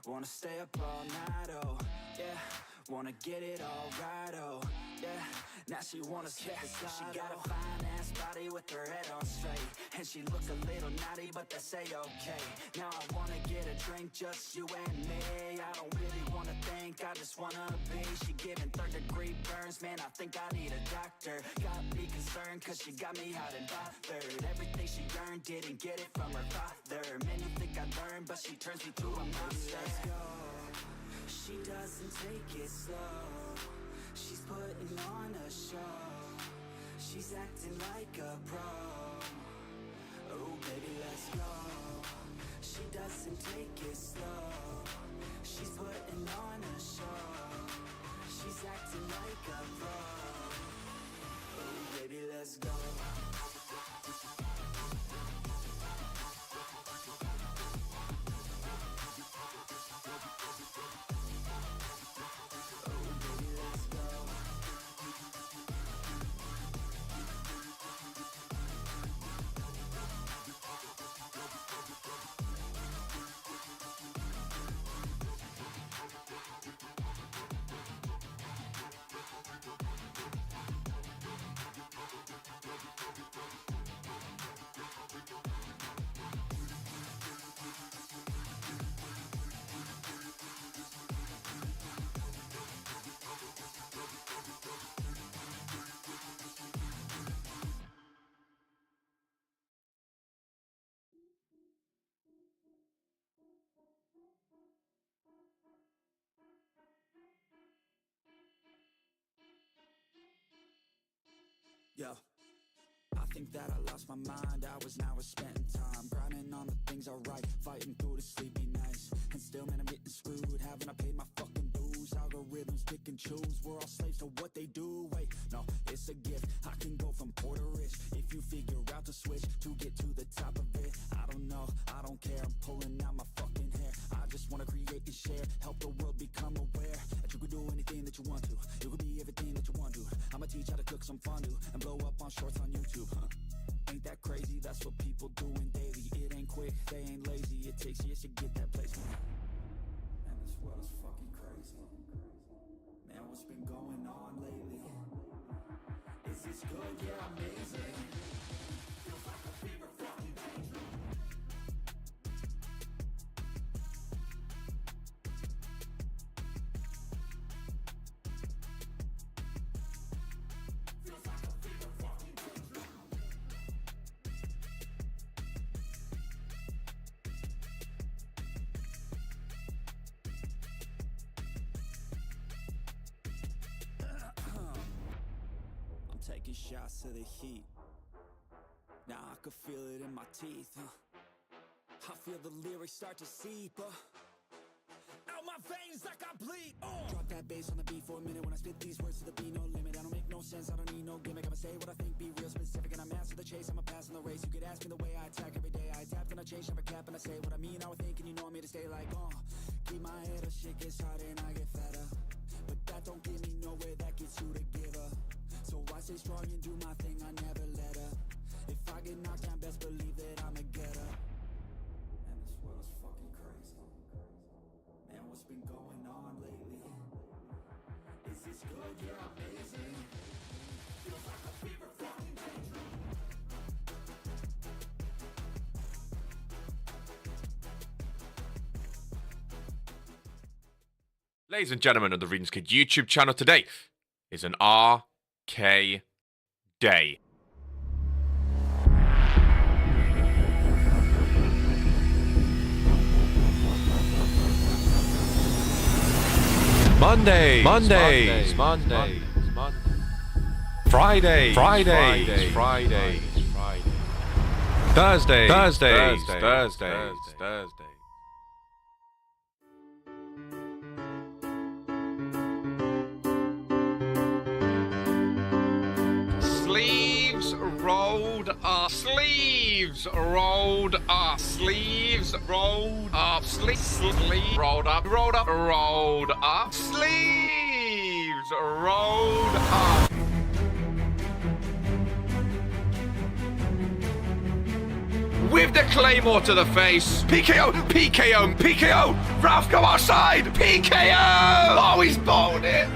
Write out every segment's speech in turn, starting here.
wanna stay up all night, oh, yeah. Wanna get it all right, oh, yeah. Now she wanna skip the slide. She got a fine ass body with her head on straight, and she look a little naughty, but that's a-okay. Now I wanna get a drink, just you and me. I don't really wanna think, I just wanna be. She giving third-degree burns, man, I think I need a doctor. Got me concerned, cause she got me hot and bothered. Everything she earned, didn't get it from her father. Man, you think I learned, but she turns me to a monster. Let's go. She doesn't take it slow. She's putting on a show. She's acting like a pro. Oh baby, let's go. She doesn't take it slow. She's putting on a show. She's acting like a pro. Oh baby, let's go. Yo, I think that I lost my mind. Hours now we're spending time grinding on the things I write, fighting through the sleepy nights. And still, man, I'm getting screwed. Haven't I paid my fucking dues? Algorithms pick and choose. We're all slaves to what they do. Wait, no, it's a gift. I can go from poor to rich if you figure out the switch to get to the top of it. I don't know, I don't care. I'm pulling out my fucking hair. I just wanna create and share, help the world become aware that you can do anything that you want to. You can be everything that you want to. I'ma teach how to cook some fondue and blow up on shorts on YouTube, huh? Ain't that crazy? That's what people doing daily. It ain't quick, they ain't lazy. It takes years to get that placement. Man, this world is fucking crazy. Man, what's been going on lately? Is this good? Yeah, amazing. Feels like a fever fucking danger. Taking shots to the heat. Now I can feel it in my teeth, I feel the lyrics start to seep out my veins like I bleed. Drop that bass on the beat for a minute. When I spit these words to the beat, no limit. I don't make no sense, I don't need no gimmick. I'ma say what I think, be real specific, and I'm after the chase. I'm a pass in the race. You could ask me the way I attack every day. I adapt and I change, never cap, and I say what I mean. I would think, and you know I'm here to stay like, keep my head up, shit gets harder and I get fatter. But that don't get me nowhere, that gets you to give up. So I stay strong and do my thing, I never let up. If I get knocked down, best believe that I'ma get up. Man, this world is fucking crazy. Man, what's been going on lately? Is this good? Yeah, amazing. Feels like a fever fucking danger. Ladies and gentlemen of the Ryzen YouTube channel, today is an RK day. Mondays, Fridays, Thursdays. Sleeves rolled up, sleeves rolled up, sleeves rolled up, sleeves rolled up, rolled up, sleeves rolled up. with the Claymore to the face. PKO, PKO, PKO. Ralph, go outside. PKO. Oh, he's bowled it.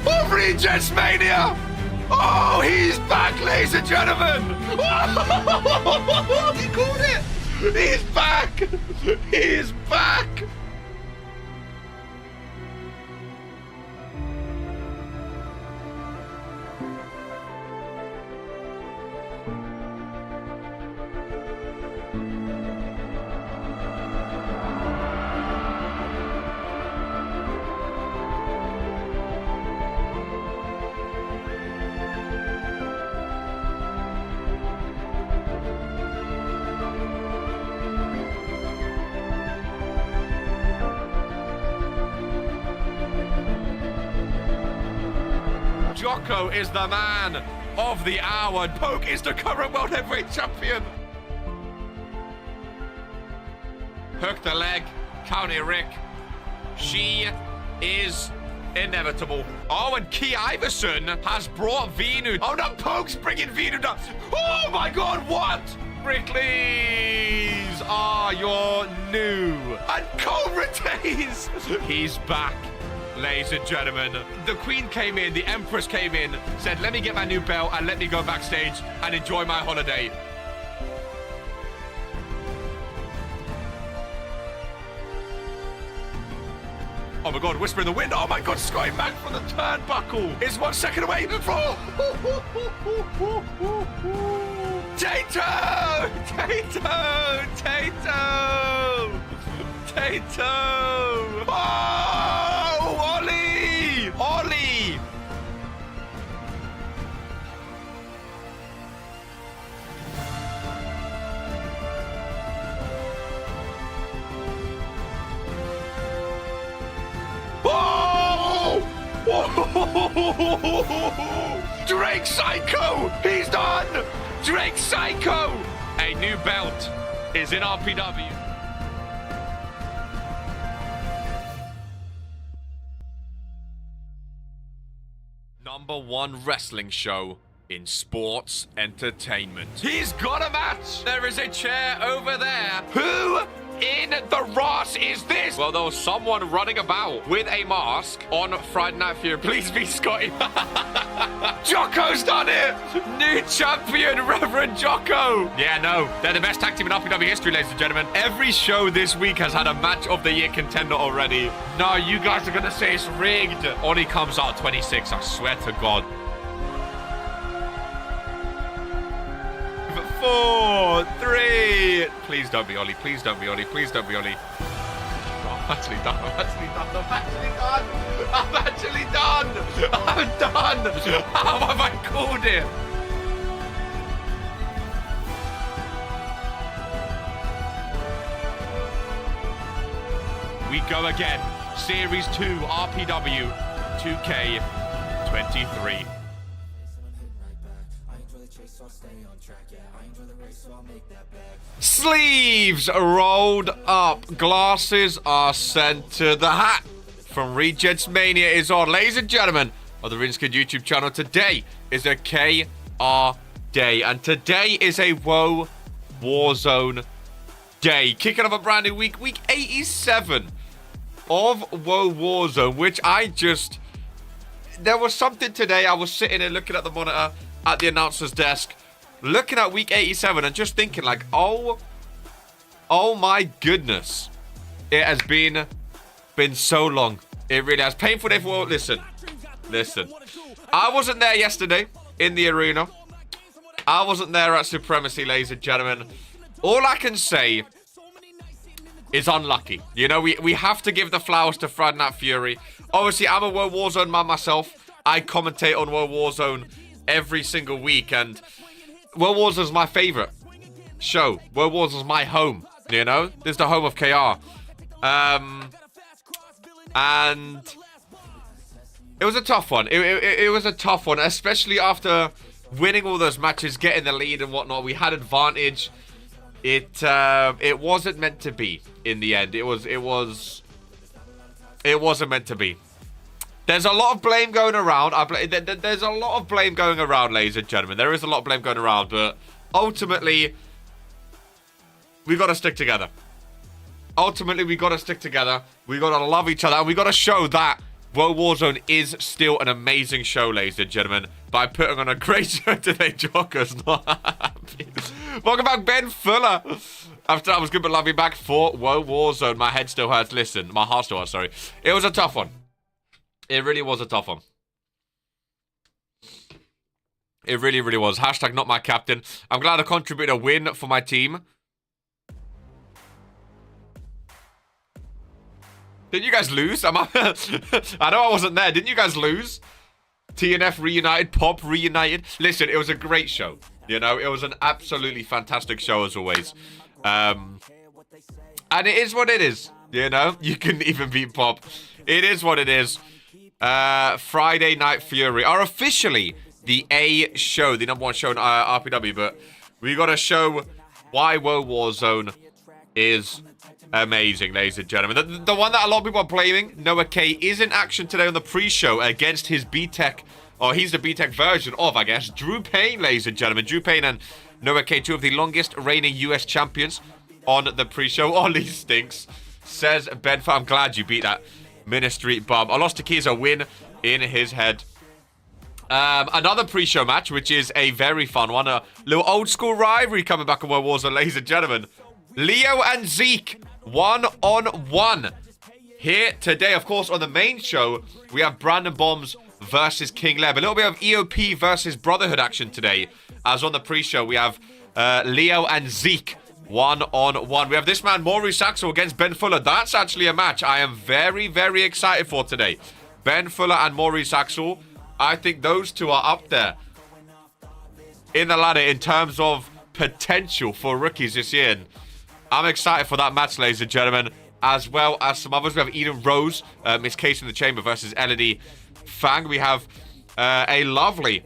Oh, Regents Mania. Oh, he's back, ladies and gentlemen. Oh, he called it. He's back. He's back. Jocko is the man of the hour, and Poke is the current world heavyweight champion. Hook the leg, counter Rick. She is inevitable. Oh, and Key Iverson has brought Venu. Oh no, Poke's bringing Venu down. Oh my God, what? Brickley's are your new. And Cole retains. He's back. Ladies and gentlemen, the Queen came in, the Empress came in, said, let me get my new belt and let me go backstage and enjoy my holiday. Oh my God, whisper in the wind. Oh my God, Scotty Mac from the turnbuckle is 1 second away. Tato! Tato! Tato! Tato! Oh! Ollie! Ollie! Oh! Drake Psycho! He's done! Drake Psycho! A new belt is in RPW. #1 wrestling show in sports entertainment. He's got a match. There is a chair over there. Who in the Ross is this? Well, there was someone running about with a mask on Friday Night Fury. Please be Scotty. Jocko's done it. New champion, Reverend Jocko. Yeah, no, they're the best tag team in RPW history, ladies and gentlemen. Every show this week has had a match of the year contender already. No, you guys are going to say it's rigged. Ollie comes out 26, I swear to God. 4, 3. Please don't be Ollie. Please don't be Ollie. Please don't be Ollie. Oh, I'm actually done. I'm actually done. I'm actually done. I'm actually done. I'm done. How have I called it? We go again. Series 2 RPW 2K23. Sleeves rolled up, glasses are sent to the hat. From Regents Mania is on. Ladies and gentlemen of the Rinskid YouTube channel, today is a KR day, and today is a Woah Warzone day. Kicking off a brand new week, week 87 of Woah Warzone, which there was something today. I was sitting and looking at the monitor at the announcer's desk, looking at week 87 and just thinking like, oh my goodness, it has been so long. It really has. Painful day for listen. I wasn't there yesterday in the arena. I wasn't there at Supremacy, ladies and gentlemen. All I can say is unlucky. You know, we have to give the flowers to Friday Night Fury. Obviously, I'm a Woah Warzone man myself. I commentate on Woah Warzone every single week, and Woah Warzone is my favorite show. Woah Warzone is my home, you know? This is the home of KR. And it was a tough one. It was a tough one, especially after winning all those matches, getting the lead and whatnot. We had advantage. It wasn't meant to be in the end. It wasn't meant to be. There's a lot of blame going around. There's a lot of blame going around, ladies and gentlemen. There is a lot of blame going around, but ultimately, we got to stick together. Ultimately, we got to stick together. We got to love each other, and we got to show that Woah Warzone is still an amazing show, ladies and gentlemen, by putting on a great show today. Joker's not happy. Welcome back, Ben Fuller. After I was good, but love you back for Woah Warzone. My head still hurts. Listen, my heart still hurts, sorry. It was a tough one. It really was a tough one. It really, really was. Hashtag not my captain. I'm glad I contributed a win for my team. Didn't you guys lose? I know I wasn't there. Didn't you guys lose? TNF reunited, Pop reunited. Listen, it was a great show. You know, it was an absolutely fantastic show as always. And it is what it is. You know, you couldn't even beat Pop. It is what it is. Friday Night Fury are officially the A show, the #1 show in RPW, but we got to show why Woah Warzone is amazing, ladies and gentlemen. The one that a lot of people are blaming, Noah K, is in action today on the pre-show against his B-Tech, or he's the B-Tech version of, I guess, Drew Payne, ladies and gentlemen. Drew Payne and Noah K, two of the longest reigning US champions on the pre-show. Ollie stinks, says Benfa. I'm glad you beat that Ministry bum. I lost to Keys a win in his head. Another pre-show match, which is a very fun one. A little old school rivalry coming back on Woah Warzone, ladies and gentlemen. Leo and Zeke, 1-on-1 here today. Of course, on the main show, we have Brandon Bombs versus King Leb. A little bit of EOP versus Brotherhood action today. As on the pre-show, we have Leo and Zeke, 1-on-1. We have this man, Maurice Axel, against Ben Fuller. That's actually a match I am very, very excited for today. Ben Fuller and Maurice Axel. I think those two are up there in the ladder in terms of potential for rookies this year. And I'm excited for that match, ladies and gentlemen, as well as some others. We have Eden Rose, Miss Case in the Chamber versus Elodie Fang. We have a lovely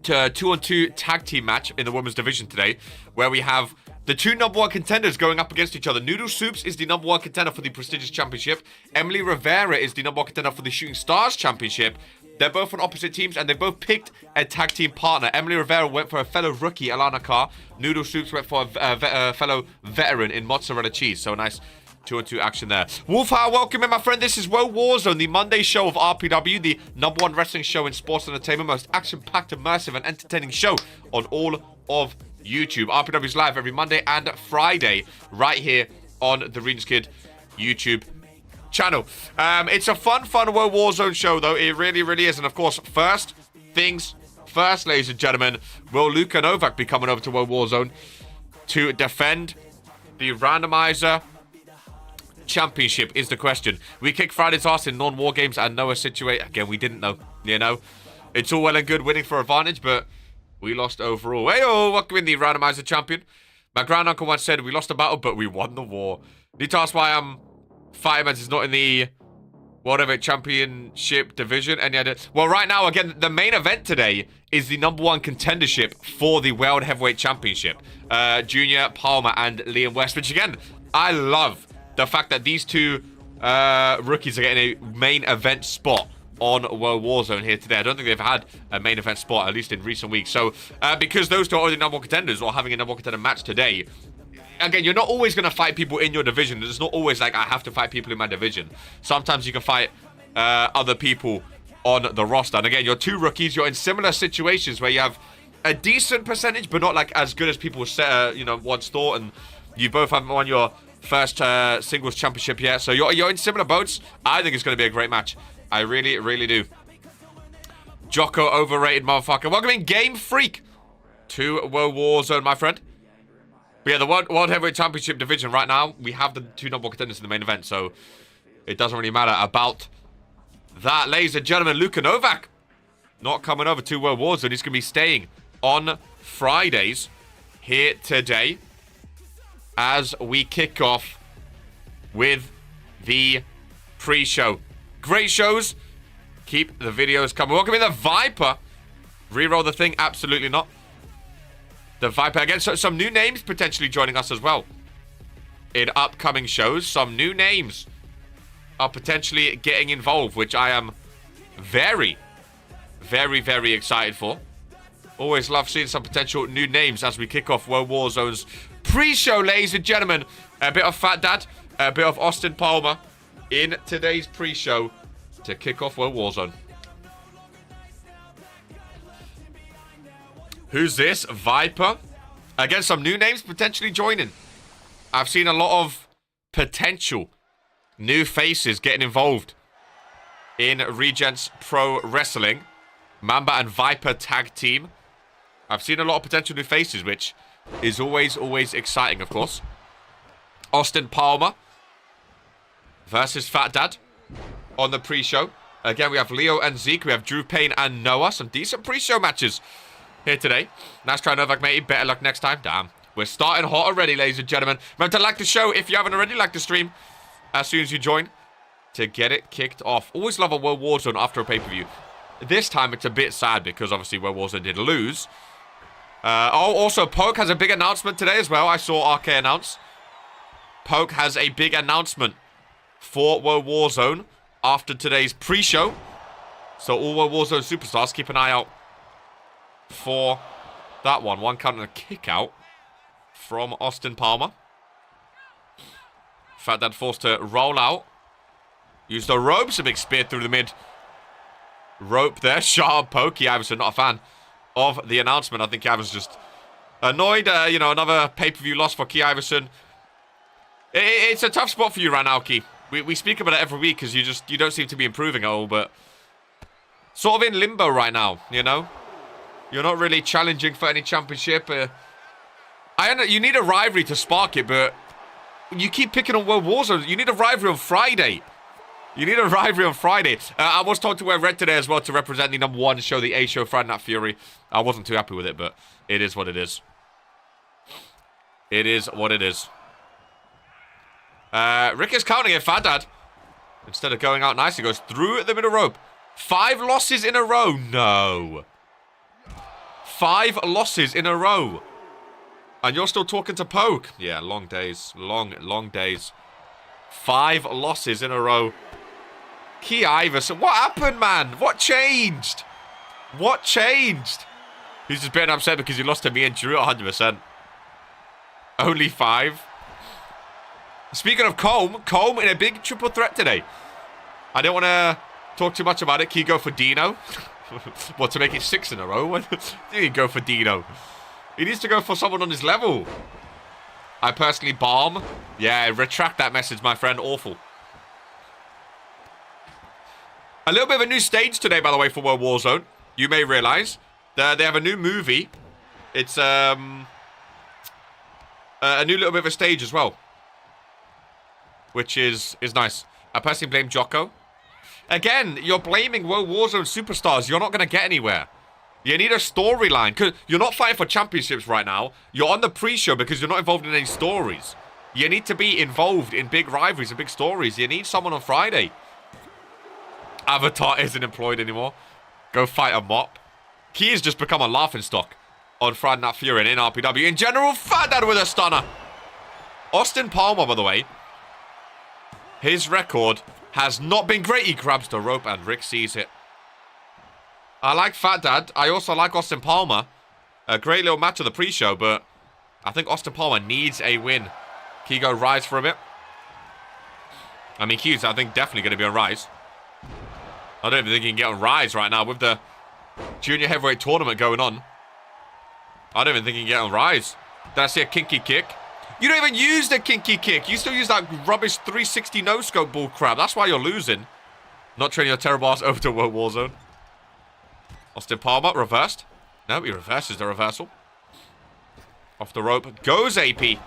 2-on-2 tag team match in the women's division today, where we have the two #1 contenders going up against each other. Noodle Soups is the #1 contender for the prestigious championship. Emily Rivera is the #1 contender for the Shooting Stars championship. They're both on opposite teams, and they both picked a tag team partner. Emily Rivera went for a fellow rookie, Alana Carr. Noodle Soups went for a fellow veteran in Mozzarella Cheese. So a nice 2-on-2 action there. Wolfhour, welcome in, my friend. This is Woah Warzone, the Monday show of RPW, the #1 wrestling show in sports entertainment, most action-packed, immersive, and entertaining show on all of YouTube. RPW is live every Monday and Friday right here on the Regis Kid YouTube channel. It's a fun Woah Warzone show, though. It really, really is. And, of course, first things first, ladies and gentlemen, will Luka Novak be coming over to Woah Warzone to defend the randomizer championship is the question. We kicked Friday's ass in non-war games and Noah situation. Again, we didn't know, you know. It's all well and good winning for advantage, but we lost overall. Hey-oh, welcome in the randomizer champion. My granduncle once said, we lost a battle, but we won the war. Need to ask why Fireman's is not in the World Heavyweight Championship division. Any idea? Well, right now, again, the main event today is the #1 contendership for the World Heavyweight Championship. Junior Palmer and Liam West, which again, I love the fact that these two rookies are getting a main event spot on Woah Warzone here today. I don't think they've had a main event spot, at least in recent weeks. So, because those two are already #1 contenders or having a #1 contender match today, again, you're not always going to fight people in your division. It's not always like, I have to fight people in my division. Sometimes you can fight other people on the roster. And again, you're two rookies. You're in similar situations where you have a decent percentage, but not like as good as people once thought. And you both haven't won your first singles championship yet. So you're in similar boats. I think it's going to be a great match. I really, really do. Jocko, overrated motherfucker. Welcome in, Game Freak, to Woah Warzone, my friend. But yeah, the World Heavyweight Championship division right now, we have the two #1 contenders in the main event, so it doesn't really matter about that. Ladies and gentlemen, Luka Novak not coming over to Woah Warzone. He's going to be staying on Fridays here today as we kick off with the pre-show. Great shows. Keep the videos coming. Welcome in the Viper. Reroll the thing? Absolutely not. The Viper again. So some new names potentially joining us as well in upcoming shows. Some new names are potentially getting involved, which I am very, very, very excited for. Always love seeing some potential new names as we kick off World Warzone's pre-show, ladies and gentlemen. A bit of Fatdad, a bit of Austin Palmer in today's pre-show to kick off World Warzone. Who's this? Viper. Again, some new names potentially joining. I've seen a lot of potential new faces getting involved in Regents Pro Wrestling. Mamba and Viper tag team. I've seen a lot of potential new faces, which is always, always exciting, of course. Austin Palmer versus Fatdad on the pre-show. Again, we have Leo and Zeke. We have Drew Payne and Noah. Some decent pre-show matches here today. Nice try, Novak, matey. Better luck next time. Damn. We're starting hot already, ladies and gentlemen. Remember to like the show if you haven't already. Like the stream as soon as you join to get it kicked off. Always love a World Warzone after a pay-per-view. This time, it's a bit sad because obviously World Warzone did lose. Also, Poke has a big announcement today as well. I saw RK announce. Poke has a big announcement for World Warzone after today's pre-show. So all World Warzone superstars, keep an eye out for that one. One count and a kick out from Austin Palmer. Fatdad forced to roll out. Use the ropes. A big spear through the mid. Rope there. Sharp poke. Iverson, not a fan of the announcement. I think Iverson's just annoyed. You know, another pay-per-view loss for Key Iverson. It's a tough spot for you right now, Key. We speak about it every week because you don't seem to be improving at all, but sort of in limbo right now, you know? You're not really challenging for any championship. You need a rivalry to spark it, but you keep picking on World Warzone. You need a rivalry on Friday. You need a rivalry on Friday. I was told to wear red today as well to represent the #1 show, the A show, Friday Night Fury. I wasn't too happy with it, but it is what it is. It is what it is. Rick is counting it, Fatdad. Instead of going out nice, he goes through the middle rope. 5 losses in a row. No. 5 losses in a row. And you're still talking to Poke. Yeah, long days. Long days. 5 losses in a row. Key Iverson. What happened, man? What changed? What changed? He's just getting upset because he lost to me and Drew 100%. Only 5. Speaking of Comb in a big triple threat today. I don't want to talk too much about it. Can you go for Dino? What, to make it 6 in a row? Do you go for Dino? He needs to go for someone on his level. I personally bomb. Yeah, retract that message, my friend. Awful. A little bit of a new stage today, by the way, for World Warzone. You may realize. They have a new movie. It's a new little bit of a stage as well. Which is nice. I personally blame Jocko. Again, you're blaming World Warzone superstars. You're not going to get anywhere. You need a storyline. Because you're not fighting for championships right now. You're on the pre-show because you're not involved in any stories. You need to be involved in big rivalries and big stories. You need someone on Friday. Avatar isn't employed anymore. Go fight a mop. Key has just become a laughingstock on Friday Night Fury and in RPW. In general, Fatdad with a stunner. Austin Palmer, by the way. His record has not been great. He grabs the rope and Rick sees it. I like Fatdad. I also like Austin Palmer. A great little match of the pre-show, but I think Austin Palmer needs a win. Can you go Rise for a bit? I mean, Q's, I think, definitely going to be on Rise. I don't even think he can get on Rise right now with the junior heavyweight tournament going on. I don't even think he can get on Rise. Did I see a kinky kick? You don't even use the kinky kick. You still use that rubbish 360 no-scope bull crap. That's why you're losing. Not training your terrible ass over to World Warzone. Austin Palmer, reversed. No, he reverses the reversal. Off the rope. Goes AP.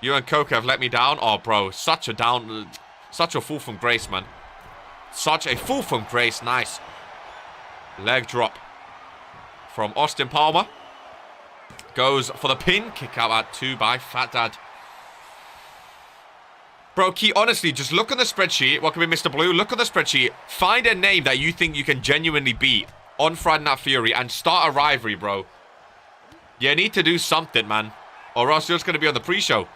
You and Coca have let me down. Oh, bro. Such a down. Such a fall from grace, man. Such a fall from grace. Nice. Leg drop from Austin Palmer. Goes for the pin. Kick out at 2 by Fatdad. Bro, Key, honestly, just look on the spreadsheet. Welcome in, Mr. Blue. Look on the spreadsheet. Find a name that you think you can genuinely beat on Friday Night Fury and start a rivalry, bro. You need to do something, man. Or else you're just going to be on the pre-show.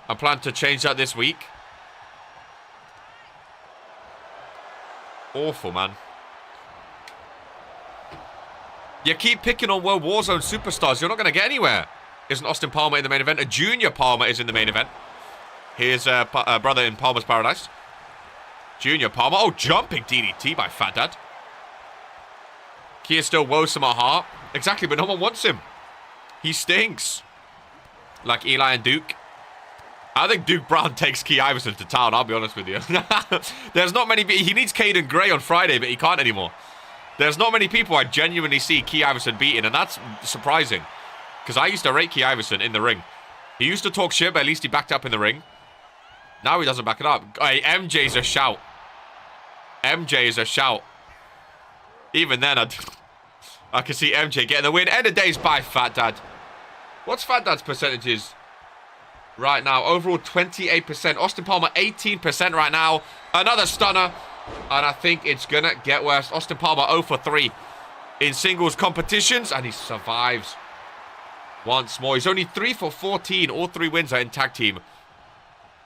I plan to change that this week. Awful, man. You keep picking on World Warzone superstars. You're not going to get anywhere. Isn't Austin Palmer in the main event? A Junior Palmer is in the main event. Here's brother in Palmer's Paradise. Junior Palmer. Oh, jumping DDT by Fatdad. Key is still woesome at heart. Exactly, but no one wants him. He stinks. Like Eli and Duke. I think Duke Brown takes Key Iverson to town, I'll be honest with you. There's not many... He needs Caden Gray on Friday, but he can't anymore. There's not many people I genuinely see Key Iverson beating, and that's surprising. Because I used to rate Key Iverson in the ring. He used to talk shit, but at least he backed up in the ring. Now he doesn't back it up. Hey, MJ's a shout. MJ is a shout. Even then, I can see MJ getting the win. End of days by Fatdad. What's Fatdad's percentages right now? Overall, 28%. Austin Palmer, 18% right now. Another stunner. And I think it's going to get worse. Austin Palmer, 0 for 3 in singles competitions. And he survives once more. He's only 3 for 14. All 3 wins are in tag team.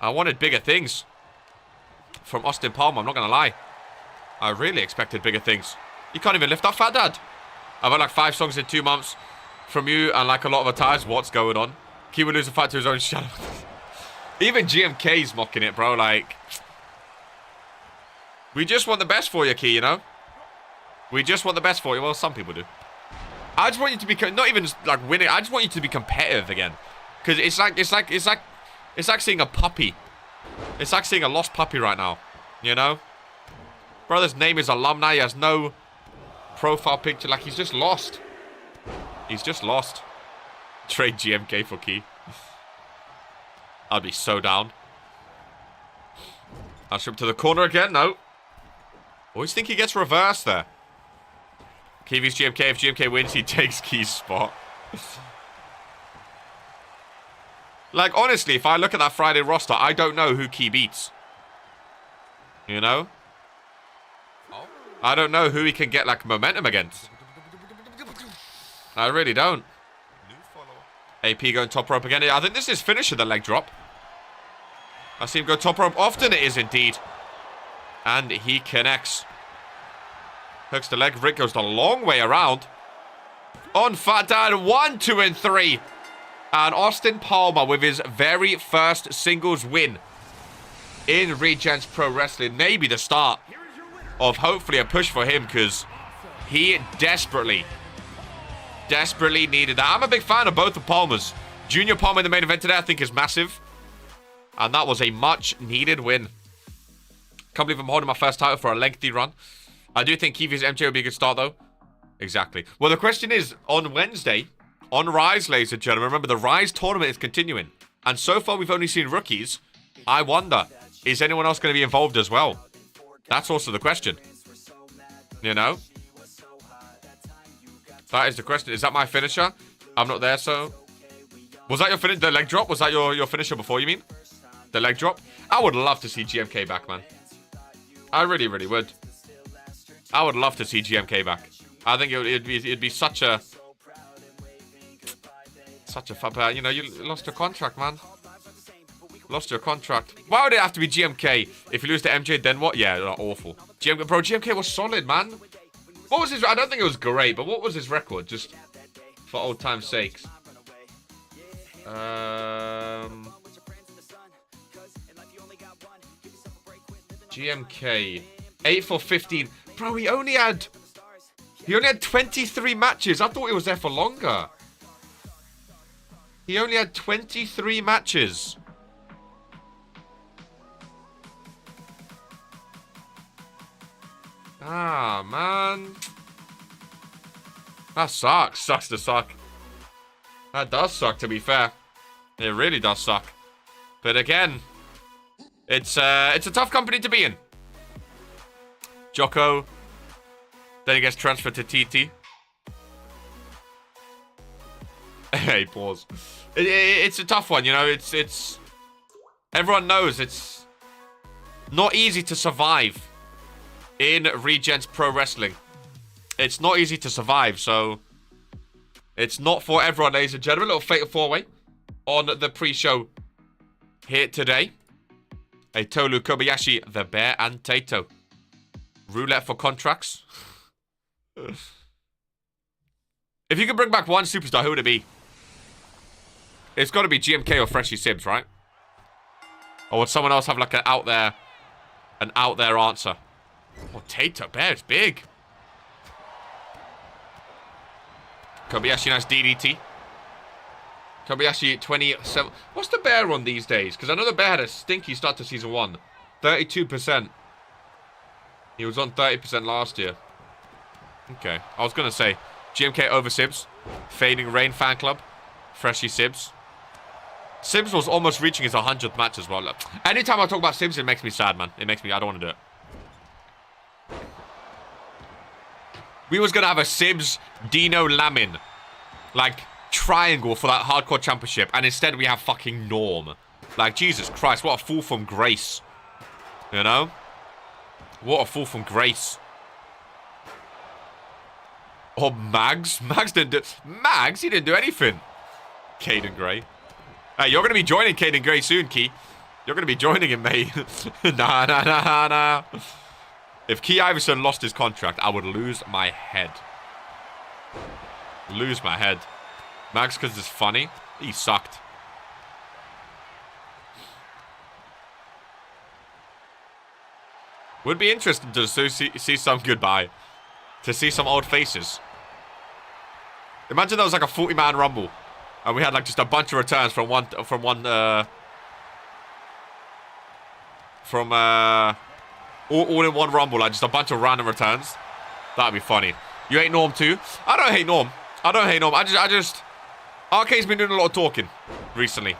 I wanted bigger things from Austin Palmer. I'm not going to lie. I really expected bigger things. You can't even lift up Fatdad. I've had like 5 songs in 2 months from you and like a lot of attires. What's going on? Key will lose a fight to his own shadow. Even GMK's mocking it, bro. Like, we just want the best for you, Key, you know? We just want the best for you. Well, some people do. I just want you to be, not even like winning. I just want you to be competitive again. Because it's like seeing a puppy. It's like seeing a lost puppy right now. You know? Brother's name is Alumni. He has no profile picture. Like, he's just lost. He's just lost. Trade GMK for Key. I'd be so down. I'll strip to the corner again. No. Always think he gets reversed there. Key vs GMK. If GMK wins, he takes Key's spot. Like, honestly, if I look at that Friday roster, I don't know who Key beats. You know? I don't know who he can get, like, momentum against. I really don't. AP going top rope again. I think this is finisher, the leg drop. I see him go top rope often. It is indeed. And he connects. Hooks the leg. Rick goes the long way around. On Fatdad. 1, 2, and 3. And Austin Palmer with his very first singles win in Regens Pro Wrestling. Maybe the start of hopefully a push for him, because he desperately needed that. I'm a big fan of both of Palmers. Junior Palmer in the main event today I think is massive. And that was a much needed win. Can't believe I'm holding my first title for a lengthy run. I do think Key vs MJ would be a good start though. Exactly. Well, the question is, on Wednesday, on Rise, ladies and gentlemen, remember the Rise tournament is continuing. And so far we've only seen rookies. I wonder, is anyone else going to be involved as well? That's also the question. You know? That is the question. Is that my finisher? I'm not there, so... Was that your finish? The leg drop? Was that your finisher before, you mean? The leg drop? I would love to see GMK back, man. I really, really would. I would love to see GMK back. I think it'd be such a... Such a fun... You know, you lost your contract, man. Lost your contract. Why would it have to be GMK? If you lose to MJ, then what? Yeah, awful. Bro, GMK was solid, man. What was his... I don't think it was great, but what was his record? Just for old time's sakes. GMK. 8 for 15. Bro, he only had 23 matches. I thought he was there for longer. He only had 23 matches. Ah, man. That sucks. Sucks to suck. That does suck, to be fair. It really does suck. But again, it's a tough company to be in. Jocko. Then he gets transferred to TT. Hey, pause. It's a tough one, you know. It's everyone knows it's not easy to survive in Regens Pro Wrestling. It's not easy to survive, so it's not for everyone, ladies and gentlemen. A little fatal four-way on the pre-show here today. A Tolu, Kobayashi, The Bear, and Tato Roulette for contracts. If you could bring back one superstar, who would it be? It's got to be GMK or Freshie Sims, right? Or would someone else have like an out there answer? Oh, Tato Bear is big. Kobayashi, nice DDT. Kobayashi 27. What's the Bear on these days? Because I know the Bear had a stinky start to season 1. 32%. He was on 30% last year. Okay. I was going to say GMK over Sibs. Fading Rain fan club. Freshie Sibs. Sibs was almost reaching his 100th match as well. Look, anytime I talk about Sibs, it makes me sad, man. It makes me... I don't want to do it. We was going to have a Sibs, Dino, Lamin. Like, triangle for that hardcore championship. And instead we have fucking Norm. Like, Jesus Christ, what a fall from grace. You know? What a fall from grace. Or Mags. Mags didn't do... Mags? He didn't do anything. Caden Gray. Hey, you're going to be joining Caden Gray soon, Key. You're going to be joining him, mate. Nah. If Key Iverson lost his contract, I would lose my head. Lose my head. Max, because it's funny. He sucked. Would be interesting to see some goodbye. To see some old faces. Imagine that was like a 40-man rumble. And we had like just a bunch of returns from all in one rumble, like just a bunch of random returns. That'd be funny. You hate Norm too? I don't hate Norm. I just RK's been doing a lot of talking recently.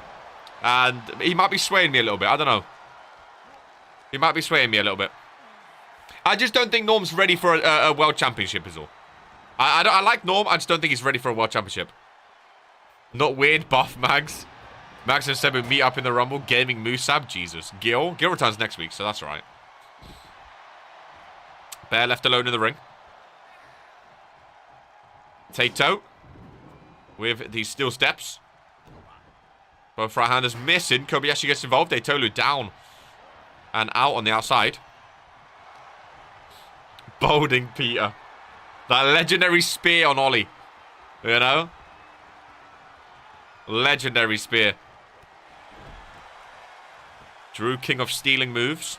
And he might be swaying me a little bit. I don't know. He might be swaying me a little bit. I just don't think Norm's ready for a world championship is all. I like Norm, I just don't think he's ready for a world championship. Not weird, buff Mags. Mags and Seb would meet up in the Rumble. Gaming Musab, Jesus. Gil returns next week, so that's alright. Bear left alone in the ring. Tato. With these steel steps. Both right-handers missing. Kobayashi gets involved. Tolu down. And out on the outside. Bolding Peter. That legendary spear on Ollie. You know? Legendary spear. Drew, king of stealing moves.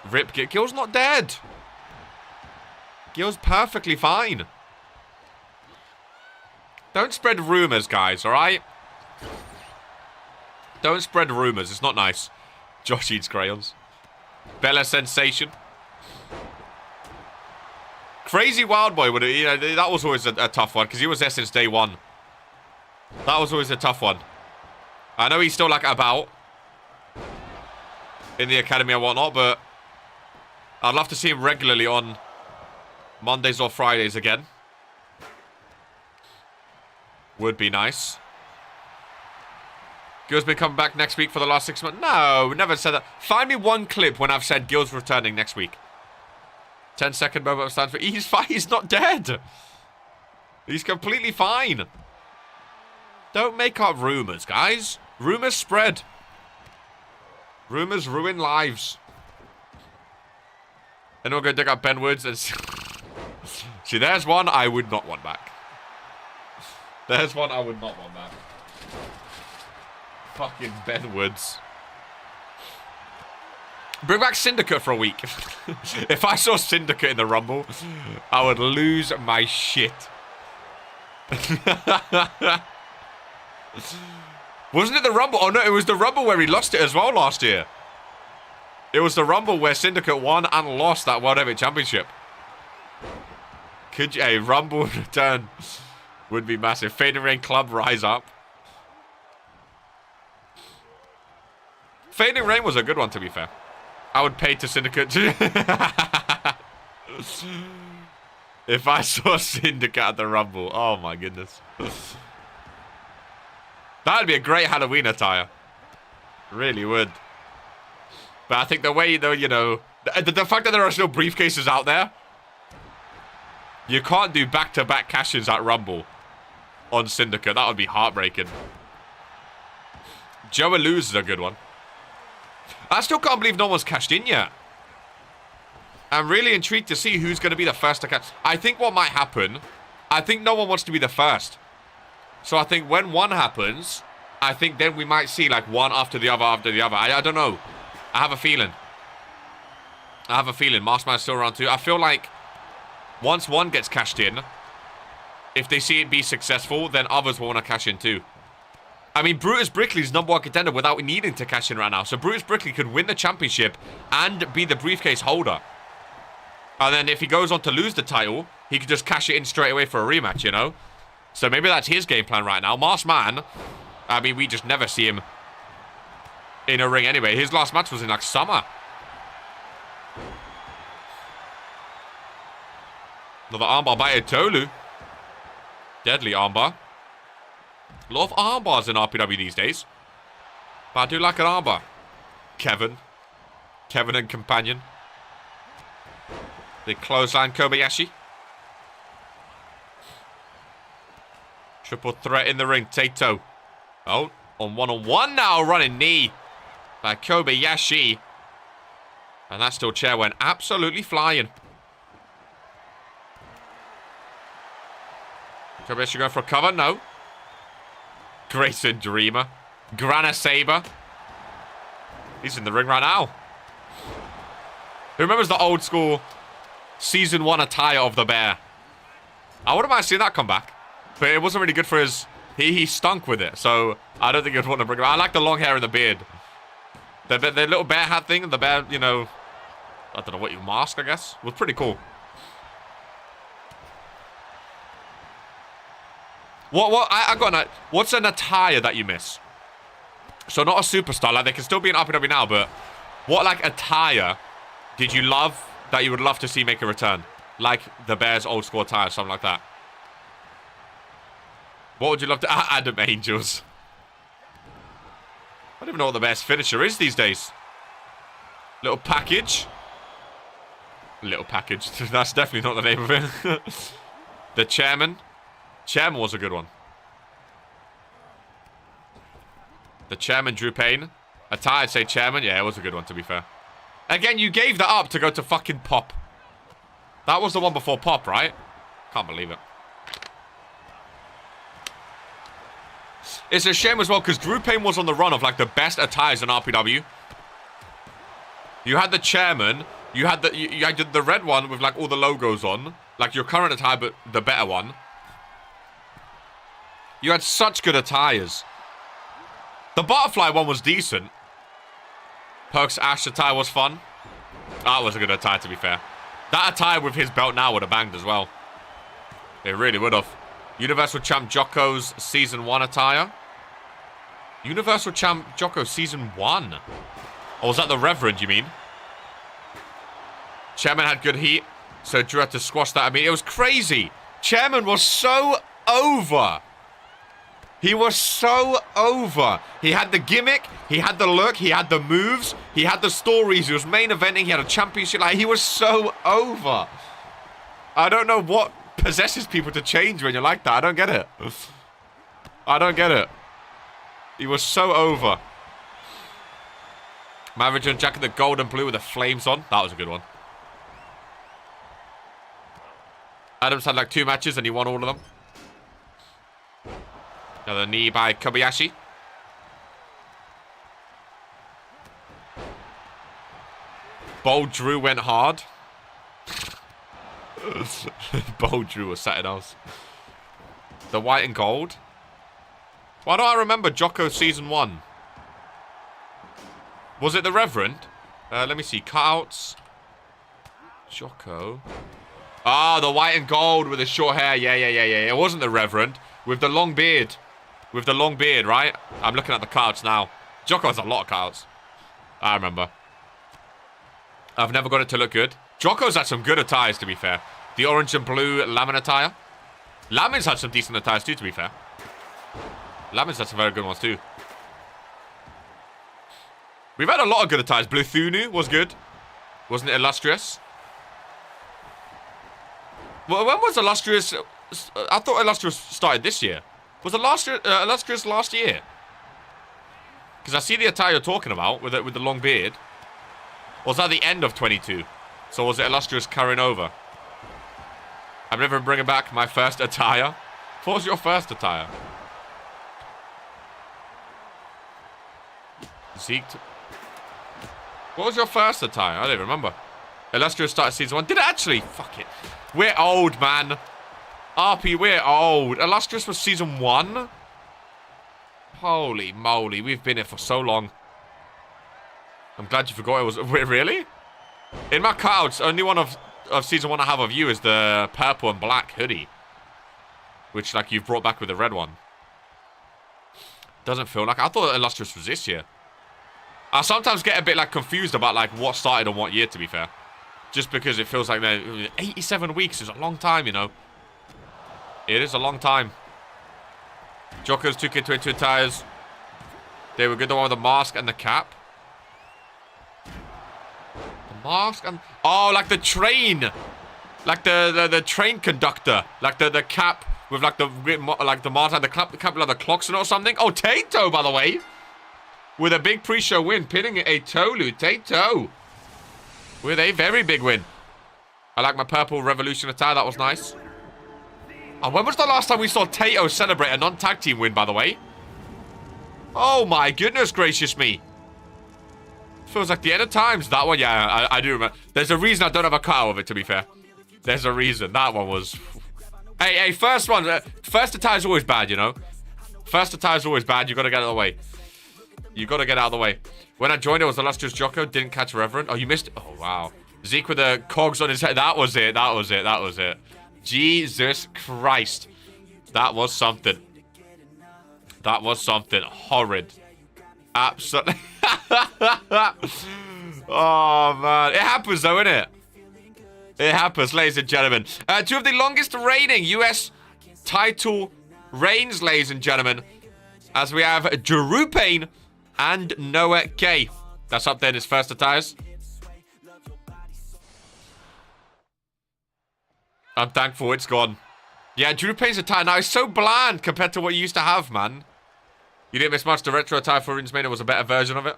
Rip, Gil's not dead. Gil's perfectly fine. Don't spread rumors, guys, alright? Don't spread rumors. It's not nice. Josh eats crayons. Bella Sensation. Crazy Wild Boy would have, you know, that was always a tough one because he was there since day one. That was always a tough one. I know he's still like about in the academy and whatnot, but I'd love to see him regularly on Mondays or Fridays again. Would be nice. Gil's been coming back next week for the last 6 months. No, never said that. Find me one clip when I've said Gil's returning next week. 10-second moment of stand for. He's fine. He's not dead. He's completely fine. Don't make up rumors, guys. Rumors spread. Rumors ruin lives. And we'll go dig up Ben Woods and see, there's one I would not want back. There's one I would not want back. Fucking Ben Woods. Bring back Syndicate for a week. If I saw Syndicate in the Rumble, I would lose my shit. Wasn't it the Rumble? Oh no, it was the Rumble where he lost it as well last year. It was the Rumble where Syndicate won and lost that World Heavyweight Championship. Could you, a Rumble return would be massive. Fading Rain Club, rise up. Fading Rain was a good one, to be fair. I would pay to Syndicate too. If I saw Syndicate at the Rumble, oh my goodness. That'd be a great Halloween attire. Really would. But I think the way, though, you know, the fact that there are still briefcases out there, you can't do back-to-back cash-ins at Rumble on Syndicate. That would be heartbreaking. Joe Lose is a good one. I still can't believe no one's cashed in yet. I'm really intrigued to see who's going to be the first to catch. I think what might happen, I think no one wants to be the first. So I think when one happens, I think then we might see like one after the other I don't know. I have a feeling. Maskman's still around too. I feel like once one gets cashed in, if they see it be successful, then others will want to cash in too. I mean, Brutus Brickley's #1 contender without needing to cash in right now. So Brutus Brickley could win the championship and be the briefcase holder. And then if he goes on to lose the title, he could just cash it in straight away for a rematch, you know? So maybe that's his game plan right now. Maskman, I mean, we just never see him in a ring anyway. His last match was in like summer. Another armbar by Tolu. Deadly armbar. A lot of armbars in RPW these days. But I do like an armbar. Kevin and companion. Big clothesline Kobayashi. Triple threat in the ring. Tato. Oh, on one-on-one now. Running knee by Kobayashi. And that steel chair went absolutely flying. Kobayashi going for a cover? No. Grayson Dreamer. Grana Saber. He's in the ring right now. Who remembers the old school Season 1 attire of the bear? I wouldn't mind seeing that come back. But it wasn't really good for his... He stunk with it. So I don't think you'd want to bring him. I like the long hair and the beard. The little bear hat thing. The bear, you know... I don't know what you mask, I guess. Was pretty cool. I got an... What's an attire that you miss? So not a superstar. Like, they can still be in RPW now, but... What, like, attire did you love that you would love to see make a return? Like the Bears old school attire, something like that. What would you love to... Adam Angels. I don't even know what the best finisher is these days. Little package. Little package. That's definitely not the name of it. The chairman. Chairman was a good one. The chairman, Drew Payne. Attire, I'd say chairman. Yeah, it was a good one, to be fair. Again, you gave that up to go to fucking Pop. That was the one before Pop, right? Can't believe it. It's a shame as well, because Drew Payne was on the run of, like, the best attires in RPW. You had the chairman. You had the red one with, like, all the logos on. Like, your current attire, but the better one. You had such good attires. The butterfly one was decent. Perk's Ash attire was fun. That was a good attire, to be fair. That attire with his belt now would have banged as well. It really would have. Universal Champ Jocko's Season 1 attire. Universal Champ Jocko Season 1. Or was that the Reverend, you mean? Chairman had good heat, so Drew had to squash that. I mean, it was crazy. Chairman was so over. He was so over. He had the gimmick. He had the look. He had the moves. He had the stories. He was main eventing. He had a championship. Like, he was so over. I don't know what possesses people to change when you're like that. I don't get it. I don't get it. He was so over. My original jacket, the gold and blue with the flames on. That was a good one. Adams had like 2 matches and he won all of them. Another knee by Kobayashi. Bold Drew went hard. Bold Drew was something else. The white and gold. Why don't I remember Jocko Season 1? Was it the Reverend? Let me see. Cutouts. Jocko. Ah, the white and gold with the short hair. Yeah. It wasn't the Reverend. With the long beard. With the long beard, right? I'm looking at the cutouts now. Jocko has a lot of cutouts. I remember. I've never got it to look good. Jocko's had some good attires, to be fair. The orange and blue Lamin attire. Lamin's had some decent attires too, to be fair. Lamin's had some very good ones too. We've had a lot of good attires. Blue Thunu was good. Wasn't it Illustrious? Well, when was Illustrious? I thought Illustrious started this year. Was Illustrious last year? Because I see the attire you're talking about with the long beard. Or was that the end of 22? So was it illustrious carrying over? I'm never bringing back my first attire. What was your first attire? Zeke. What was your first attire? I don't remember. Illustrious started season 1. Did it actually? Fuck it. We're old, man. RP, we're old. Illustrious was season 1? Holy moly. We've been here for so long. I'm glad you forgot it was... Wait, really? In my cutouts, only one of season 1 I have of you is the purple and black hoodie. Which, like, you've brought back with the red one. Doesn't feel like... I thought Illustrious was this year. I sometimes get a bit, like, confused about, like, what started on what year, to be fair. Just because it feels like, man, 87 weeks is a long time, you know. It is a long time. Joker's 2K23 tires. They were good, the one with the mask and the cap. The mask and... Oh, like the train. Like the train conductor. Like the cap with, like, the mask and the cap with, like, the clocks and or something. Oh, Tato, by the way. With a big pre-show win, pinning a Tolu. Tato. With a very big win. I like my purple revolution attire. That was nice. And when was the last time we saw Tato celebrate a non-tag team win, by the way? Oh my goodness gracious me. Feels like the end of times. That one, yeah, I do remember. There's a reason I don't have a cutout of it, to be fair. There's a reason. That one was... Hey, first one. First attire is always bad, you know? First attire is always bad. You got to get out of the way. You got to get out of the way. When I joined, it was illustrious Jocko. Didn't catch Reverend. Oh, you missed it. Oh, wow. Zeke with the cogs on his head. That was it. That was it. That was it. Jesus Christ. That was something. That was something horrid. Absolutely. Oh, man. It happens, though, innit? It happens, ladies and gentlemen. Two of the longest reigning US title reigns, ladies and gentlemen. As we have Drew Payne and Noah K. That's up there in his first attires. I'm thankful it's gone. Yeah, Drew Payne's attire now is so bland compared to what you used to have, man. You didn't miss much. The retro attire for Rinsmania was a better version of it.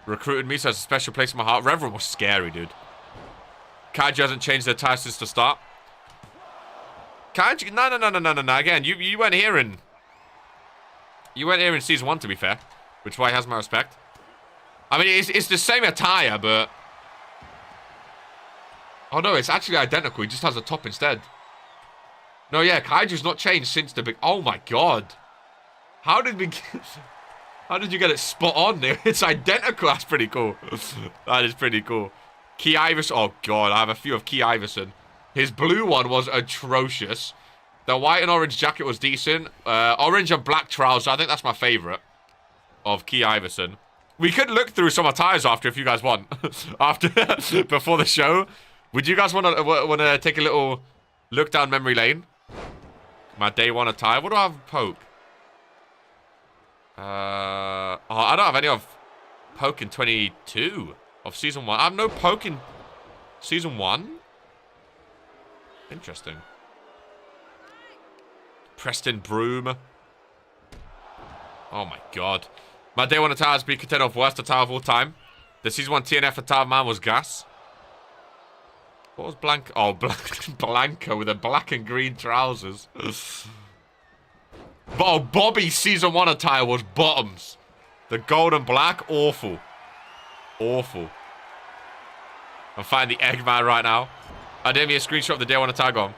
Recruited me, so it's a special place in my heart. Reverend was scary, dude. Kaiju hasn't changed the attire since the start. Kaiju, no. Again, you weren't here in... You weren't here in season 1, to be fair. Which is why he has my respect. I mean, it's the same attire, but... Oh, no, it's actually identical. He just has a top instead. No, yeah, Kaiju's not changed since the big... Oh, my God. How did we... How did you get it spot on there? It's identical. That's pretty cool. That is pretty cool. Key Iverson. Oh, God. I have a few of Key Iverson. His blue one was atrocious. The white and orange jacket was decent. Orange and black trousers. I think that's my favorite of Key Iverson. We could look through some attires after if you guys want. After, before the show. Would you guys want to take a little look down memory lane? My day 1 attire. What do I have? Poke. Oh, I don't have any of Poke in 22 of season 1. I have no Poke in season 1. Interesting. Preston Broom. Oh my God. My day 1 attire has been contender of worst attire of all time. The season 1 TNF attire man was gas. What was Blanca? Oh, Blanca with the black and green trousers. Oh, Bobby's season 1 attire was bottoms. The gold and black, awful. Awful. I'm finding the Eggman right now. I did me a screenshot of the day 1 attire gone.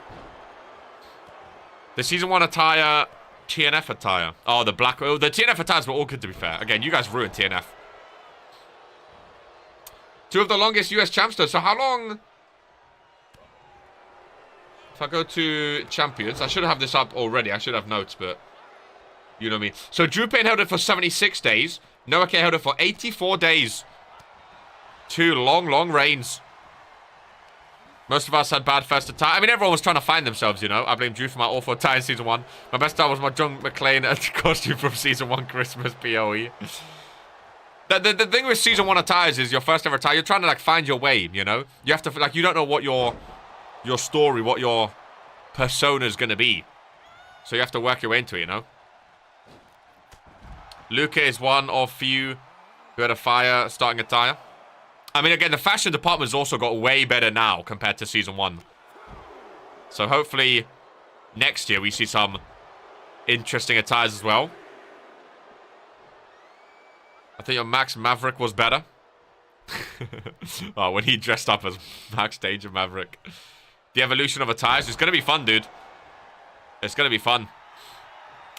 The season 1 attire, TNF attire. Oh, the black. Oh, the TNF attires were all good, to be fair. Again, you guys ruined TNF. 2 of the longest US champs, though. So how long... If I go to champions, I should have this up already. I should have notes, but you know me. So Drew Payne held it for 76 days. Noah K held it for 84 days. 2 long reigns. Most of us had bad first attire. I mean, everyone was trying to find themselves, you know. I blame Drew for my awful attire in season 1. My best attire was my John McClane costume from season 1 Christmas PoE. The thing with season 1 attires is your first ever attire. You're trying to, like, find your way, you know. You have to, like, you don't know what your story, what your persona is going to be. So you have to work your way into it, you know. Luca is one of few who had a fire starting attire. I mean, again, the fashion department's also got way better now compared to Season 1. So hopefully next year we see some interesting attires as well. I think your Max Maverick was better. Oh, when he dressed up as Max Danger Maverick. The evolution of attires is going to be fun, dude. It's going to be fun.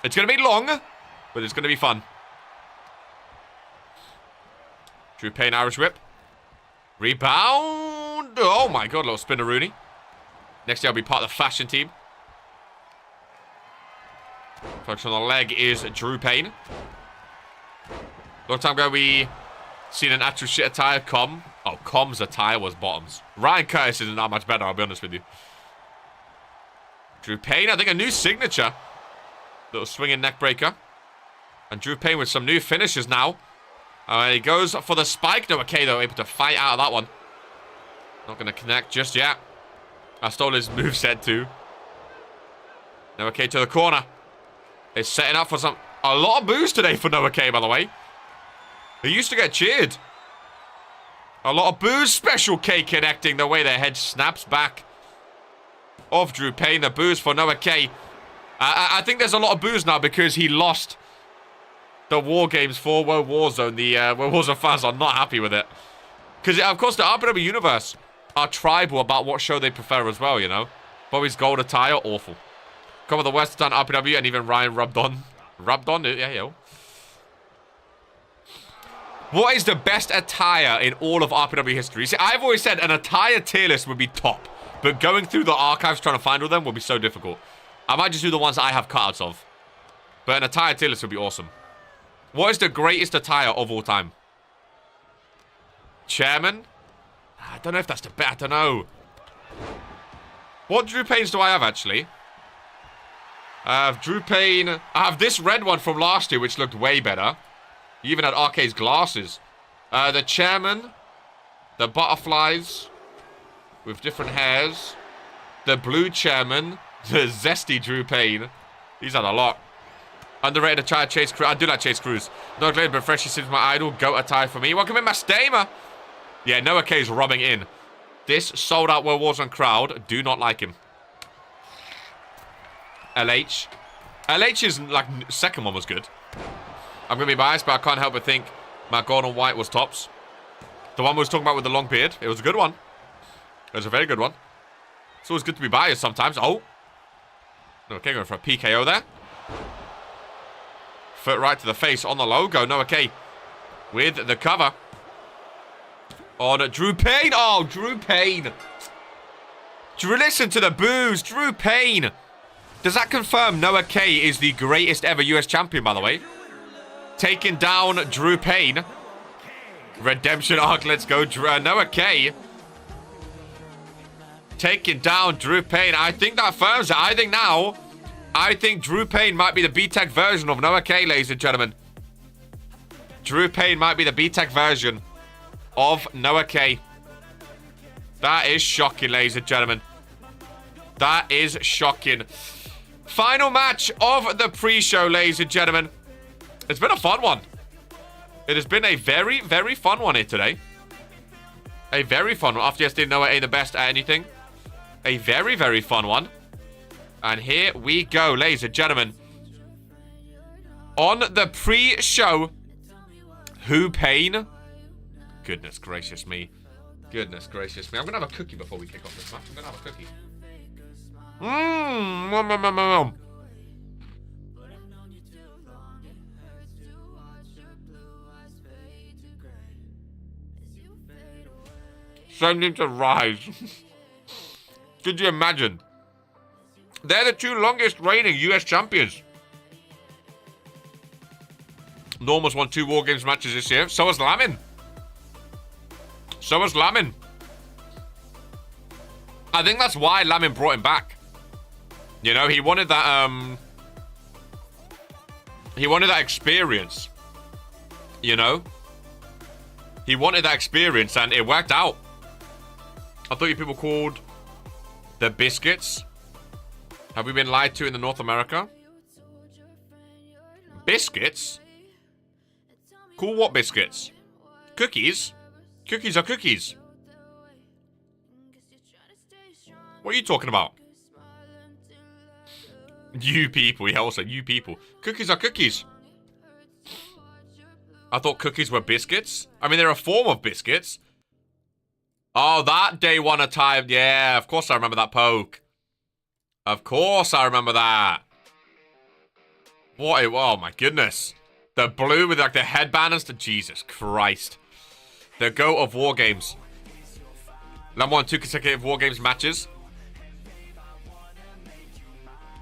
It's going to be long, but it's going to be fun. Drew Payne Irish Whip. Rebound. Oh my god, little spinneroonie. Next year I'll be part of the fashion team. Focus on the leg is Drew Payne. Long time ago we seen an actual shit attire. Com's attire was bottoms. Ryan Curtis isn't that much better, I'll be honest with you. Drew Payne, I think a new signature. Little swinging neck breaker. And Drew Payne with some new finishes now. He goes for the spike. No, okay, though, able to fight out of that one. Not going to connect just yet. I stole his moveset too. No, okay, to the corner. It's setting up for a lot of boos today for Noah K, by the way. He used to get cheered. A lot of boos. Special K connecting the way their head snaps back. Of Drew Payne. The boos for Noah K. I think there's a lot of boos now because he lost the War Games for Woah Warzone. The Warzone fans are not happy with it. Because, of course, the RPW universe are tribal about what show they prefer as well, you know. Bobby's gold attire, awful. Come on, the West done RPW, and even Ryan rubbed on. Rubbed on? Yeah, yo. What is the best attire in all of RPW history? See, I've always said an attire tier list would be top. But going through the archives trying to find all of them would be so difficult. I might just do the ones that I have cutouts of. But an attire tier list would be awesome. What is the greatest attire of all time? Chairman? I don't know if that's the best. I don't know. What Drew Paynes do I have, actually? I have Drew Payne. I have this red one from last year, which looked way better. You even had Arcade's glasses. The chairman. The butterflies. With different hairs. The blue chairman. The zesty Drew Payne. He's had a lot. Underrated to try to Chase Cruz. I do like Chase Cruz. Not glad, but Freshie seems my idol. Goat attire for me. Welcome in, Mastema. Yeah, Noah K is rubbing in. This sold out Woah Warzone crowd do not like him. LH. LH's like second one was good. I'm going to be biased, but I can't help but think my gold and white was tops. The one we was talking about with the long beard. It was a good one. It was a very good one. It's always good to be biased sometimes. Oh. Okay, going for a PKO there. Foot right to the face on the logo. Noah K with the cover. On Drew Payne. Oh, Drew Payne. Listen to the boos. Drew Payne. Does that confirm Noah K is the greatest ever US champion, by the way? Taking down Drew Payne. Redemption arc. Let's go. Noah K. Taking down Drew Payne. I think that affirms it. I think Drew Payne might be the B-Tech version of Noah K, ladies and gentlemen. Drew Payne might be the B-Tech version of Noah K. That is shocking, ladies and gentlemen. That is shocking. Final match of the pre-show, ladies and gentlemen. It's been a fun one. It has been a very, very fun one here today. A very fun one. After yesterday, Noah ain't the best at anything. A very, very fun one. And here we go, ladies and gentlemen. On the pre-show, who Payne? Goodness gracious me. Goodness gracious me. I'm going to have a cookie before we kick off this match. I'm going to have a cookie. Send him to Rise. Could you imagine? They're the two longest reigning US champions. Norma's won 2 War Games matches this year. So has Lamin. I think that's why Lamin brought him back. You know, he wanted that, he wanted that experience. You know? He wanted that experience, and it worked out. I thought you people called the biscuits. Have we been lied to in the North America? Biscuits? Cool what biscuits? Cookies? Cookies are cookies. What are you talking about? You people. Yeah, also you people. Cookies are cookies. I thought cookies were biscuits. I mean, they're a form of biscuits. Oh, that day one attire. Yeah, of course I remember that poke. Of course I remember that. What? Oh, my goodness. The blue with, like, the headband and stuff. Jesus Christ. The GOAT of War Games. Number 1, 2 consecutive War Games matches.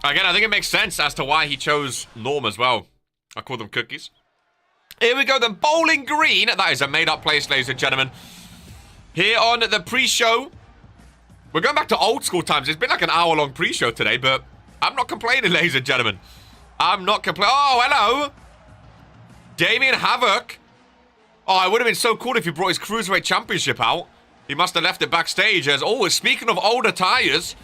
Again, I think it makes sense as to why he chose Norm as well. I call them cookies. Here we go, the Bowling Green. That is a made-up place, ladies and gentlemen. Here on the pre-show. We're going back to old school times. It's been like an hour-long pre-show today, but I'm not complaining, ladies and gentlemen. I'm not complaining. Oh, hello. Damien Havoc. Oh, it would have been so cool if he brought his Cruiserweight Championship out. He must have left it backstage as... Oh, speaking of old attires,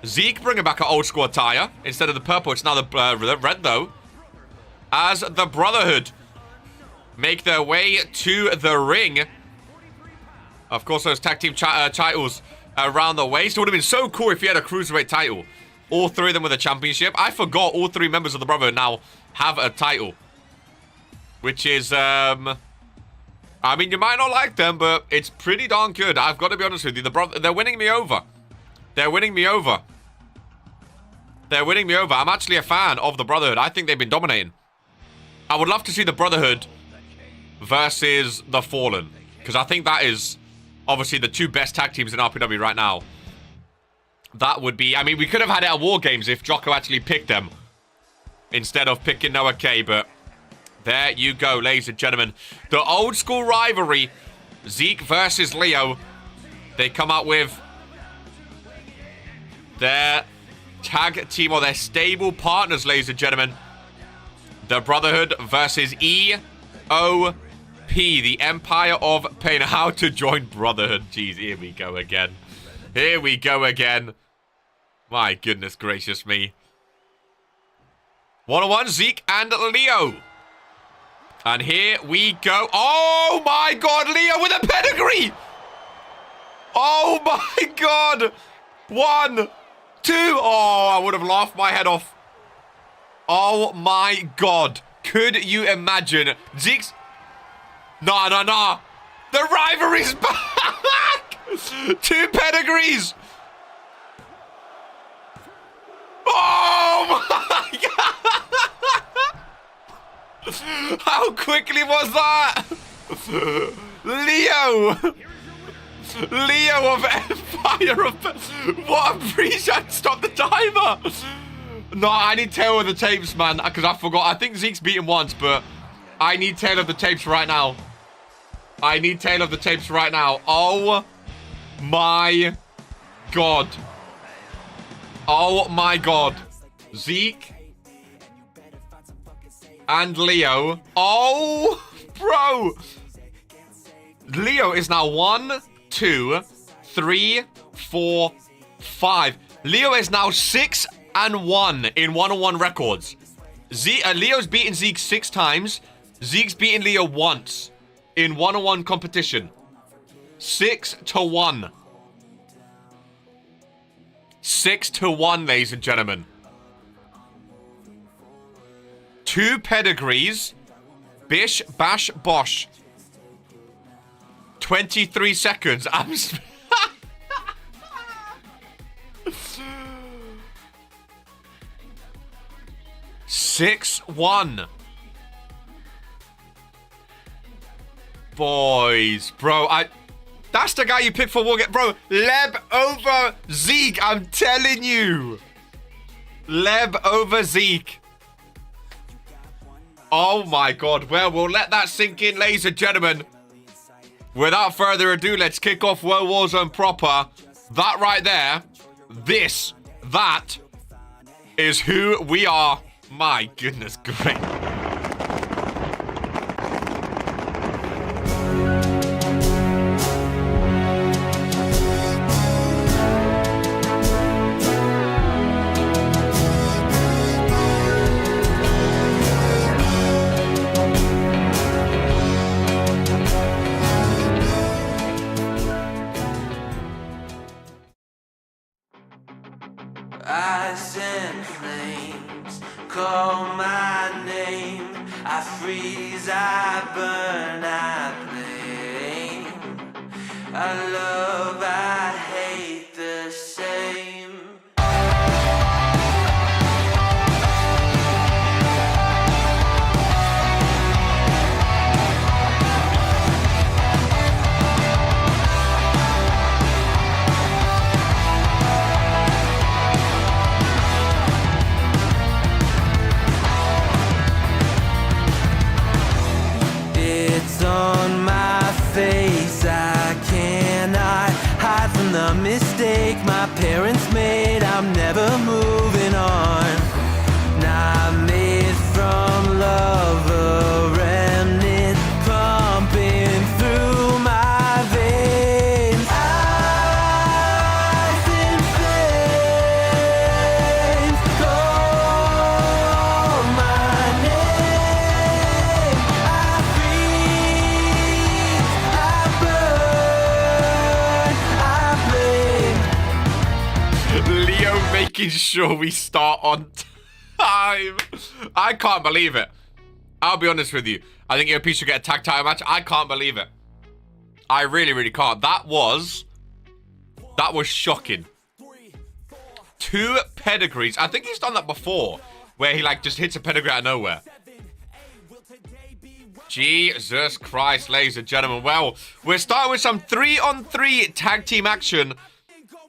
Zeke bringing back an old school attire. Instead of the purple, it's now the red, though. As the Brotherhood make their way to the ring. Of course, those tag team titles around the waist. It would have been so cool if he had a Cruiserweight title. All three of them with a championship. I forgot all three members of the Brotherhood now have a title. Which is, I mean, you might not like them, but it's pretty darn good. I've got to be honest with you. They're winning me over. They're winning me over. They're winning me over. I'm actually a fan of the Brotherhood. I think they've been dominating. I would love to see the Brotherhood versus the Fallen. Because I think that is obviously the two best tag teams in RPW right now. That would be... I mean, we could have had it at War Games if Jocko actually picked them. Instead of picking Noah K, but... There you go, ladies and gentlemen. The old school rivalry. Zeke versus Leo. They come out with their tag team, or their stable partners, ladies and gentlemen. The Brotherhood versus EOP, the Empire of Payne. How to join Brotherhood. Jeez, here we go again. Here we go again. My goodness gracious me. 1-on-1, Zeke and Leo. And here we go. Oh my god, Leo with a pedigree! Oh my god! 1, 2. Oh, I would have laughed my head off. Oh my god. Could you imagine? Zeke's... No. The rivalry's back! 2 pedigrees! Oh my god! How quickly was that? Leo of Empire of... What a pre-shot. Stop the timer. No, I need tail of the tapes, man. Because I forgot. I think Zeke's beaten once, but I need tail of the tapes right now. I need tail of the tapes right now. Oh my god. Oh my god. Zeke and Leo. Oh, bro. Leo is now 1, 2, 3, 4, 5. Leo is now 6-1 in 1-on-1 records. Leo's beaten Zeke 6 times. Zeke's beaten Leo once in 1-on-1 competition. 6-1. 6-1, ladies and gentlemen. 2 pedigrees. Bish, bash, bosh. 23 seconds. I'm... 6-1. Boys, bro, that's the guy you picked for Wargame. Bro, Leb over Zeke, I'm telling you. Leb over Zeke. Oh my god. Well, we'll let that sink in, ladies and gentlemen. Without further ado, let's kick off World Warzone proper. That right there, that is who we are. My goodness, great. call my name. I freeze, I burn, I blame. I love, I hate the same. It's on my face, I cannot hide from the mistake my parents made. I'm never moving on. Not made from love, a remnant pumping through my veins. Eyes in flames, call my name. I freeze, I burn, I blame. Leo making sure we start on time. I can't believe it. I'll be honest with you. I think EOP should get a tag title match. I can't believe it. I really, really can't. That was shocking. 2 pedigrees. I think he's done that before, where he like just hits a pedigree out of nowhere. Jesus Christ, ladies and gentlemen. Well, we're starting with some 3-on-3 tag team action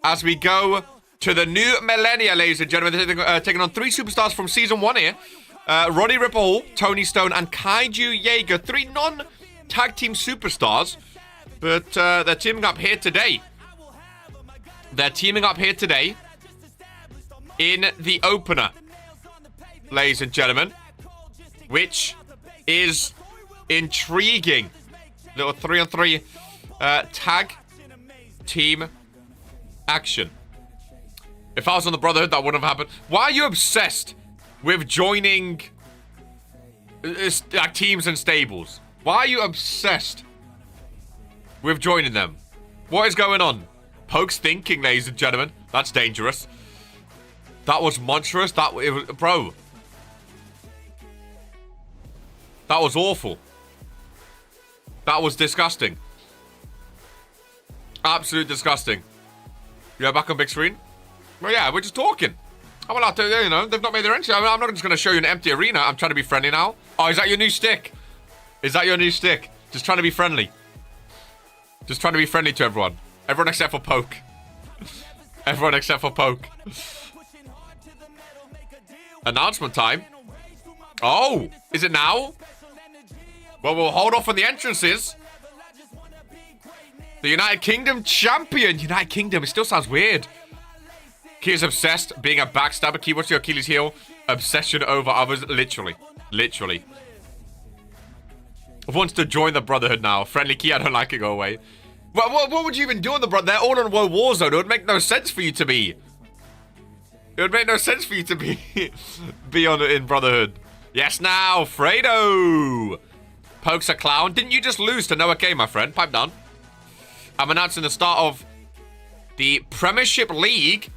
as we go to the new millennia, ladies and gentlemen. They're taking on 3 superstars from Season 1 here. Roddy Ripple, Tony Stone, and Kaiju Jaeger. 3 non-tag team superstars. But they're teaming up here today. They're teaming up here today in the opener, ladies and gentlemen. Which is intriguing. Little 3-on-3 tag team action. If I was on the Brotherhood, that wouldn't have happened. Why are you obsessed with joining teams and stables? Why are you obsessed with joining them? What is going on? Poke's thinking, ladies and gentlemen. That's dangerous. That was monstrous. Bro. That was awful. That was disgusting. Absolute disgusting. You're back on big screen? Well, yeah, we're just talking. I'm allowed to, you know, they've not made their entry. I'm not just going to show you an empty arena. I'm trying to be friendly now. Oh, is that your new stick? Is that your new stick? Just trying to be friendly. Just trying to be friendly to everyone. Everyone except for Poke. Everyone except for Poke. Announcement time. Oh, is it now? Well, we'll hold off on the entrances. The United Kingdom champion. United Kingdom, it still sounds weird. Key is obsessed, being a backstabber. Key, what's your Achilles heel? Obsession over others. Literally. Literally. Wants to join the Brotherhood now. Friendly Key, I don't like it. Go away. What would you even do on the Brotherhood? They're all on Warzone. It would make no sense for you to be. It would make no sense for you to be in Brotherhood. Yes, now. Fredo. Poke's a clown. Didn't you just lose to Noah K, my friend? Pipe down. I'm announcing the start of the Premiership League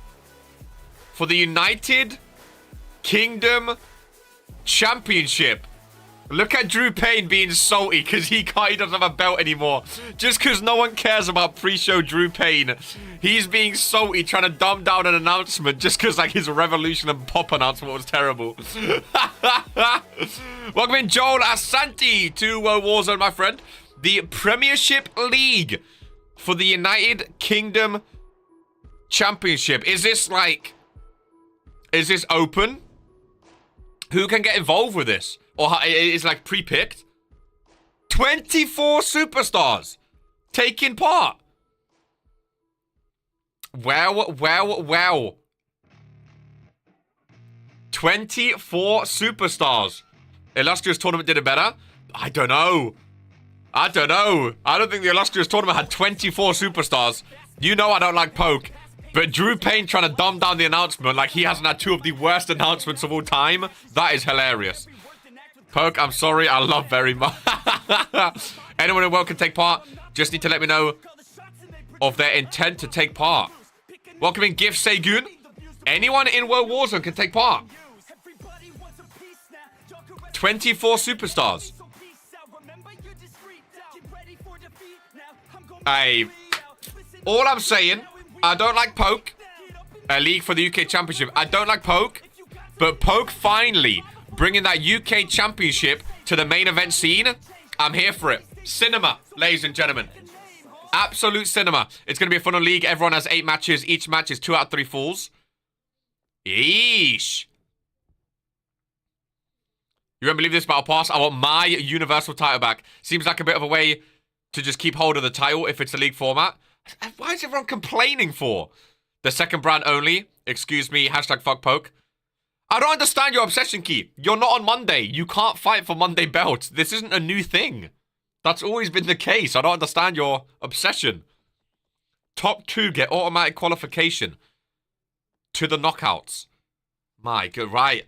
for the United Kingdom Championship. Look at Drew Payne being salty because he doesn't have a belt anymore. Just because no one cares about pre-show Drew Payne. He's being salty, trying to dumb down an announcement just because like his Revolution and Pop announcement was terrible. Welcome in Joel Asante to Warzone, my friend. The Premiership League for the United Kingdom Championship. Is this open? Who can get involved with this? Or is like pre-picked? 24 superstars taking part. Well. 24 superstars. Illustrious Tournament did it better? I don't know. I don't think the Illustrious Tournament had 24 superstars. You know I don't like Poke. But Drew Payne trying to dumb down the announcement like he hasn't had 2 of the worst announcements of all time. That is hilarious. Poke, I'm sorry. I love very much. Anyone in the world can take part. Just need to let me know of their intent to take part. Welcome in Gif Segun. Anyone in World Warzone can take part. 24 superstars. Hey, all I'm saying, I don't like Poke. A league for the UK Championship. I don't like Poke, but Poke finally bringing that UK Championship to the main event scene. I'm here for it. Cinema, ladies and gentlemen. Absolute cinema. It's going to be a fun league. Everyone has 8 matches. Each match is 2 out of 3 falls. Yeesh. You won't believe this battle pass. I want my universal title back. Seems like a bit of a way to just keep hold of the title if it's a league format. Why is everyone complaining for? The second brand only. Excuse me. Hashtag fuck Poke. I don't understand your obsession, Key. You're not on Monday. You can't fight for Monday belts. This isn't a new thing. That's always been the case. I don't understand your obsession. Top 2 get automatic qualification to the knockouts. My God, right.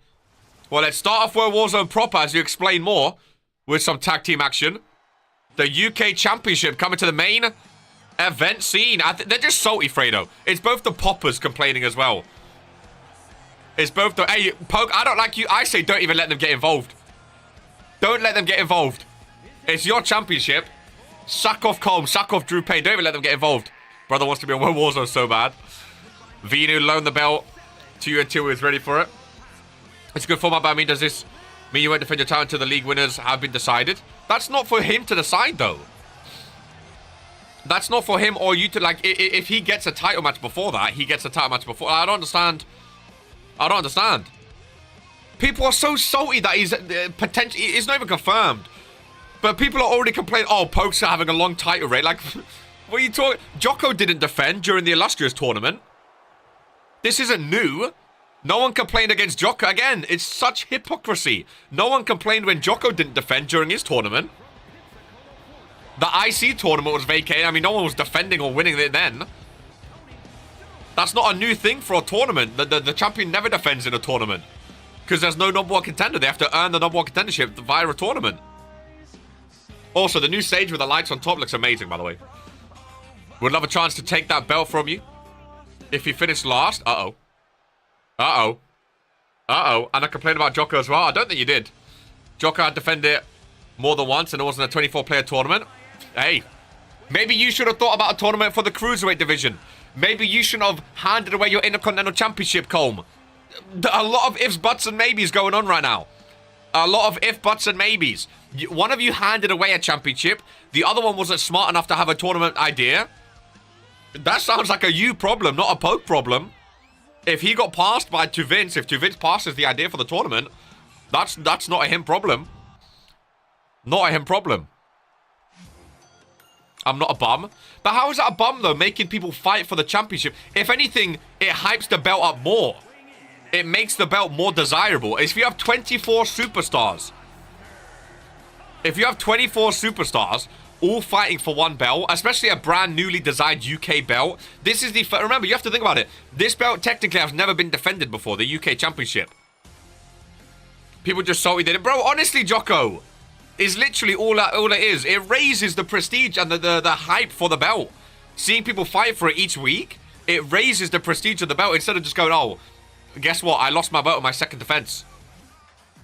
Well, let's start off where Warzone proper as you explain more with some tag team action. The UK Championship coming to the main event scene. They're just salty, Fredo. It's both the poppers complaining as well. It's both the... Hey, Poke, I don't like you. I say don't even let them get involved. Don't let them get involved. It's your championship. Sack off Colm. Sack off Drew Payne. Don't even let them get involved. Brother wants to be on Warzone so bad. Vinu loaned the belt to you until he was ready for it. It's a good format, but I mean, does this mean you won't defend your title until the league winners have been decided? That's not for him to decide, though. That's not for him or you to, like, if he gets a title match before that, he gets a title match before. I don't understand. I don't understand. People are so salty that he's potentially... It's not even confirmed. But people are already complaining, oh, Poke's having a long title reign. Like, what are you talking... Jocko didn't defend during the Illustrious tournament. This isn't new. No one complained against Jocko. Again, it's such hypocrisy. No one complained when Jocko didn't defend during his tournament. The IC tournament was vacated. I mean, no one was defending or winning it then. That's not a new thing for a tournament. The champion never defends in a tournament. Because there's no number 1 contender. They have to earn the number 1 contendership via a tournament. Also, the new stage with the lights on top looks amazing, by the way. Would love a chance to take that belt from you. If you finish last. Uh-oh. Uh-oh. Uh-oh. And I complained about Jocko as well. I don't think you did. Jocko had defended it more than once and it wasn't a 24-player tournament. Hey. Maybe you should have thought about a tournament for the Cruiserweight division. Maybe you shouldn't have handed away your Intercontinental Championship, Colm. A lot of ifs, buts, and maybes going on right now. A lot of if, buts, and maybes. One of you handed away a championship. The other one wasn't smart enough to have a tournament idea. That sounds like a you problem, not a Poke problem. If he got passed to Vince, if to Vince passes the idea for the tournament, that's not a him problem. Not a him problem. I'm not a bum. But how is that a bum, though, making people fight for the championship? If anything, it hypes the belt up more. It makes the belt more desirable. If you have 24 superstars, all fighting for one belt, especially a brand newly designed UK belt, this is the... Remember, you have to think about it. This belt technically has never been defended before, the UK Championship. People just salty did it. Bro, honestly, Jocko, is literally all it is. It raises the prestige and the hype for the belt. Seeing people fight for it each week, it raises the prestige of the belt instead of just going, oh, guess what? I lost my belt in my second defense.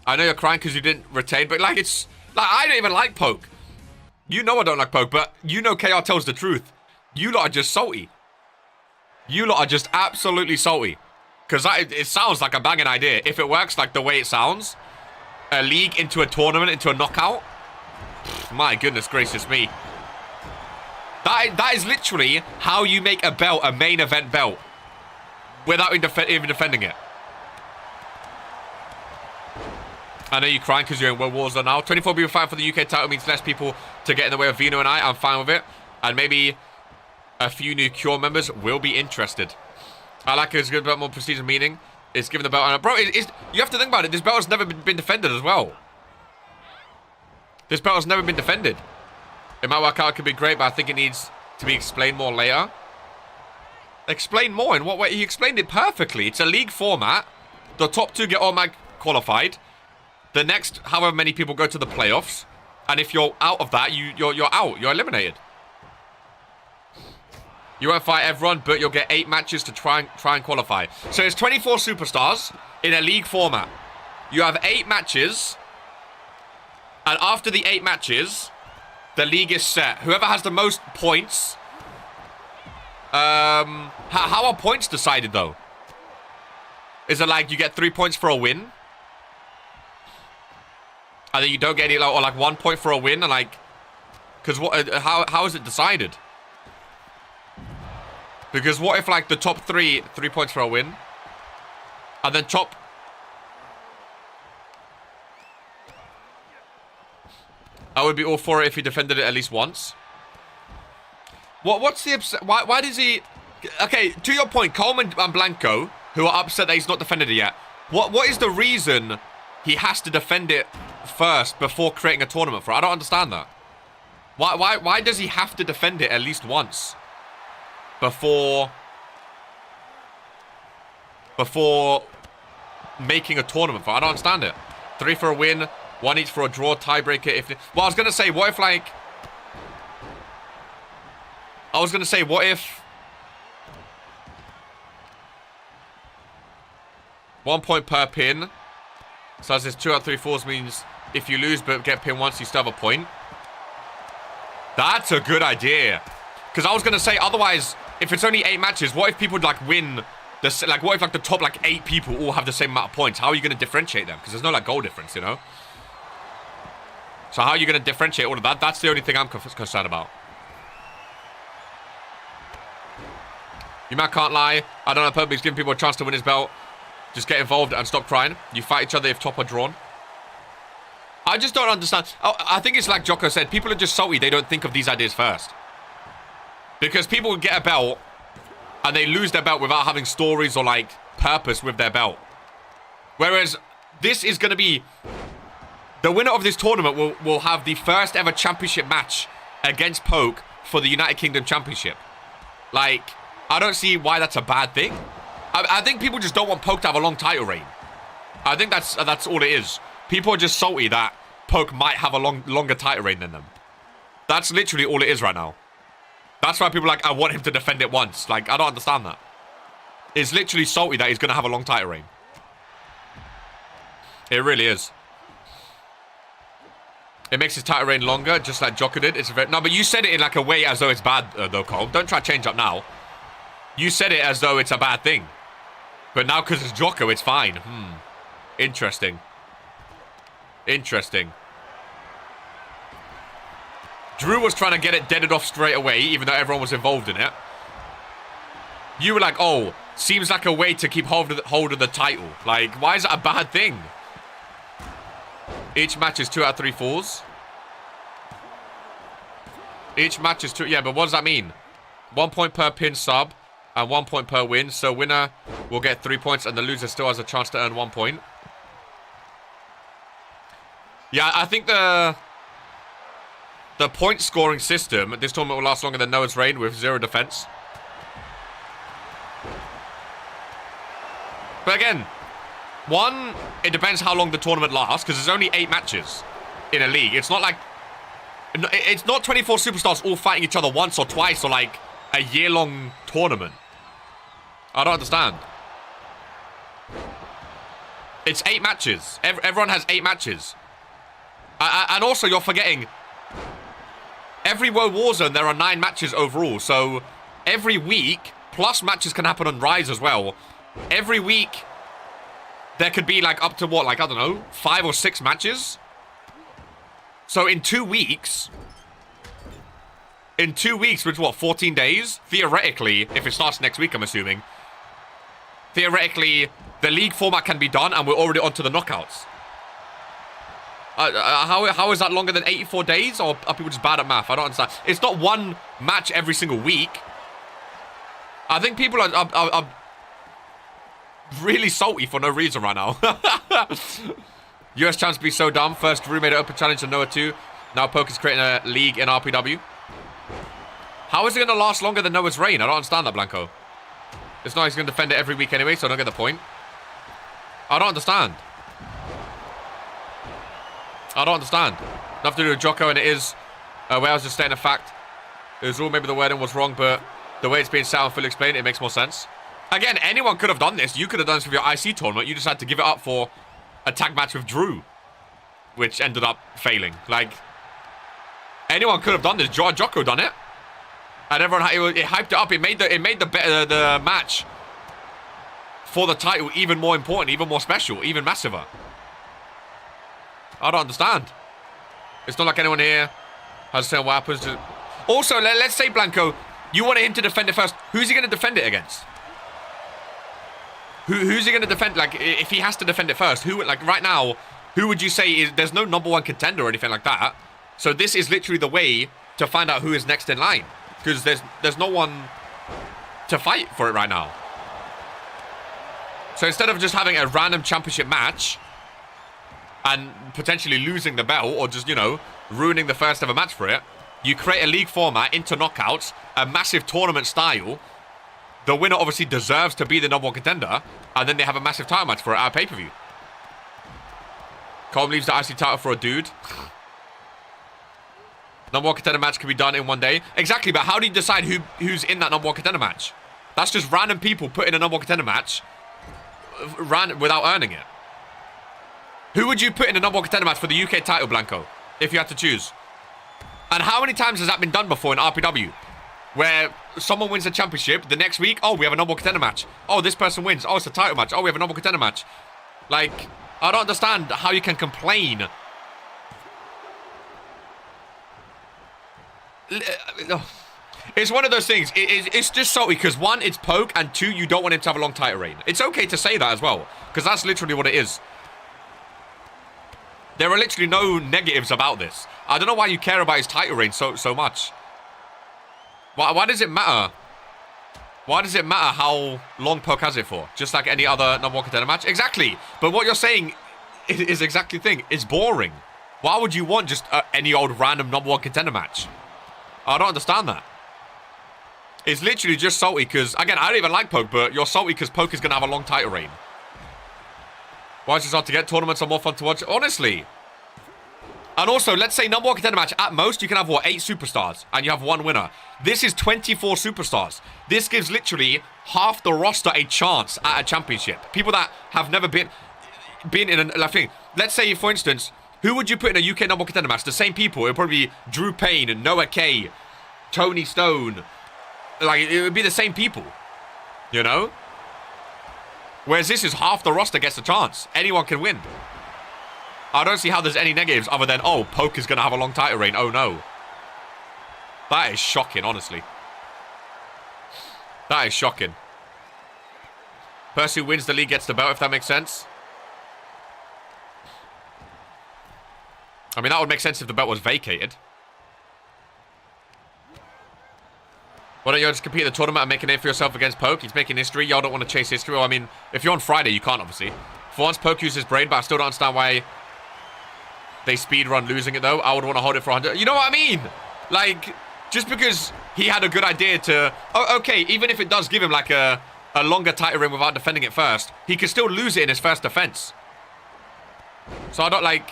I know you're crying because you didn't retain, but like it's... Like, I don't even like Poke. You know I don't like Poke, but you know KR tells the truth. You lot are just salty. You lot are just absolutely salty. Because it sounds like a banging idea. If it works like the way it sounds, a league into a tournament, into a knockout, my goodness gracious me. That is literally how you make a belt a main event belt. Without even defending it. I know you're crying because you're in World Warzone now. 24 people fighting for the UK title means less people to get in the way of Vino and I. I'm fine with it. And maybe a few new Cure members will be interested. I like it. It's a good bit more prestige and meaning. It's given the belt. Bro, you have to think about it. This belt has never been defended as well. This belt has never been defended. It might work out. It could be great, but I think it needs to be explained more later. Explain more? In what way? He explained it perfectly. It's a league format. The top 2 get automatic qualified. The next, however many people go to the playoffs. And if you're out of that, you're out. You're eliminated. You won't fight everyone, but you'll get 8 matches to try and qualify. So it's 24 superstars in a league format. You have 8 matches And after the 8 matches, the league is set. Whoever has the most points... how are points decided, though? Is it like you get 3 points for a win? And then you don't get any, or like 1 point for a win? And like... Because what? How is it decided? Because what if like the top 3 points for a win? And then top... I would be all for it if he defended it at least once. What's the upset? Why does he... Okay, to your point, Coleman and Blanco, who are upset that he's not defended it yet. What is the reason he has to defend it first before creating a tournament for it? I don't understand that. Why does he have to defend it at least once before making a tournament for it? I don't understand it. 3 for a win, 1 each for a draw, tiebreaker. Well, I was gonna say, what if like... what if 1 point per pin? So as this 2 out of 3 falls means if you lose but get pinned once, you still have a point. That's a good idea. Because I was gonna say, otherwise, if it's only 8 matches, what if people like win the what if like the top like 8 people all have the same amount of points? How are you gonna differentiate them? Because there's no like goal difference, you know. So how are you gonna differentiate all of that? That's the only thing I'm concerned about. You man can't lie. I don't know, purposely giving people a chance to win his belt. Just get involved and stop crying. You fight each other if top are drawn. I just don't understand. I think it's like Jocko said. People are just salty. They don't think of these ideas first. Because people would get a belt and they lose their belt without having stories or like purpose with their belt. Whereas this is going to be... The winner of this tournament will have the first ever championship match against Poke for the United Kingdom Championship. Like, I don't see why that's a bad thing. I think people just don't want Poke to have a long title reign. I think that's all it is. People are just salty that Poke might have a longer title reign than them. That's literally all it is right now. That's why people are like, I want him to defend it once. Like, I don't understand that. It's literally salty that he's going to have a long title reign. It really is. It makes his title reign longer, just like Jocko did. No, but you said it in like a way as though it's bad, though, Cole. Don't try to change up now. You said it as though it's a bad thing. But now because it's Jocko, it's fine. Interesting. Interesting. Drew was trying to get it deaded off straight away, even though everyone was involved in it. You were like, oh, seems like a way to keep hold of the title. Like, why is that a bad thing? Each match is 2 out of 3 falls. Each match is 2... Yeah, but what does that mean? 1 point per pin sub and 1 point per win. So winner will get 3 points and the loser still has a chance to earn 1 point. Yeah, I think the point scoring system, this tournament will last longer than Noah's reign with 0 defense. But again, one, it depends how long the tournament lasts, because there's only 8 matches in a league. It's not like... It's not 24 superstars all fighting each other once or twice or like a year-long tournament. I don't understand. It's 8 matches. Everyone has 8 matches. And also, you're forgetting... Every Warzone, there are 9 matches overall. So, every week, plus matches can happen on Rise as well. Every week... There could be like up to what, like, I don't know, 5 or 6 matches. So in 2 weeks, which what, 14 days? Theoretically, if it starts next week, I'm assuming. Theoretically, the league format can be done and we're already on to the knockouts. How is that longer than 84 days? Or are people just bad at math? I don't understand. It's not one match every single week. I think people are really salty for no reason right now. US chance to be so dumb. First, Drew made an open challenge to Noah 2. Now Poke is creating a league in RPW. How is it going to last longer than Noah's reign? I don't understand that, Blanco. It's not he's going to defend it every week anyway, so I don't get the point. I don't understand. I don't understand. Nothing to do with Jocko, and it is... well, I was just stating a fact. It was all maybe the wording was wrong, but the way it's being set and fully explained, it makes more sense. Again, anyone could have done this. You could have done this with your IC tournament. You just had to give it up for a tag match with Drew. which ended up failing. Like, anyone could have done this. Jocko done it. And everyone, it hyped it up. It made the match for the title even more important, even more special, even massiver. I don't understand. It's not like anyone here has said what happens to... Also, let's say, Blanco, you wanted him to defend it first. Who's he going to defend it against? Who's he going to defend? Like, if he has to defend it first, who, like, right now, who would you say is... There's no number 1 contender or anything like that. So this is literally the way to find out who is next in line. Because there's no one to fight for it right now. So instead of just having a random championship match and potentially losing the belt or just, you know, ruining the first ever match for it, you create a league format into knockouts, a massive tournament style. The winner obviously deserves to be the number 1 contender, and then they have a massive title match for it at a pay-per-view. Colm leaves the IC title for a dude. Number 1 contender match can be done in one day. Exactly, but how do you decide who's in that number 1 contender match? That's just random people put in a number 1 contender match without earning it. Who would you put in a number 1 contender match for the UK title, Blanco, if you had to choose? And how many times has that been done before in RPW? Where someone wins the championship, the next week, oh, we have a number 1 contender match. Oh, this person wins. Oh, it's a title match. Oh, we have a number 1 contender match. Like, I don't understand how you can complain. It's one of those things. It's just salty because 1, it's poke, and 2, you don't want him to have a long title reign. It's okay to say that as well, because that's literally what it is. There are literally no negatives about this. I don't know why you care about his title reign so much. Why does it matter? Why does it matter how long poke has it for? Just like any other number 1 contender match? Exactly. But what you're saying is exactly the thing. It's boring. Why would you want just any old random number 1 contender match? I don't understand that. It's literally just salty because, again, I don't even like poke, but you're salty because poke is going to have a long title reign. Why is this hard to get? Tournaments are more fun to watch. Honestly. And also, let's say number 1 contender match. At most, you can have, what, 8 superstars. And you have 1 winner. This is 24 superstars. This gives literally half the roster a chance at a championship. People that have never been in a thing. Let's say, for instance, who would you put in a UK number 1 contender match? The same people. It would probably be Drew Payne, Noah K, Tony Stone. Like, it would be the same people. You know? Whereas this is half the roster gets a chance. Anyone can win. I don't see how there's any negatives other than, oh, poke is going to have a long title reign. Oh, no. That is shocking, honestly. That is shocking. Person who wins the league gets the belt, if that makes sense. I mean, that would make sense if the belt was vacated. Why don't you just compete in the tournament and make a name for yourself against poke? He's making history. Y'all don't want to chase history. Well, I mean, if you're on Friday, you can't, obviously. For once, poke uses brain, but I still don't understand why they speedrun losing it, though. I would want to hold it for 100. You know what I mean? Like, just because he had a good idea to... Oh, okay, even if it does give him, like, a longer title reign without defending it first, he could still lose it in his first defense. So I don't, like...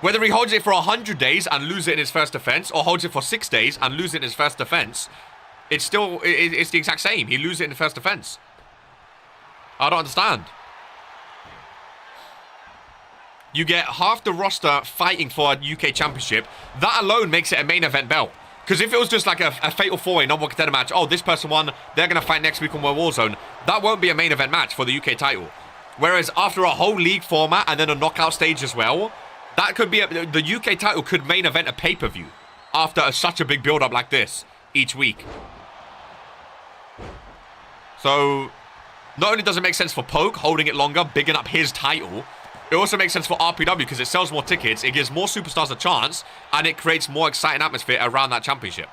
Whether he holds it for 100 days and lose it in his first defense, or holds it for 6 days and lose it in his first defense... It's still, it's the exact same. He loses it in the first defense. I don't understand. You get half the roster fighting for a UK championship. That alone makes it a main event belt. Because if it was just like a fatal 4-way number 1 contender match, oh, this person won, they're going to fight next week on Warzone, that won't be a main event match for the UK title. Whereas after a whole league format and then a knockout stage as well, that could be, the UK title could main event a pay-per-view after such a big build-up like this each week. So, not only does it make sense for poke, holding it longer, bigging up his title, it also makes sense for RPW because it sells more tickets, it gives more superstars a chance, and it creates more exciting atmosphere around that championship.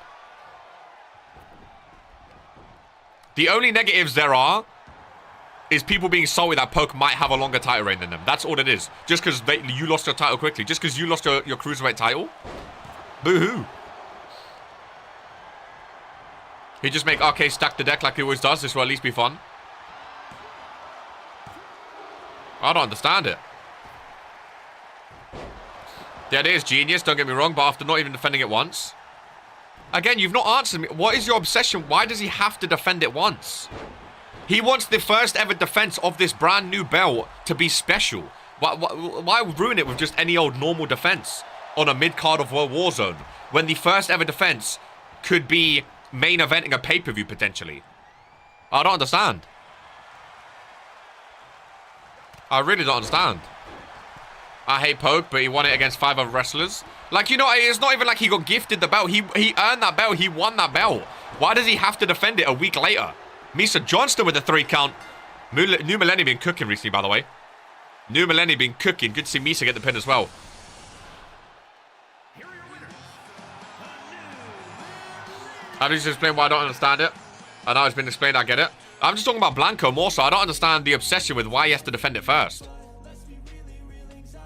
The only negatives there are is people being salty that poke might have a longer title reign than them. That's all it is. Just because you lost your title quickly. Just because you lost your cruiserweight title. Boo-hoo. He just make RK stack the deck like he always does. This will at least be fun. I don't understand it. The idea is genius, don't get me wrong, but after not even defending it once. Again, you've not answered me. What is your obsession? Why does he have to defend it once? He wants the first ever defense of this brand new belt to be special. Why ruin it with just any old normal defense on a mid-card of Warzone when the first ever defense could be main eventing a pay-per-view potentially? I don't understand. I really don't understand. I hate Poke, but he won it against 5 other wrestlers. Like, you know, it's not even like he got gifted the belt. He earned that belt. He won that belt. Why does he have to defend it a week later? Misa Johnston with a 3 count. New Millennium been cooking recently, by the way. New Millennium been cooking. Good to see Misa get the pin as well. I just explain why I don't understand it. I know it's been explained, I get it. I'm just talking about Blanco more so. I don't understand the obsession with why he has to defend it first.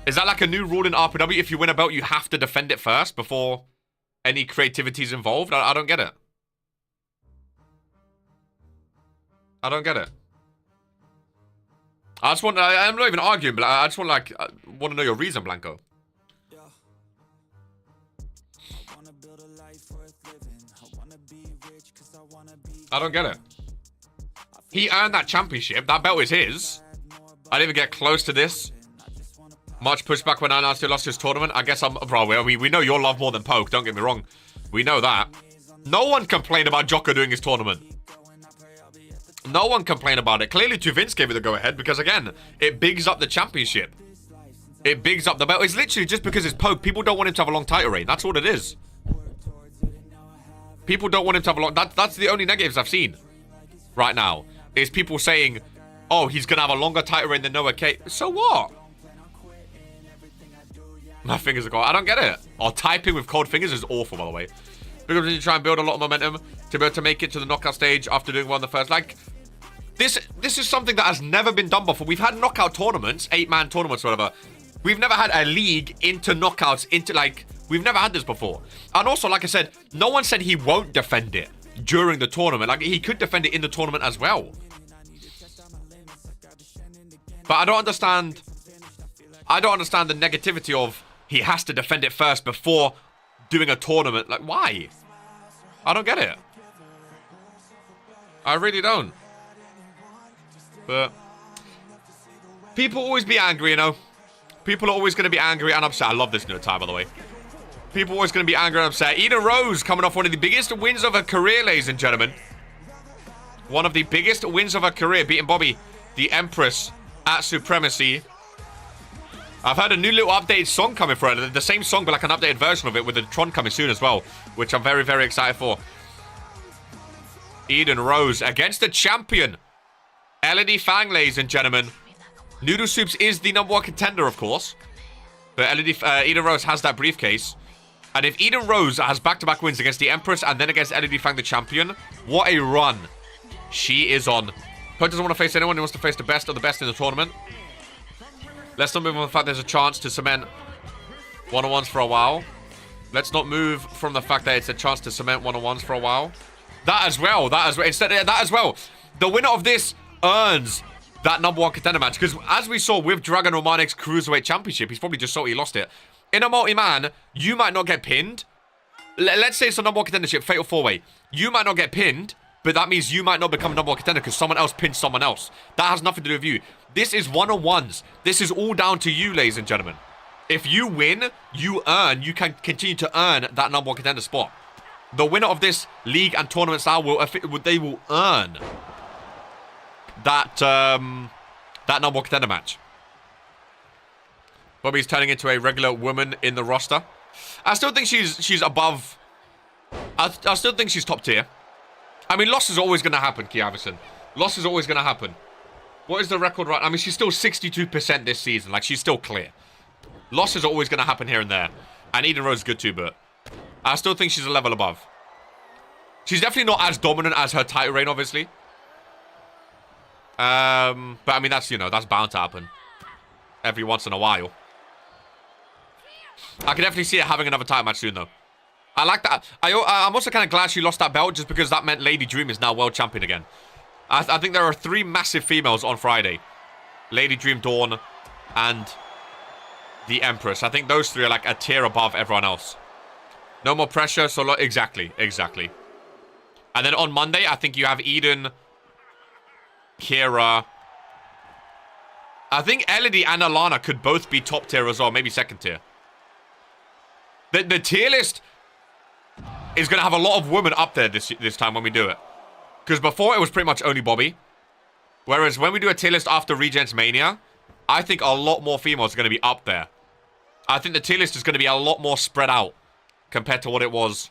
Is that like a new rule in RPW? If you win a belt, you have to defend it first before any creativity is involved? I don't get it. I don't get it. I just want... I'm not even arguing, but I just want, like... I want to know your reason, Blanco. I don't get it. He earned that championship. That belt is his. I didn't even get close to this. Much pushback when I still lost his tournament. I guess I'm... Bro, we know your love more than Poke. Don't get me wrong. We know that. No one complained about Jocko doing his tournament. No one complained about it. Clearly, Vince gave it the go-ahead because, again, it bigs up the championship. It bigs up the belt. It's literally just because it's Poke. People don't want him to have a long title reign. That's what it is. People don't want him to have a long... That's the only negatives I've seen right now. Is people saying, oh, he's going to have a longer title reign than Noah K. So what? My fingers are gone. I don't get it. Or typing with cold fingers is awful, by the way. Because when you try and build a lot of momentum to be able to make it to the knockout stage after doing well in the first... Like, this is something that has never been done before. We've had knockout tournaments, 8-man tournaments, whatever. We've never had a league into knockouts, into, like... We've never had this before. And also, like I said, no one said he won't defend it during the tournament. Like, he could defend it in the tournament as well. But I don't understand... I don't understand the negativity of he has to defend it first before doing a tournament. Like, why? I don't get it. I really don't. But people always be angry, you know. People are always going to be angry and upset. I love this new attire, by the way. People are always going to be angry and upset. Eden Rose coming off one of the biggest wins of her career, ladies and gentlemen. One of the biggest wins of her career, beating Bobby, the Empress, at Supremacy. I've heard a new little updated song coming for her. The same song, but like an updated version of it with the Tron coming soon as well, which I'm very, very excited for. Eden Rose against the champion, LED Fang, ladies and gentlemen. Noodle Soups is the #1 contender, of course. But Eden Rose has that briefcase. And if Eden Rose has back-to-back wins against the Empress and then against LED Fang, the champion, what a run she is on. Poke doesn't want to face anyone. He wants to face the best of the best in the tournament. Let's not move on the fact there's a chance to cement one-on-ones for a while. Let's not move from the fact that it's a chance to cement one-on-ones for a while. That as well. Instead of that as well. The winner of this earns that #1 contender match. Because as we saw with Dragon Romanic's Cruiserweight Championship, he's probably just thought he lost it. In a multi-man, you might not get pinned. Let's say it's a #1 contendership, Fatal 4-Way. You might not get pinned, but that means you might not become #1 contender because someone else pinned someone else. That has nothing to do with you. This is one-on-ones. This is all down to you, ladies and gentlemen. If you win, you earn. You can continue to earn that #1 contender spot. The winner of this league and tournament style will earn that that #1 contender match. Bobby's turning into a regular woman in the roster. I still think she's above. I still think she's top tier. I mean, loss is always going to happen, Kia Avison. Loss is always going to happen. What is the record right? I mean, she's still 62% this season. Like, she's still clear. Losses are always going to happen here and there. And Eden Rose is good too, but I still think she's a level above. She's definitely not as dominant as her title reign, obviously. But I mean, that's, you know, that's bound to happen. Every once in a while. I can definitely see her having another title match soon, though. I like that. I'm also kind of glad she lost that belt just because that meant Lady Dream is now world champion again. I think there are 3 massive females on Friday. Lady Dream, Dawn, and the Empress. I think those 3 are like a tier above everyone else. No more pressure, so... Exactly. And then on Monday, I think you have Eden, Kira, I think Elodie and Alana could both be top tier as well. Maybe second tier. The tier list is going to have a lot of women up there this time when we do it. Because before, it was pretty much only Bobby. Whereas when we do a tier list after Regents Mania, I think a lot more females are going to be up there. I think the tier list is going to be a lot more spread out compared to what it was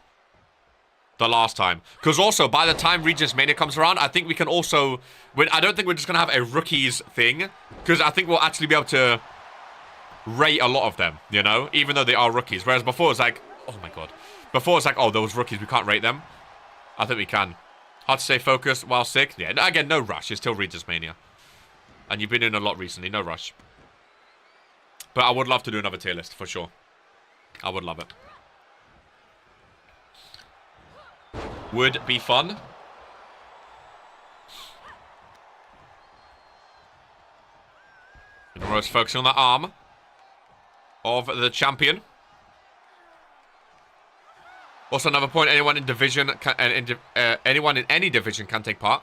the last time. Because also, by the time Regents Mania comes around, I think we can also... I don't think we're just going to have a rookies thing. Because I think we'll actually be able to rate a lot of them, you know? Even though they are rookies. Whereas before, it's like... Oh, my God. Before, it's like, oh, those rookies, we can't rate them. I think we can. Hard to stay focused while sick. Yeah, again, no rush. It's still Regents Mania. And you've been in a lot recently. No rush. But I would love to do another tier list, for sure. I would love it. Would be fun. And Maurice focusing on the arm of the champion. Also, another point: anyone in division, anyone in any division can take part.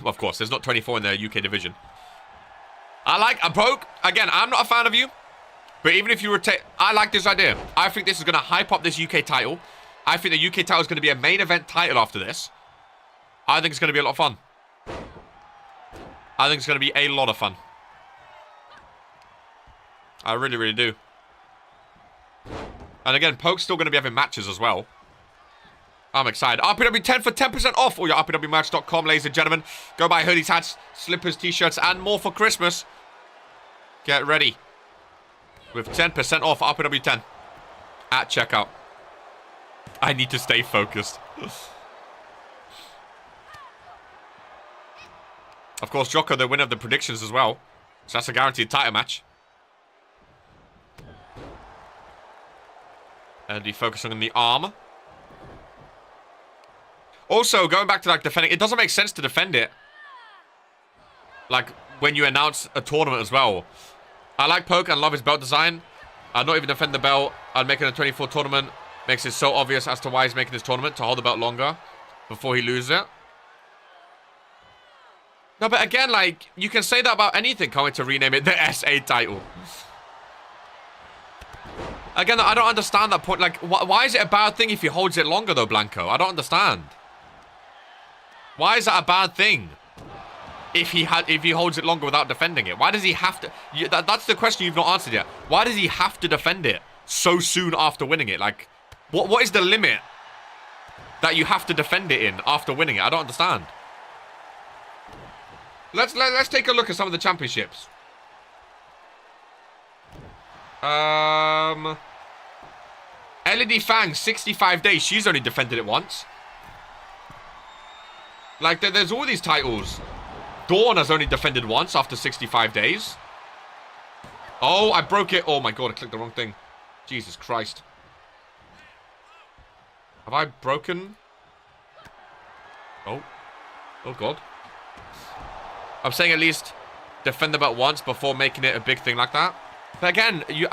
Of course, there's not 24 in the UK division. I like a poke. Again, I'm not a fan of you, but even if you rotate, I like this idea. I think this is going to hype up this UK title. I think the UK title is going to be a main event title after this. I think it's going to be a lot of fun. I think it's going to be a lot of fun. I really, really do. And again, Poke's still going to be having matches as well. I'm excited. RPW 10 for 10% off all your RPWmerch.com, ladies and gentlemen. Go buy hoodies, hats, slippers, t-shirts, and more for Christmas. Get ready. With 10% off RPW 10 at checkout. I need to stay focused. Of course, Jocko, the winner of the predictions as well. So that's a guaranteed title match. And he focusing on the arm. Also, going back to like defending, it doesn't make sense to defend it. Like when you announce a tournament as well. I like Poke and love his belt design. I'd not even defend the belt. I'd make it a 24 tournament. Makes it so obvious as to why he's making this tournament, to hold the belt longer before he loses it. No, but again, like, you can say that about anything, can't wait to rename it the SA title. Again, I don't understand that point. Like, why is it a bad thing if he holds it longer, though, Blanco? I don't understand. Why is that a bad thing? If he holds it longer without defending it, why does he have to? That's the question you've not answered yet. Why does he have to defend it so soon after winning it? Like, what is the limit that you have to defend it in after winning it? I don't understand. Let's take a look at some of the championships. LED Fang, 65 days. She's only defended it once. Like, there's all these titles. Dawn has only defended once after 65 days. Oh, I broke it. Oh, my God. I clicked the wrong thing. Jesus Christ. Have I broken? Oh. Oh, God. I'm saying at least defend the belt once before making it a big thing like that. But again, you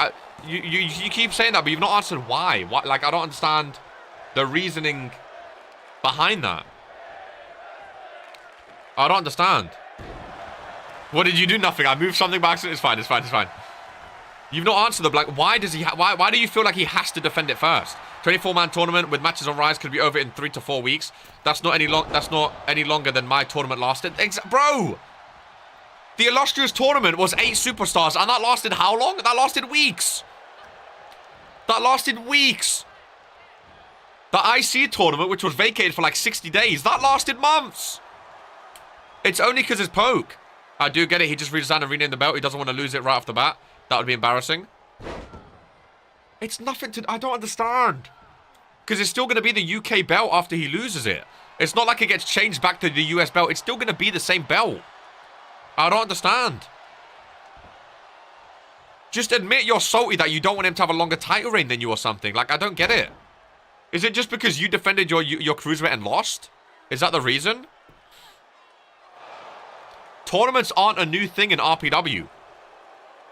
keep saying that, but you've not answered why. Like, I don't understand the reasoning behind that. I don't understand. What did you do? Nothing. I moved something by accident. It's fine. It's fine. It's fine. You've not answered the like. Why does he? Why do you feel like he has to defend it first? 24-man tournament with matches on Rise could be over in 3 to 4 weeks. That's not any longer than my tournament lasted. Bro, the illustrious tournament was 8 superstars, and that lasted how long? That lasted weeks. That lasted weeks. The IC tournament, which was vacated for like 60 days, that lasted months. It's only because it's Poke. I do get it. He just redesigned and renamed the belt. He doesn't want to lose it right off the bat. That would be embarrassing. It's nothing to... I don't understand. Because it's still going to be the UK belt after he loses it. It's not like it gets changed back to the US belt. It's still going to be the same belt. I don't understand. Just admit you're salty that you don't want him to have a longer title reign than you or something. Like, I don't get it. Is it just because you defended your cruiserweight and lost? Is that the reason? Tournaments aren't a new thing in RPW.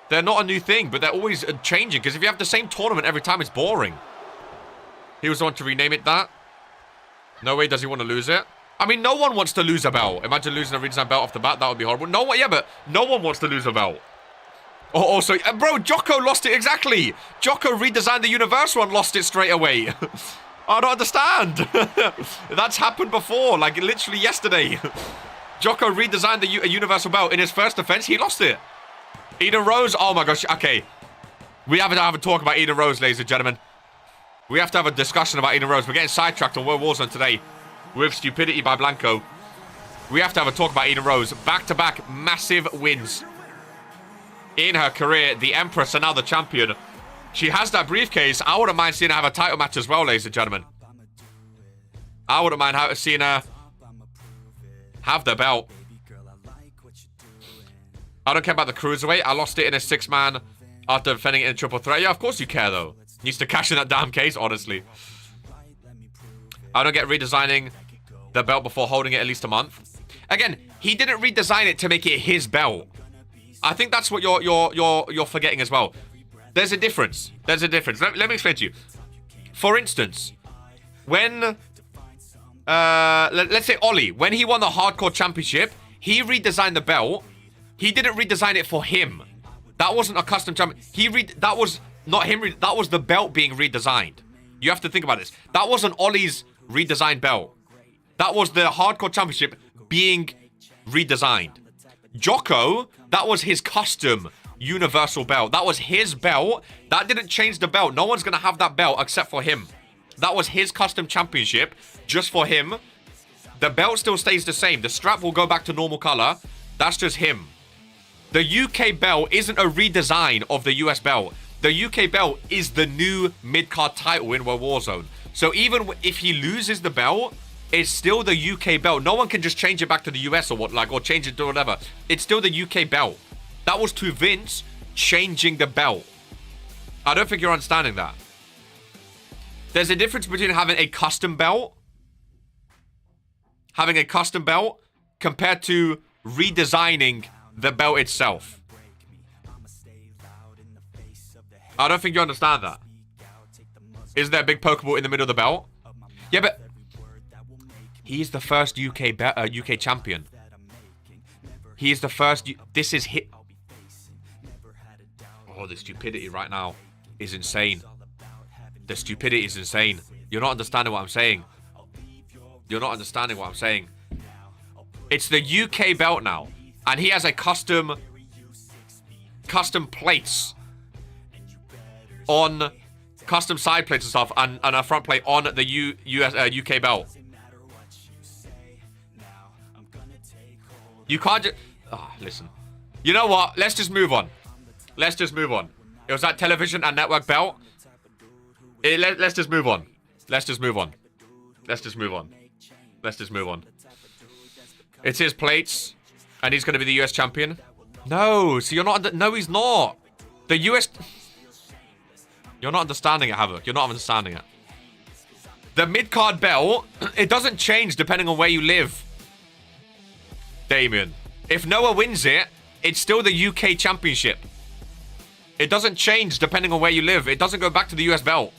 They're not a new thing, but they're always changing. Because if you have the same tournament every time, it's boring. He was the one to rename it that. No way does he want to lose it. I mean, no one wants to lose a belt. Imagine losing a redesigned belt off the bat. That would be horrible. No one, yeah, but no one wants to lose a belt. Oh, also, bro, Jocko lost it exactly. Jocko redesigned the Universal and lost it straight away. I don't understand. That's happened before, like literally yesterday. Jocko redesigned the Universal belt. In his first defense, he lost it. Eden Rose, oh my gosh, okay. We have to have a talk about Eden Rose, ladies and gentlemen. We have to have a discussion about Eden Rose. We're getting sidetracked on World Warzone today with stupidity by Blanco. We have to have a talk about Eden Rose. Back-to-back massive wins in her career. The Empress and now the champion. She has that briefcase. I wouldn't mind seeing her have a title match as well, ladies and gentlemen. I wouldn't mind seeing her have the belt. I don't care about the cruiserweight. I lost it in a 6-man after defending it in triple threat. Yeah, of course you care, though. Needs to cash in that damn case, honestly. I don't get redesigning the belt before holding it at least a month. Again, he didn't redesign it to make it his belt. I think that's what you're forgetting as well. There's a difference. There's a difference. Let me explain to you. For instance, when let's say Ollie, when he won the Hardcore Championship, he redesigned the belt. He didn't redesign it for him. That wasn't a custom champion. That was not him. That was the belt being redesigned. You have to think about this. That wasn't Ollie's redesigned belt. That was the Hardcore Championship being redesigned. Jocko, that was his custom Universal belt. That was his belt. That didn't change the belt. No one's going to have that belt except for him. That was his custom championship just for him. The belt still stays the same. The strap will go back to normal color. That's just him. The UK belt isn't a redesign of the US belt. The UK belt is the new mid-card title in World Warzone. So even if he loses the belt, it's still the UK belt. No one can just change it back to the US or what, like, or change it to whatever. It's still the UK belt. That was to Vince changing the belt. I don't think you're understanding that. There's a difference between having a custom belt, compared to redesigning the belt itself. I don't think you understand that. Isn't there a big Pokeball in the middle of the belt? Yeah, but he's the first UK champion. He is the first. This is hit. Oh, the stupidity right now is insane. The stupidity is insane. You're not understanding what I'm saying. You're not understanding what I'm saying. It's the UK belt now, and he has a custom plates on, custom side plates and stuff, and a front plate on the UK belt. You can't just... Oh, listen. You know what? Let's just move on. Let's just move on. It was that television and network belt. Let's just move on. Let's just move on. Let's just move on. Let's just move on. It's his plates, and he's going to be the US champion. No, so you're not... No, he's not. The US... You're not understanding it, Havoc. You're not understanding it. The mid-card belt, it doesn't change depending on where you live. Damien. If Noah wins it, it's still the UK championship. It doesn't change depending on where you live. It doesn't go back to the US belt.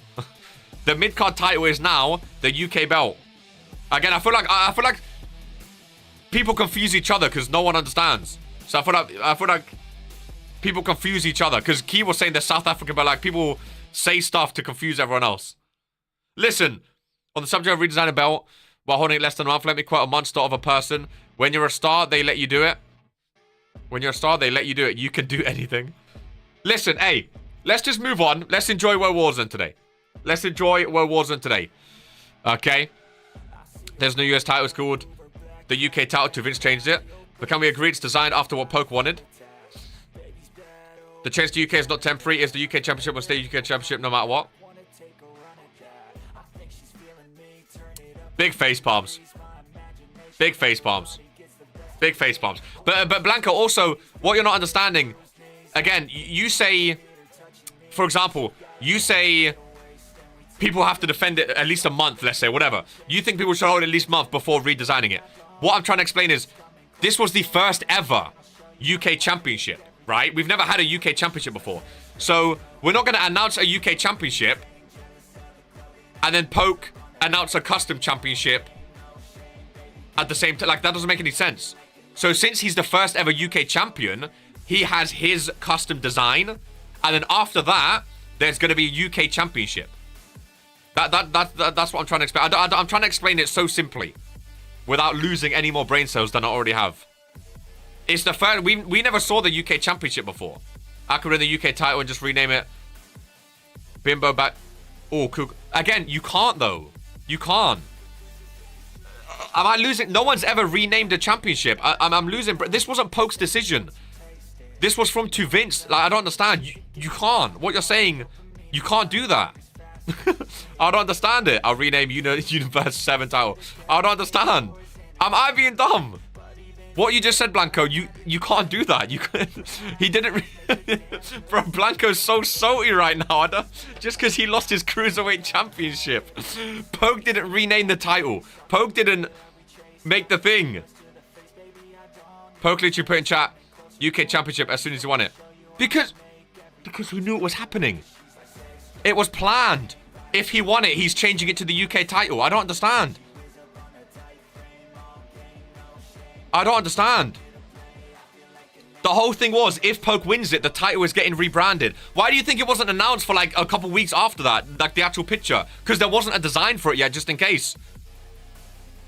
The mid-card title is now the UK belt. Again, I feel like people confuse each other because no one understands. So I feel like people confuse each other because Key was saying the South African, but like people say stuff to confuse everyone else. Listen, on the subject of redesigning a belt while holding it less than a month, let me quote a monster of a person. When you're a star, they let you do it. When you're a star, they let you do it. You can do anything. Listen, hey, let's just move on. Let's enjoy World Warzone today. Let's enjoy World Warzone today. Okay. There's no US title. It's called the UK title. To Vince changed it. But can we agree it's designed after what Poke wanted? The change to UK is not temporary. It's the UK Championship will stay UK Championship no matter what. Big face palms. Big face palms. Big face palms. But Blanca, also, what you're not understanding, again, you say, for example, you say people have to defend it at least a month, let's say, whatever. You think people should hold it at least a month before redesigning it. What I'm trying to explain is, this was the first ever UK Championship, right? We've never had a UK Championship before. So, we're not going to announce a UK Championship and then Poke announce a custom championship at the same time. Like, that doesn't make any sense. So since he's the first ever UK champion, he has his custom design. And then after that, there's going to be a UK championship. That's what I'm trying to explain. I'm trying to explain it so simply, without losing any more brain cells than I already have. It's the first. We never saw the UK championship before. I could win the UK title and just rename it Bimbo back. Oh, cool. Again, you can't though. You can't. Am I losing? No one's ever renamed a championship. I'm losing. This wasn't Poke's decision. This was from to Vince. Like, I don't understand. You can't. What you're saying, you can't do that. I don't understand it. I'll rename Universe 7 title. I don't understand. Am I being dumb? What you just said, Blanco, you can't do that. You can't. He didn't. Bro, Blanco's so salty right now. Just because he lost his Cruiserweight Championship. Poke didn't rename the title. Poke didn't make the thing. Poke literally put in chat, UK Championship as soon as he won it. Because he knew it was happening. It was planned. If he won it, he's changing it to the UK title. I don't understand. I don't understand. The whole thing was, if Poke wins it, the title is getting rebranded. Why do you think it wasn't announced for like a couple weeks after that? Like the actual picture? Because there wasn't a design for it yet, just in case.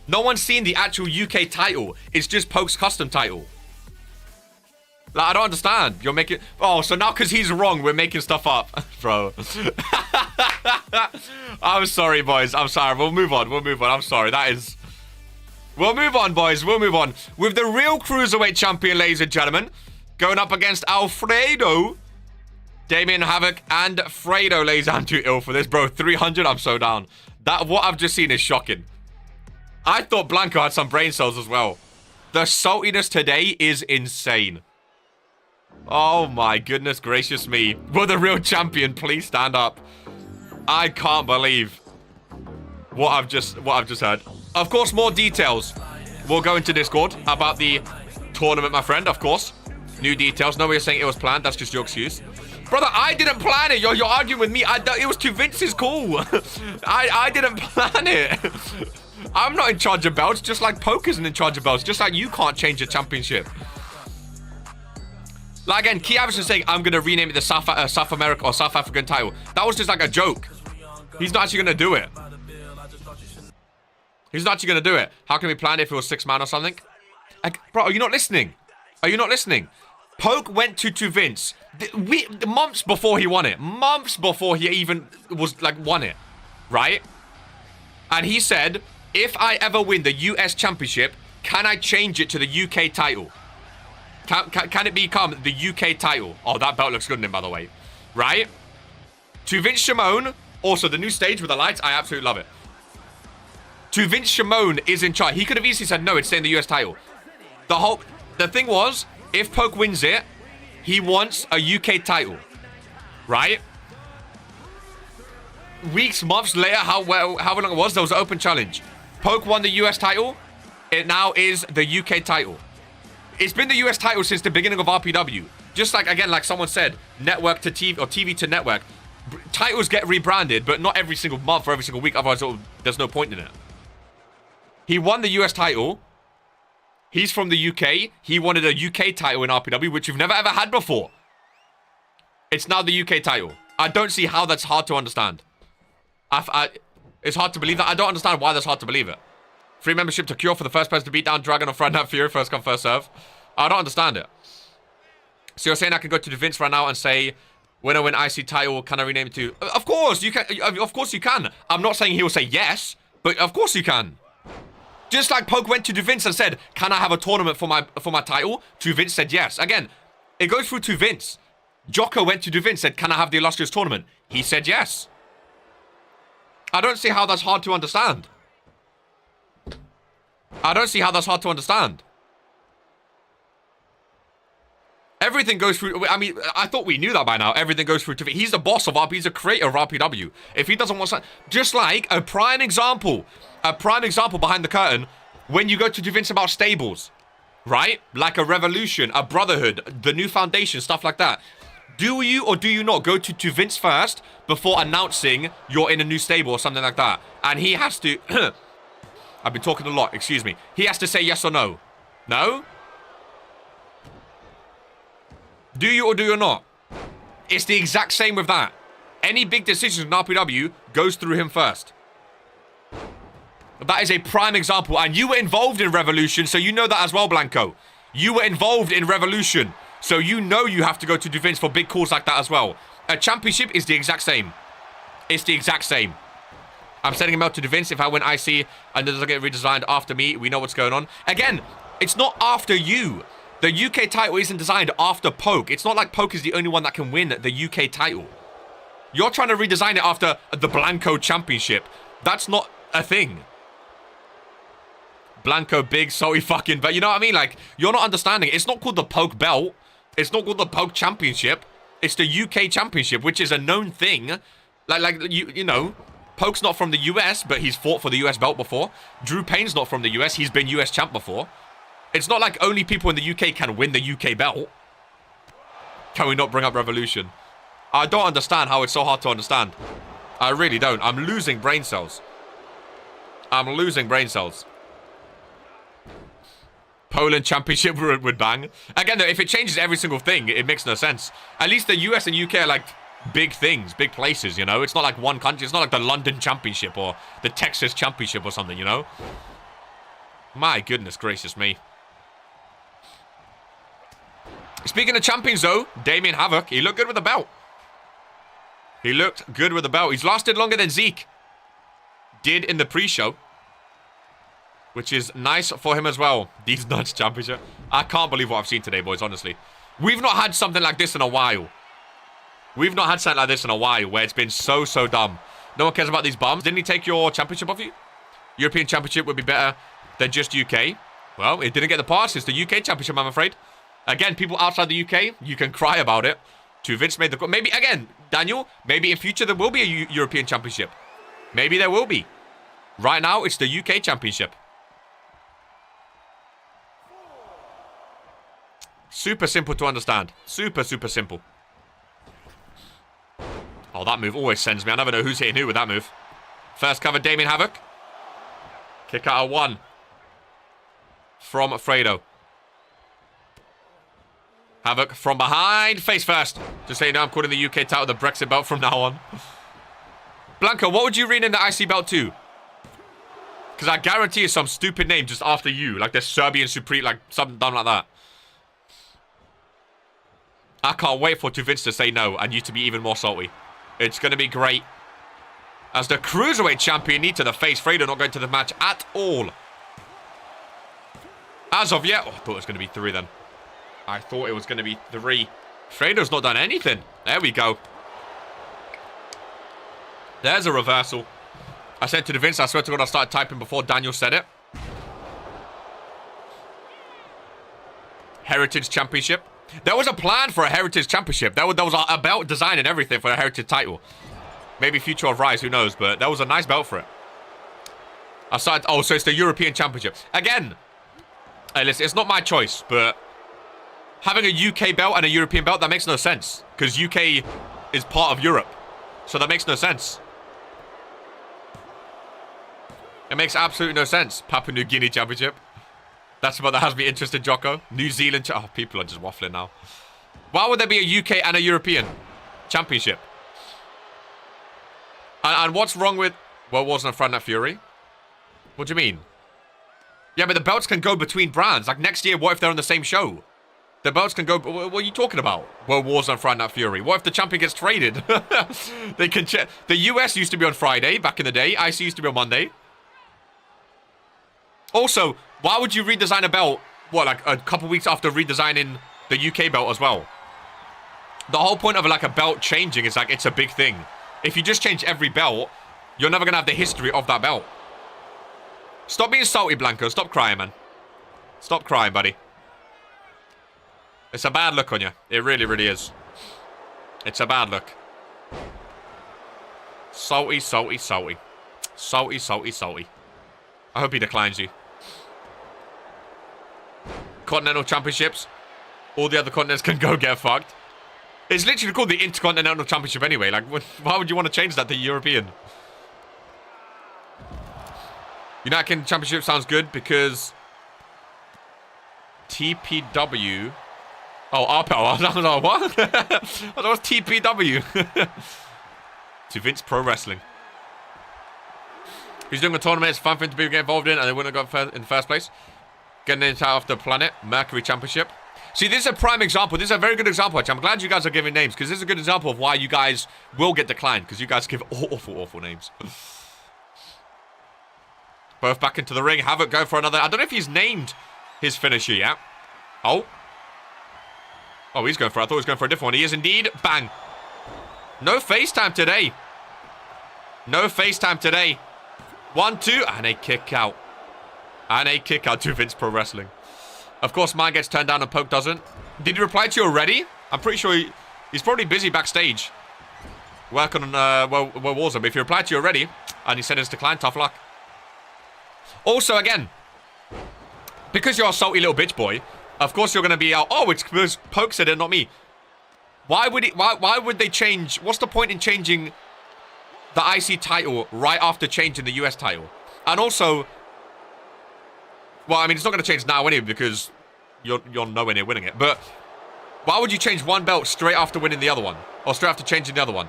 No one's seen the actual UK title. It's just Poke's custom title. Like, I don't understand. You're making... Oh, so now because he's wrong, we're making stuff up. Bro. I'm sorry, boys. I'm sorry. We'll move on. I'm sorry. That is... We'll move on, boys. We'll move on. With the real Cruiserweight champion, ladies and gentlemen, going up against Alfredo, Damien Havoc, and Fredo, ladies. I'm too ill for this, bro. 300, I'm so down. What I've just seen is shocking. I thought Blanco had some brain cells as well. The saltiness today is insane. Oh my goodness gracious me. Will the real champion please stand up? I can't believe what I've just heard. Of course, more details will go into Discord about the tournament, my friend, of course. New details. Nobody's saying it was planned. That's just your excuse. Brother, I didn't plan it. You're arguing with me. It was to Vince's call. I didn't plan it. I'm not in charge of belts, just like Poke isn't in charge of belts, just like you can't change a championship. Like, again, Key Avis is saying, I'm going to rename it the South America or South African title. That was just like a joke. He's not actually going to do it. He's not actually going to do it. How can we plan it if it was 6-man or something? Bro, are you not listening? Are you not listening? Poke went to Vince months before he won it. Months before he even was, like, won it. Right? And he said, if I ever win the US Championship, can I change it to the UK title? Can it become the UK title? Oh, that belt looks good on him, by the way. Right? To Vince Shimon, also the new stage with the lights, I absolutely love it. To Vince Shimon is in charge. He could have easily said, no, it's staying the US title. The thing was, if Poke wins it, he wants a UK title. Right? Weeks, months later, however long it was, there was an open challenge. Poke won the US title. It now is the UK title. It's been the US title since the beginning of RPW. Just like, again, like someone said, network to TV or TV to network. Titles get rebranded, but not every single month or every single week. Otherwise, there's no point in it. He won the US title. He's from the UK. He wanted a UK title in RPW, which you've never ever had before. It's now the UK title. I don't see how that's hard to understand. It's hard to believe that. I don't understand why that's hard to believe it. Free membership to Cure for the first person to beat down Dragon on Friday Night Fury. First come, first serve. I don't understand it. So you're saying I can go to Vince right now and say, when I win IC title, can I rename it to... Of course, you can. Of course you can. I'm not saying he will say yes, but of course you can. Just like Poke went to Vince and said, can I have a tournament for my title? Vince said yes. Again, it goes through to Vince. Jocko went to Vince and said, can I have the illustrious tournament? He said yes. I don't see how that's hard to understand. I don't see how that's hard to understand. Everything goes through... I mean, I thought we knew that by now. Everything goes through to... He's the boss of RP. He's the creator of RPW. If he doesn't want something... Just like a prime example behind the curtain, when you go to Vince about stables, right? Like a Revolution, a Brotherhood, the new foundation, stuff like that. Do you or do you not go to Vince first before announcing you're in a new stable or something like that? And he has to... I've been talking a lot, excuse me. He has to say yes or no. No? Do you or do you not? It's the exact same with that. Any big decisions in RPW goes through him first. That is a prime example. And you were involved in Revolution, so you know that as well, Blanco. You were involved in Revolution, so you know you have to go to Vince for big calls like that as well. A championship is the exact same. It's the exact same. I'm sending him out to Vince. If I win IC and it doesn't get redesigned after me, we know what's going on. Again, it's not after you. The UK title isn't designed after Poke. It's not like Poke is the only one that can win the UK title. You're trying to redesign it after the Blanco Championship. That's not a thing. Blanco, big, salty fucking... But you know what I mean? Like, you're not understanding. It's not called the Poke Belt. It's not called the Poke Championship. It's the UK Championship, which is a known thing. Like you know, Poke's not from the US, but he's fought for the US belt before. Drew Payne's not from the US. He's been US champ before. It's not like only people in the UK can win the UK belt. Can we not bring up Revolution? I don't understand how it's so hard to understand. I really don't. I'm losing brain cells. I'm losing brain cells. Poland Championship would bang. Again, though, if it changes every single thing, it makes no sense. At least the US and UK are like big things, big places, you know? It's not like one country. It's not like the London Championship or the Texas Championship or something, you know? My goodness gracious me. Speaking of champions, though, Damien Havoc, he looked good with the belt. He looked good with the belt. He's lasted longer than Zeke did in the pre-show, which is nice for him as well. These nuts championship. I can't believe what I've seen today, boys, honestly. We've not had something like this in a while. We've not had something like this in a while where it's been so dumb. No one cares about these bums. Didn't he take your championship off you? European Championship would be better than just UK. Well, it didn't get the pass. It's the UK Championship, I'm afraid. Again, people outside the UK, you can cry about it. To Vince made the... Maybe, again, Daniel, maybe in future there will be a European Championship. Maybe there will be. Right now, it's the UK Championship. Super simple to understand. Super simple. Oh, that move always sends me. I never know who's hitting who with that move. First cover, Damien Havoc. Kick out of 1. From Fredo. Havoc from behind. Face first. Just so you know, I'm calling the UK title the Brexit belt from now on. Blanco, what would you rename the IC belt to? Because I guarantee it's some stupid name just after you. Like the Serbian Supreme, like something dumb like that. I can't wait for Vince to say no and you to be even more salty. It's going to be great. As the Cruiserweight Champion, knee to the face. Fredo not going to the match at all. As of yet. Oh, I thought it was going to be 3 then. I thought it was going to be 3. Fredo's not done anything. There we go. There's a reversal. I said to Vince, I swear to God, I started typing before Daniel said it. Heritage Championship. There was a plan for a Heritage Championship. There was a belt design and everything for a Heritage title. Maybe future of Rise, who knows? But there was a nice belt for it. I started... Oh, so it's the European Championship. Again, hey, listen, it's not my choice, but having a UK belt and a European belt, that makes no sense. Because UK is part of Europe. So that makes no sense. It makes absolutely no sense. Papua New Guinea Championship. That's what that has me interested, Jocko. New Zealand... Oh, people are just waffling now. Why would there be a UK and a European Championship? And what's wrong with... Well, wasn't Fatdad Fury? What do you mean? Yeah, but the belts can go between brands. Like, next year, what if they're on the same show? The belts can go... What are you talking about? Well, Warzone, Fatdad Fury. What if the champion gets traded? They can check... The US used to be on Friday back in the day. IC used to be on Monday. Also, why would you redesign a belt, what, like a couple weeks after redesigning the UK belt as well? The whole point of like a belt changing is like it's a big thing. If you just change every belt, you're never going to have the history of that belt. Stop being salty, Blanco. Stop crying, man. Stop crying, buddy. It's a bad look on you. It really, really is. It's a bad look. Salty, salty, salty. Salty, salty, salty. I hope he declines you. Continental Championships. All the other continents can go get fucked. It's literally called the Intercontinental Championship anyway. Like, why would you want to change that to European? United Kingdom Championship sounds good because TPW. Oh, RPW. I was like, what? That was TPW. To Vince Pro Wrestling. He's doing a tournament. It's a fun thing to be get involved in, and they wouldn't have got in the first place. Getting into off the planet Mercury Championship. See, this is a prime example. This is a very good example, actually. I'm glad you guys are giving names, because this is a good example of why you guys will get declined, because you guys give awful, awful names. Both back into the ring. Havoc go for another. I don't know if he's named his finisher yet. Oh. Oh, he's going for it. I thought he was going for a different one. He is indeed. Bang. No FaceTime today. No FaceTime today. 1, 2, and a kick out. And a kick out to Vince Pro Wrestling. Of course, mine gets turned down and Poke doesn't. Did he reply to you already? I'm pretty sure he's probably busy backstage. Working on, Warzone. But if he replied to you already, and he said it's declined, tough luck. Also, again, because you're a salty little bitch boy, of course you're going to be out. Oh, it's because Poke said it, not me. Why would they change? What's the point in changing the IC title right after changing the US title? And also, well, I mean, it's not going to change now anyway because you're nowhere near winning it. But why would you change one belt straight after winning the other one? Or straight after changing the other one?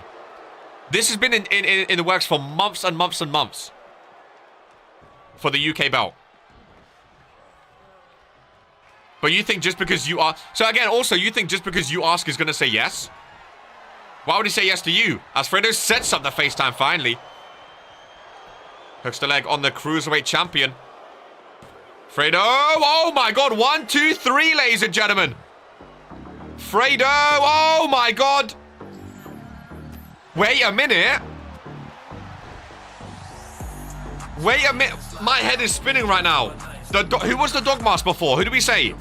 This has been in the works for months and months and months. For the UK belt. But you think just because you are... So again, also, you think just because you ask is going to say yes? Why would he say yes to you? As Fredo sets up the FaceTime finally. Hooks the leg on the Cruiserweight champion. Fredo, oh my god, 1, 2, 3, ladies and gentlemen. Fredo, oh my god. Wait a minute. Wait a minute. My head is spinning right now. Who was the dog mask before? Who did we say?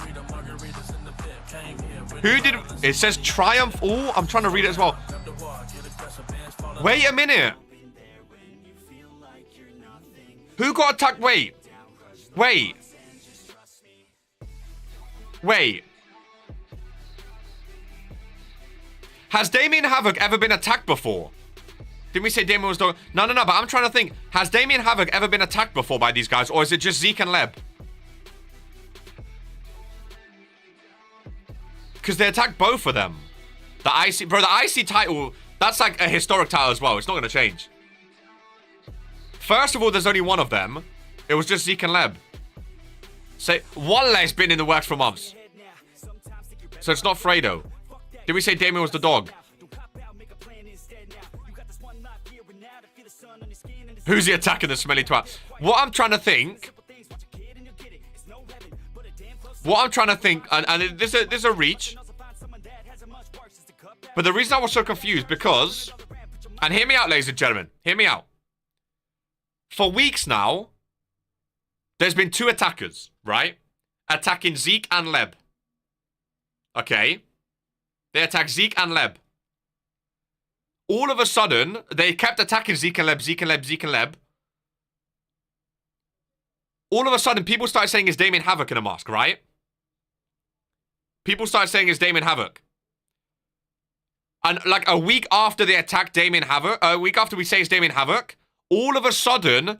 Who did... It says Triumph. Oh, I'm trying to read it as well. Wait a minute. Who got attacked? Wait. Wait. Wait. Has Damien Havoc ever been attacked before? Didn't we say Damien was dog? No, but I'm trying to think. Has Damien Havoc ever been attacked before by these guys? Or is it just Zeke and Leb? Because they attacked both of them. The IC... Bro, the IC title, that's like a historic title as well. It's not going to change. First of all, there's only one of them. It was just Zeke and Leb. Say, Waller's been in the works for months. So it's not Fredo. Did we say Damien was the dog? Who's he attacking, the smelly twat? What I'm trying to think... and this is a reach. But the reason I was so confused, because... And hear me out, ladies and gentlemen. Hear me out. For weeks now, there's been 2 attackers, right? Attacking Zeke and Leb. Okay. They attacked Zeke and Leb. All of a sudden, they kept attacking Zeke and Leb, Zeke and Leb, Zeke and Leb. All of a sudden, people started saying it's Damien Havoc in a mask, right? People started saying it's Damien Havoc. And like a week after they attacked Damien Havoc, a week after we say it's Damien Havoc, all of a sudden,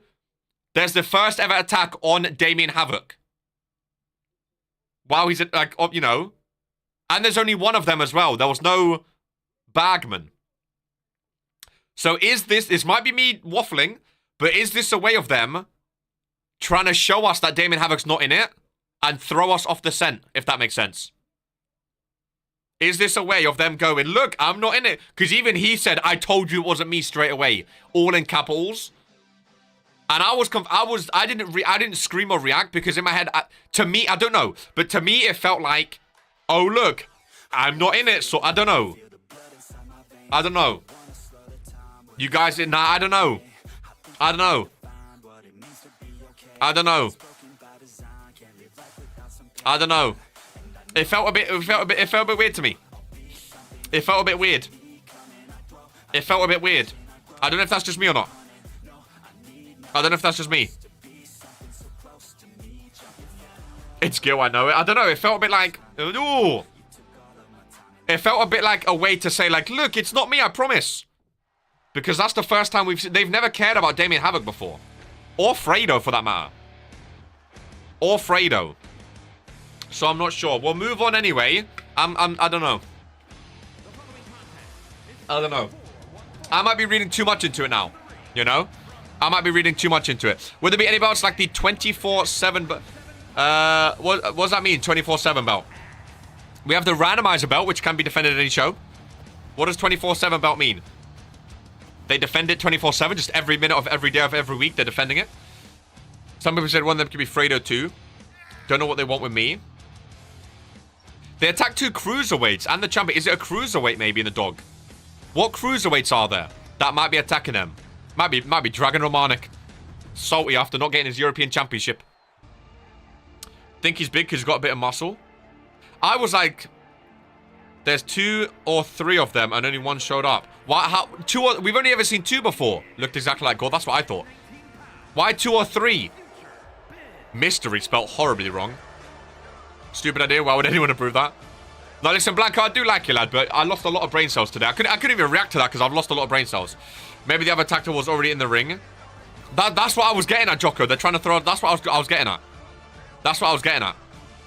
there's the first ever attack on Damien Havoc. Wow, he's like, you know. And there's only one of them as well. There was no Bagman. So is this might be me waffling, but is this a way of them trying to show us that Damien Havoc's not in it and throw us off the scent, if that makes sense? Is this a way of them going, look, I'm not in it? Because even he said, I told you it wasn't me straight away. All in capitals. And I didn't scream or react because in my head, to me, I don't know. But to me, it felt like, oh, look, I'm not in it. So I don't know. I don't know. You guys, nah, I don't know. I don't know. I don't know. I don't know. It felt a bit weird to me. It felt a bit weird. It felt a bit weird. I don't know if that's just me or not. I don't know if that's just me. It's Gil, I know it. I don't know. It felt a bit like, ooh. It felt a bit like a way to say, like, look, it's not me, I promise. Because that's the first time they've never cared about Damien Havoc before. Or Fredo, for that matter. Or Fredo. So I'm not sure. We'll move on anyway. I don't know. I don't know. I might be reading too much into it now. You know? I might be reading too much into it. Would there be any belts like the 24/7... what does that mean, 24/7 belt? We have the randomizer belt, which can be defended at any show. What does 24/7 belt mean? They defend it 24/7, just every minute of every day of every week, they're defending it. Some people said one of them could be Fredo too. Don't know what they want with me. They attack 2 cruiserweights and the champion. Is it a cruiserweight maybe in the dog? What cruiserweights are there that might be attacking them? Might be Dragon Romanic. Salty after not getting his European Championship. Think he's big because he's got a bit of muscle. I was like, there's 2 or 3 of them and only 1 showed up. Why? How? 2 or, we've only ever seen 2 before. Looked exactly like gold. That's what I thought. Why 2 or 3? Mystery spelled horribly wrong. Stupid idea. Why would anyone approve that? Now listen, Blanco, I do like you, lad, but I lost a lot of brain cells today. I couldn't even react to that because I've lost a lot of brain cells. Maybe the other tactic was already in the ring. That's what I was getting at, Jocko. They're trying to throw... That's what I was getting at. That's what I was getting at.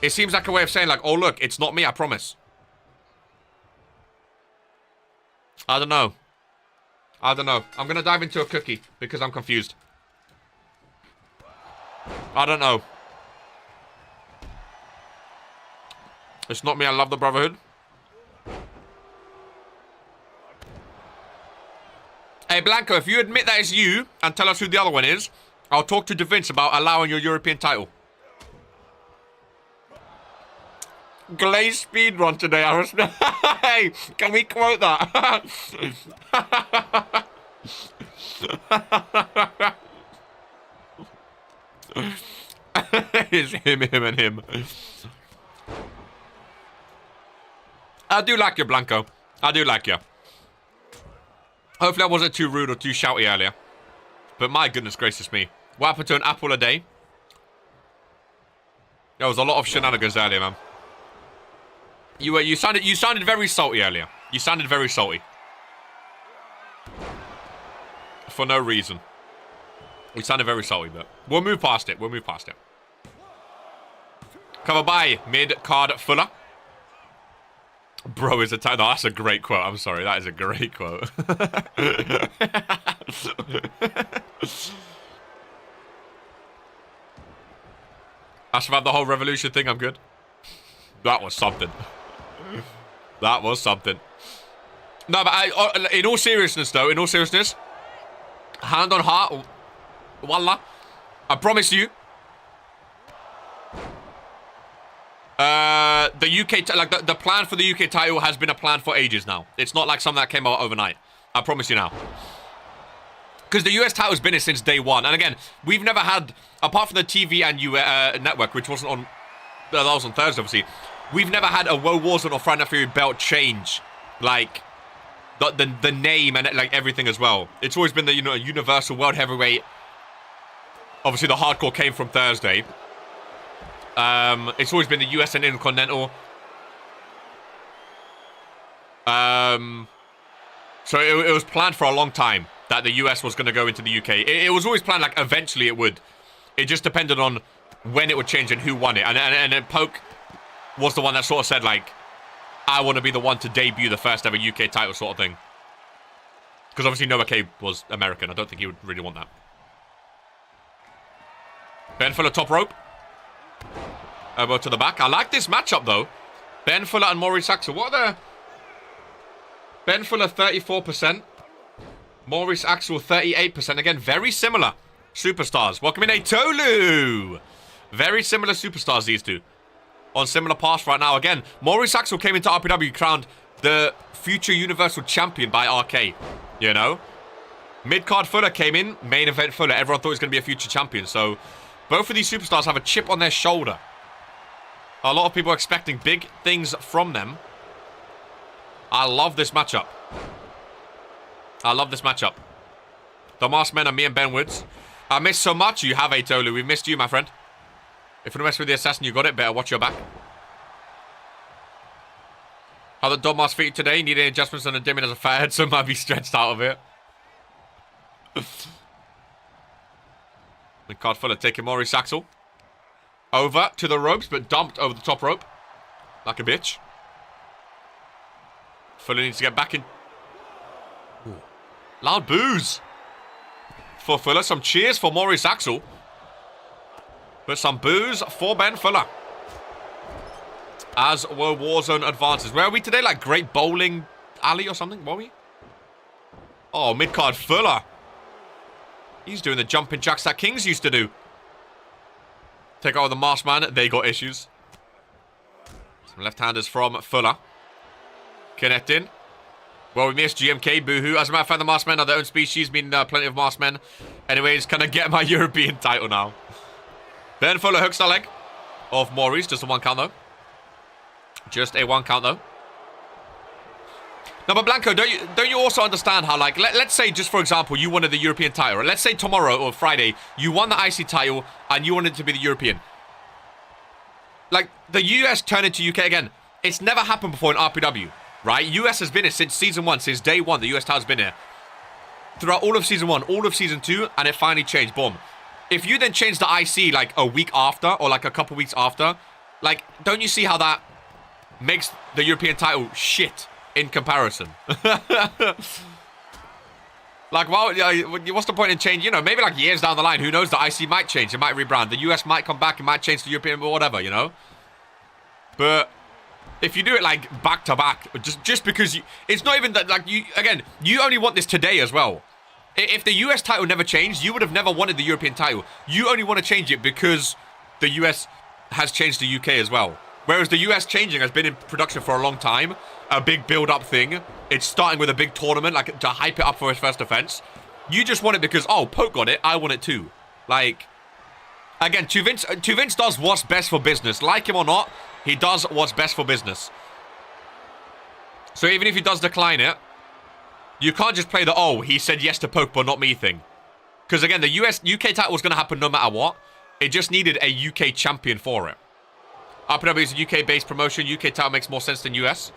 It seems like a way of saying, like, oh, look, it's not me, I promise. I don't know. I don't know. I'm going to dive into a cookie because I'm confused. I don't know. It's not me, I love the Brotherhood. Hey, Blanco, if you admit that it's you and tell us who the other one is, I'll talk to Da Vinci about allowing your European title. Glaze speedrun today, Aorus. Hey, can we quote that? It's him, and him. I do like you, Blanco. I do like you. Hopefully I wasn't too rude or too shouty earlier. But my goodness gracious me. What happened to an apple a day? There was a lot of shenanigans earlier, man. You sounded very salty earlier. You sounded very salty. For no reason. You sounded very salty, but we'll move past it. We'll move past it. Cover by mid-card Fuller. Bro is a no, that's a great quote. I'm sorry. That is a great quote. I survived the whole revolution thing. I'm good. That was something. That was something. No, but in all seriousness, though, in all seriousness, hand on heart, wallah, I promise you, the UK, like the plan for the UK title has been a plan for ages now. It's not like something that came out overnight. I promise you now. Because the US title's been here since day one. And again, we've never had, apart from the TV and network, which wasn't on, that was on Thursday, obviously. We've never had a Woah Warzone or Friday Night Fury belt change, like, the name and, like, everything as well. It's always been the, Universal World Heavyweight. Obviously, the hardcore came from Thursday. It's always been the US and Intercontinental. So it was planned for a long time that the US was going to go into the UK. It was always planned, like, eventually it would. It just depended on when it would change and who won it. And then Poke was the one that sort of said, like, I want to be the one to debut the first ever UK title sort of thing. Because obviously Noah K was American. I don't think he would really want that. Ben Fuller top rope. Elbow to the back. I like this matchup, though. Ben Fuller and Maurice Axel. What are the... Ben Fuller, 34%. Maurice Axel, 38%. Again, very similar superstars. Welcome in, Tolu. Very similar superstars, these two. On similar paths right now. Again, Maurice Axel came into RPW, crowned the future Universal Champion by RK. You know? Mid-card Fuller came in. Main event Fuller. Everyone thought he was going to be a future champion. So, both of these superstars have a chip on their shoulder. A lot of people are expecting big things from them. I love this matchup. I love this matchup. The Masked Men are me and Ben Woods. I missed so much. You have, Tolu. We missed you, my friend. If you want to mess with the assassin, you got it. Better watch your back. How the Dom Mask feet today? Need any adjustments on the dimming as a fathead, so might be stretched out of it. Mid-card Fuller taking Maurice Axel. Over to the ropes, but dumped over the top rope. Like a bitch. Fuller needs to get back in. Ooh. Loud boos for Fuller. Some cheers for Maurice Axel. But some boos for Ben Fuller. As Warzone advances. Where are we today? Like Great Bowling Alley or something? Were we? Oh, mid-card Fuller. He's doing the jumping jacks that Kings used to do. Take out the masked man. They got issues. Some left-handers from Fuller. Connecting. Well, we missed GMK. Boohoo. As a matter of fact, the masked men are their own species. Meaning plenty of masked men. Anyways, can I get my European title now? Ben Fuller hooks the leg of Maurice. Just a 1 count, though. Just a 1 count, though. Now, but Blanco, don't you also understand how, like, let's say, just for example, you wanted the European title. Let's say tomorrow or Friday, you won the IC title and you wanted it to be the European. Like, the US turned into UK again. It's never happened before in RPW, right? US has been here since Season 1, since day 1, the US title's been here. Throughout all of Season 1, all of Season 2, and it finally changed, boom. If you then change the IC, like, a week after, or, like, a couple weeks after, like, don't you see how that makes the European title shit? In comparison. Like, well, what's the point in change? You know, maybe like years down the line, who knows? The IC might change. It might rebrand. The US might come back. It might change to European or whatever, you know? But if you do it like back to back, just because you... It's not even that, like, you... Again, you only want this today as well. If the US title never changed, you would have never wanted the European title. You only want to change it because the US has changed the UK as well. Whereas the US changing has been in production for a long time. A big build-up thing. It's starting with a big tournament, like, to hype it up for his first defense. You just want it because, oh, Poke got it, I want it too. Like, again, to Vince does what's best for business. Like him or not, he does what's best for business. So even if he does decline it, you can't just play the, oh, he said yes to Poke, but not me thing. Because, again, the UK title was going to happen no matter what. It just needed a UK champion for it. RPW is a UK-based promotion. UK title makes more sense than US.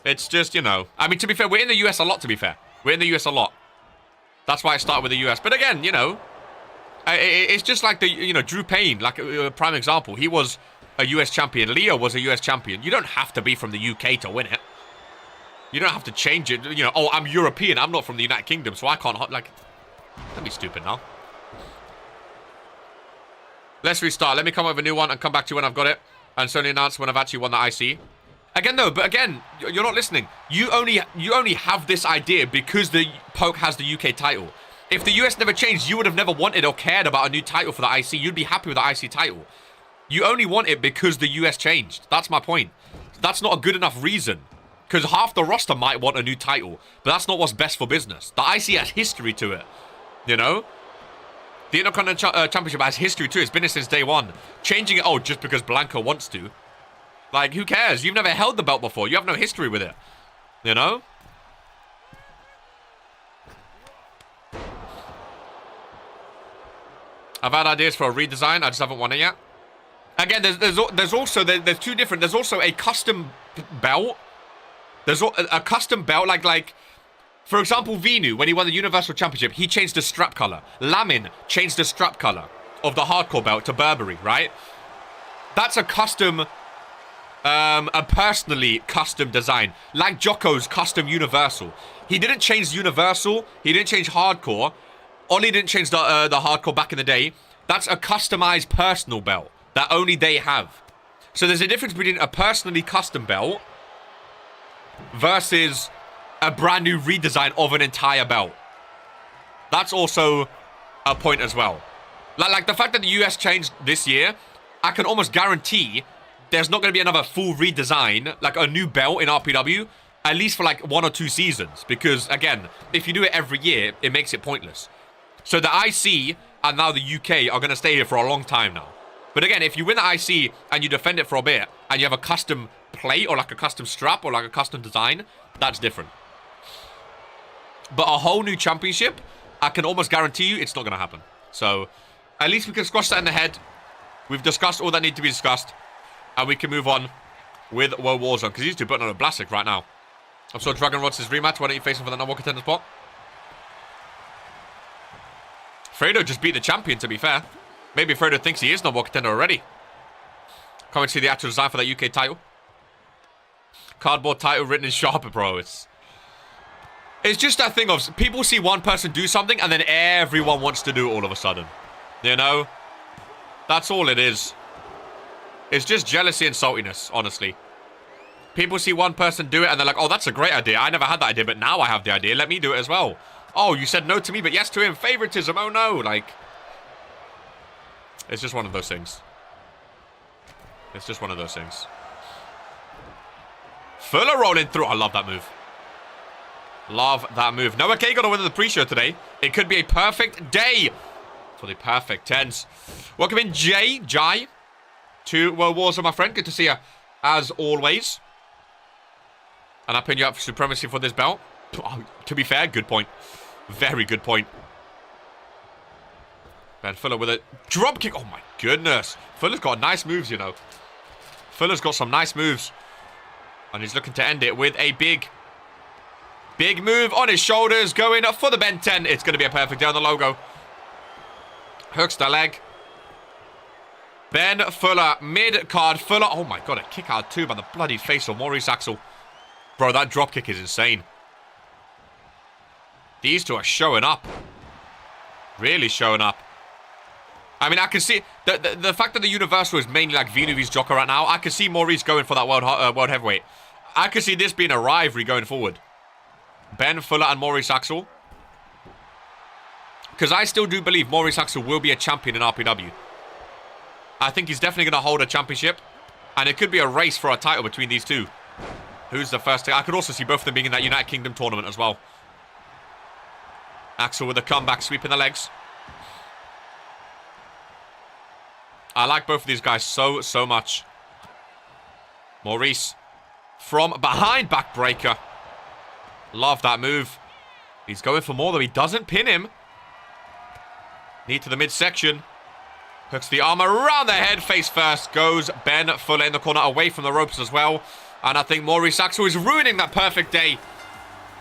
It's just, you know... I mean, to be fair, we're in the US a lot, to be fair. We're in the US a lot. That's why I started with the US. But again, you know... It's just like the, you know, Drew Payne, like a prime example. He was a US champion. Leo was a US champion. You don't have to be from the UK to win it. You don't have to change it. You know, oh, I'm European. I'm not from the United Kingdom, so I can't... Like, don't be stupid now. Let's restart. Let me come up with a new one and come back to you when I've got it. And certainly announce when I've actually won the IC. Again, though, but again, you're not listening. You only have this idea because the Poke has the UK title. If the US never changed, you would have never wanted or cared about a new title for the IC. You'd be happy with the IC title. You only want it because the US changed. That's my point. That's not a good enough reason. Because half the roster might want a new title. But that's not what's best for business. The IC has history to it. You know? The Intercontinental Championship has history too. It's been here since day 1. Changing it, oh, just because Blanco wants to. Like, who cares? You've never held the belt before. You have no history with it. You know? I've had ideas for a redesign. I just haven't won it yet. Again, there's also two different. There's also a custom belt. There's a custom belt like. For example, Venu, when he won the Universal Championship, he changed the strap color. Lamin changed the strap color of the hardcore belt to Burberry, right? That's a custom, a personally custom design. Like Jocko's custom Universal. He didn't change Universal. He didn't change hardcore. Ollie didn't change the hardcore back in the day. That's a customized personal belt that only they have. So there's a difference between a personally custom belt versus a brand new redesign of an entire belt. That's also a point as well. Like the fact that the US changed this year, I can almost guarantee there's not going to be another full redesign, like a new belt in RPW, at least for like 1 or 2 seasons. Because again, if you do it every year, it makes it pointless. So the IC and now the UK are going to stay here for a long time now. But again, if you win the IC and you defend it for a bit and you have a custom plate or like a custom strap or like a custom design, that's different. But a whole new championship, I can almost guarantee you it's not going to happen. So at least we can squash that in the head. We've discussed all that need to be discussed. And we can move on with Woah Warzone. Because he's too putting on a Blastic right now. I'm sure Dragon Rod's his rematch. Why don't you face him for the number 1 contender spot? Fredo just beat the champion, to be fair. Maybe Fredo thinks he is number one contender already. Come and see the actual design for that UK title. Cardboard title written in Sharper, bro. It's just that thing of people see one person do something and then everyone wants to do it all of a sudden. You know? That's all it is. It's just jealousy and saltiness, honestly. People see one person do it and they're like, oh, that's a great idea. I never had that idea, but now I have the idea. Let me do it as well. Oh, you said no to me, but yes to him. Favoritism. Oh, no. Like, it's just one of those things. It's just one of those things. Fuller rolling through. I love that move. Love that move. Noah K got to win the pre-show today. It could be a perfect day for the perfect tens. Welcome in, Jai, to Warzone, my friend. Good to see you, as always. And I pin you up for supremacy for this belt. Oh, to be fair, good point. Very good point. Ben Fuller with a drop kick. Oh, my goodness. Fuller's got nice moves, you know. Fuller's got some nice moves. And he's looking to end it with a big move on his shoulders. Going up for the Ben 10. It's going to be a perfect day on the logo. Hooks the leg. Ben Fuller, mid-card. Fuller. Oh, my God. A kick out too by the bloody face of Maurice Axel. Bro, that drop kick is insane. These two are showing up. Really showing up. I mean, I can see the fact that the Universal is mainly like Vino vs Jocko right now. I can see Maurice going for that world heavyweight. I could see this being a rivalry going forward. Ben Fuller and Maurice Axel. Because I still do believe Maurice Axel will be a champion in RPW. I think he's definitely going to hold a championship. And it could be a race for a title between these two. Who's the first? I could also see both of them being in that United Kingdom tournament as well. Axel with a comeback, sweeping the legs. I like both of these guys so much. Maurice from behind, backbreaker. Love that move. He's going for more, though. He doesn't pin him. Knee to the midsection. Hooks the arm around the head. Face first goes Ben Fuller in the corner, away from the ropes as well. And I think Maurice Axel is ruining that perfect day.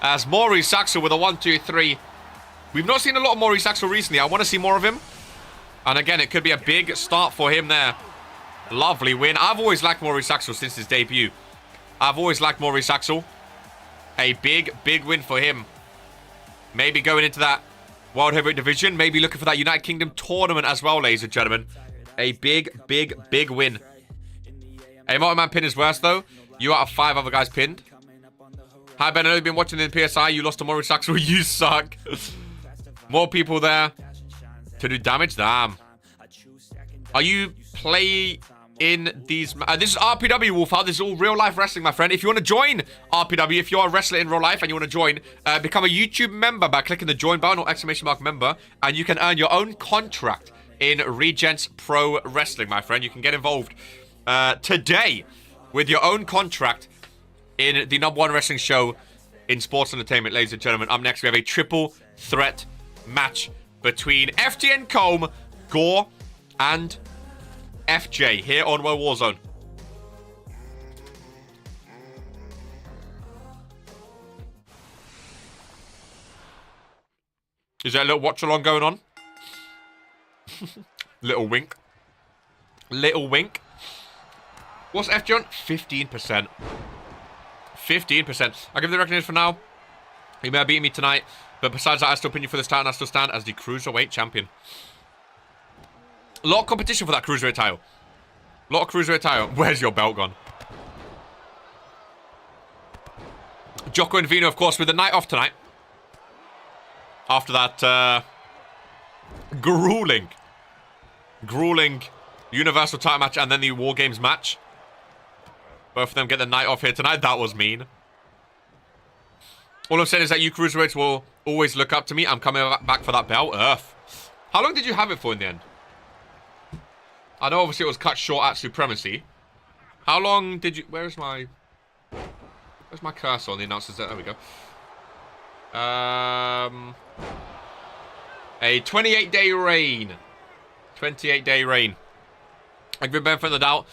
As Maurice Axel with a 1-2-3. We've not seen a lot of Maurice Axel recently. I want to see more of him. And again, it could be a big start for him there. Lovely win. I've always liked Maurice Axel since his debut. I've always liked Maurice Axel. A big win for him. Maybe going into that World Heavyweight Division. Maybe looking for that United Kingdom tournament as well, ladies and gentlemen. A big win. A multi-man pin is worse, though. You out of 5 other guys pinned. Hi, Ben. I know you've been watching in PSI. You lost to Maurice Axel. You suck. More people there to do damage. Damn. Are you play in these? This is RPW Wolf. This is all real life wrestling, my friend. If you want to join RPW, if you are wrestling in real life and you want to join, become a YouTube member by clicking the join button or ! member, and you can earn your own contract in Regents Pro Wrestling, my friend. You can get involved today with your own contract in the #1 wrestling show in sports entertainment, ladies and gentlemen. Up next, we have a triple threat match between FTN Combe, Gore, and FJ here on Warzone. Is there a little watch along going on? Little wink. Little wink. What's FJ on? 15%. 15%. I'll give the recognition for now. You may have beaten me tonight, but besides that, I still pin you for this title, and I still stand as the Cruiserweight Champion. A lot of competition for that Cruiserweight title. A lot of Cruiserweight title. Where's your belt gone? Jocko and Vino, of course, with the night off tonight. After that grueling Universal title match and then the War Games match. Both of them get the night off here tonight. That was mean. All I'm saying is that you Cruiserweights will always look up to me. I'm coming back for that belt. Earth. How long did you have it for in the end? I know obviously it was cut short at Supremacy. How long did you... Where's my cursor on the announcers? There we go. A 28-day reign. 28-day reign. I give you benefit of the doubt.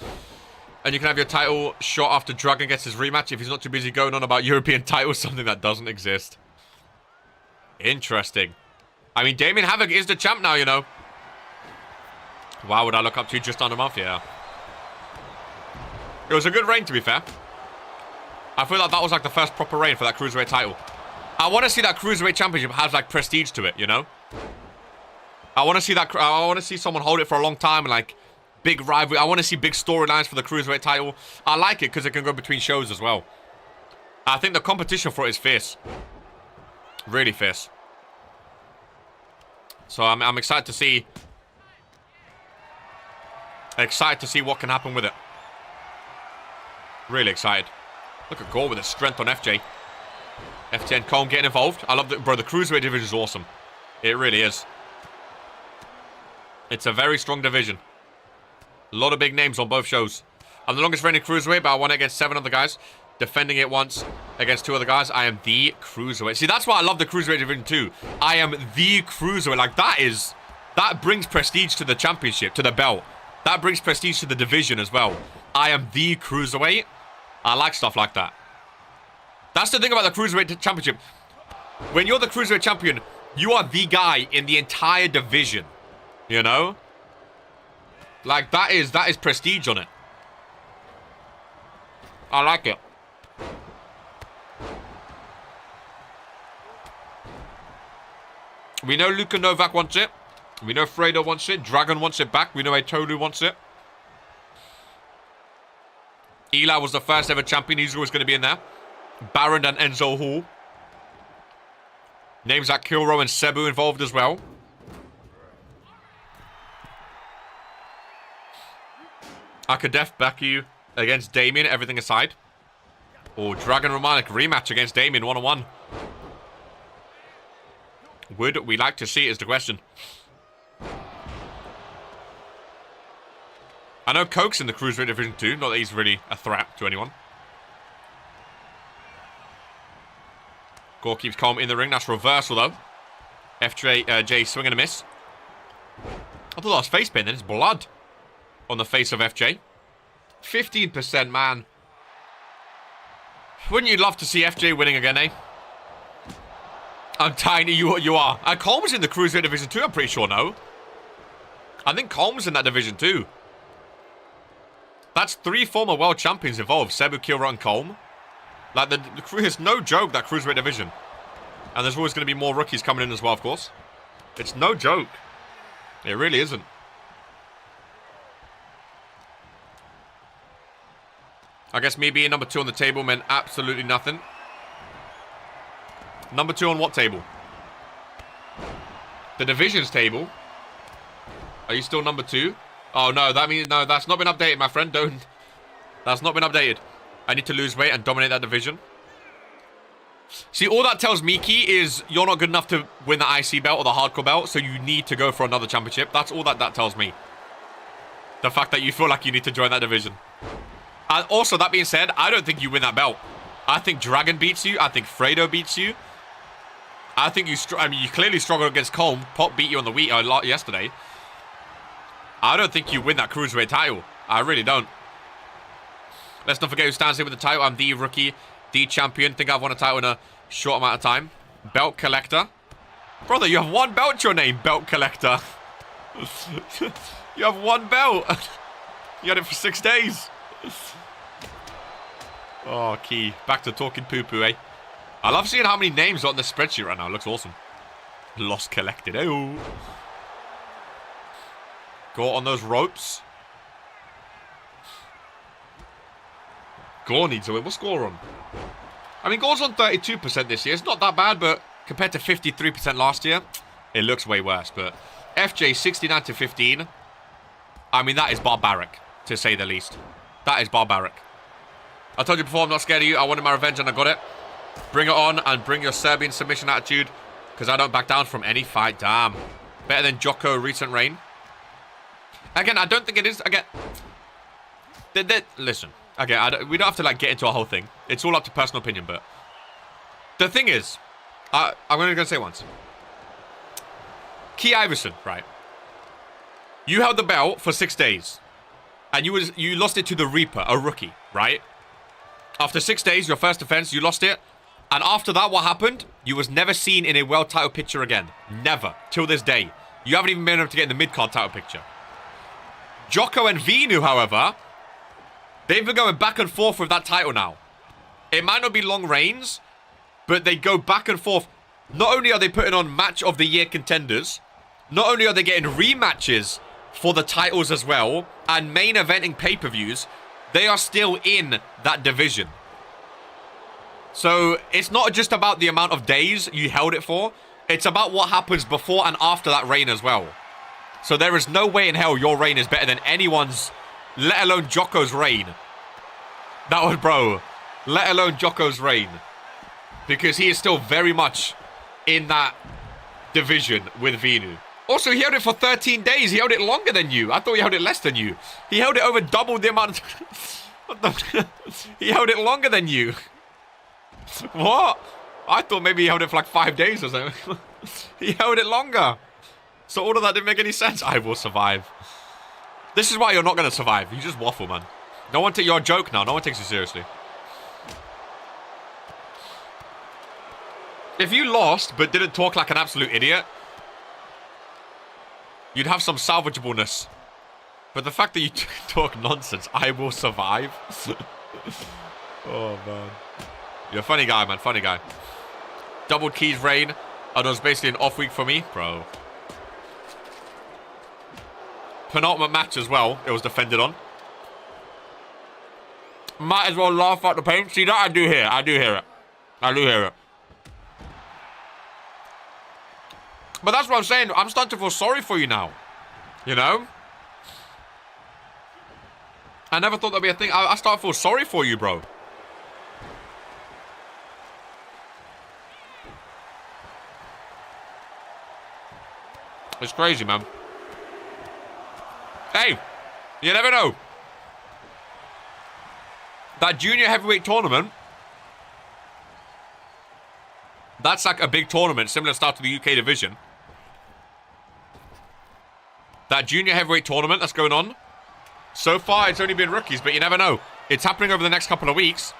And you can have your title shot after Dragon gets his rematch if he's not too busy going on about European titles, something that doesn't exist. Interesting. I mean, Damien Havoc is the champ now, you know. Wow, would I look up to just under a month? Yeah. It was a good reign, to be fair. I feel like that was like the first proper reign for that Cruiserweight title. I want to see that Cruiserweight Championship has like prestige to it, you know? I want to see that. I want to see someone hold it for a long time and like big rivalry. I want to see big storylines for the Cruiserweight title. I like it because it can go between shows as well. I think the competition for it is fierce. Really fierce. So I'm excited to see. Excited to see what can happen with it. Really excited. Look at Gore with his strength on FJ. FJ and Colm getting involved. I love that, bro. The Cruiserweight division is awesome. It really is. It's a very strong division. A lot of big names on both shows. I'm the longest reigning Cruiserweight, but I won it against 7 other guys. Defending it once against 2 other guys. I am the Cruiserweight. See, that's why I love the Cruiserweight division too. I am the Cruiserweight. Like, that brings prestige to the championship, to the belt. That brings prestige to the division as well. I am the Cruiserweight. I like stuff like that. That's the thing about the Cruiserweight Championship. When you're the Cruiserweight Champion, you are the guy in the entire division. You know? Like, that is prestige on it. I like it. We know Luka Novak wants it. We know Fredo wants it. Dragon wants it back. We know Etolu wants it. Eli was the first ever champion. He's always going to be in there. Baron and Enzo Hall. Names like Killro and Cebu involved as well. I could back you against Damien, everything aside. Or Dragon Romanik rematch against Damien, one-on-one. Would we like to see is the question. I know Coke's in the Cruiserweight Division too. Not that he's really a threat to anyone. Gore keeps Colm in the ring. That's reversal though. FJ swing and a miss. I thought that was face paint. Then it's blood on the face of FJ. 15%, man. Wouldn't you love to see FJ winning again, eh? I'm tiny. You are. Colm's in the Cruiserweight Division too. I'm pretty sure. No. I think Colm's in that division too. That's 3 former world champions involved. Cebu, Killro, and Colm. Like, it's no joke, that Cruiserweight division. And there's always going to be more rookies coming in as well, of course. It's no joke. It really isn't. I guess me being number 2 on the table meant absolutely nothing. Number 2 on what table? The divisions table. Are you still number 2? Oh, no, that means... No, that's not been updated, my friend. Don't... That's not been updated. I need to lose weight and dominate that division. See, all that tells me, Key, is you're not good enough to win the IC belt or the hardcore belt, so you need to go for another championship. That's all that tells me. The fact that you feel like you need to join that division. And also, that being said, I don't think you win that belt. I think Dragon beats you. I think Fredo beats you. I think you... I mean, you clearly struggled against Colm. Pop beat you on the yesterday. I don't think you win that Cruiserweight title. I really don't. Let's not forget who stands here with the title. I'm the rookie, the champion. Think I've won a title in a short amount of time. Belt collector. Brother, you have 1 belt to your name, belt collector. You have 1 belt. You had it for 6 days. Oh, Key. Back to talking poo-poo, eh? I love seeing how many names are on the spreadsheet right now. It looks awesome. Lost collected. Oh. Go on those ropes. Gore needs a win. What's Gore on? I mean, Gore's on 32% this year. It's not that bad, but compared to 53% last year, it looks way worse. But FJ, 69 to 15. I mean, that is barbaric, to say the least. That is barbaric. I told you before, I'm not scared of you. I wanted my revenge, and I got it. Bring it on, and bring your Serbian submission attitude, because I don't back down from any fight. Damn. Better than Jocko recent reign. Again, I don't think it is. Again, listen. Again, we don't have to like get into a whole thing. It's all up to personal opinion, but the thing is, I'm only going to say once. Key Iverson, right? You held the belt for 6 days, and you lost it to the Reaper, a rookie, right? After 6 days, your first defense, you lost it, And after that, what happened? You was never seen in a world title picture again. Never. Till this day. You haven't even been able to get in the mid-card title picture. Jocko and Vinu, however, they've been going back and forth with that title now. It might not be long reigns, but they go back and forth. Not only are they putting on match of the year contenders, not only are they getting rematches for the titles as well, and main eventing pay-per-views, they are still in that division. So it's not just about the amount of days you held it for. It's about what happens before and after that reign as well. So there is no way in hell your reign is better than anyone's, let alone Jocko's reign. That was, bro, let alone Jocko's reign. Because he is still very much in that division with Vinu. Also, he held it for 13 days. He held it longer than you. I thought he held it less than you. He held it over double the amount of... He held it longer than you. What? I thought maybe he held it for like 5 days or something. He held it longer. So all of that didn't make any sense. I will survive. This is why you're not going to survive. You just waffle, man. No one takes your joke now. No one takes you seriously. If you lost but didn't talk like an absolute idiot, you'd have some salvageableness. But the fact that you talk nonsense, I will survive. Oh, man. You're a funny guy, man. Funny guy. Double keys reign. Oh, that was basically an off week for me. Bro. Penultimate match as well. It was defended on. Might as well laugh at the pain. See that? I do hear it. I do hear it. I do hear it. But that's what I'm saying. I'm starting to feel sorry for you now. You know? I never thought that'd be a thing. I start to feel sorry for you, bro. It's crazy, man. Hey, you never know. That junior heavyweight tournament, that's like a big tournament, similar style to the UK division. That junior heavyweight tournament that's going on, so far it's only been rookies, but you never know. It's happening over the next couple of weeks.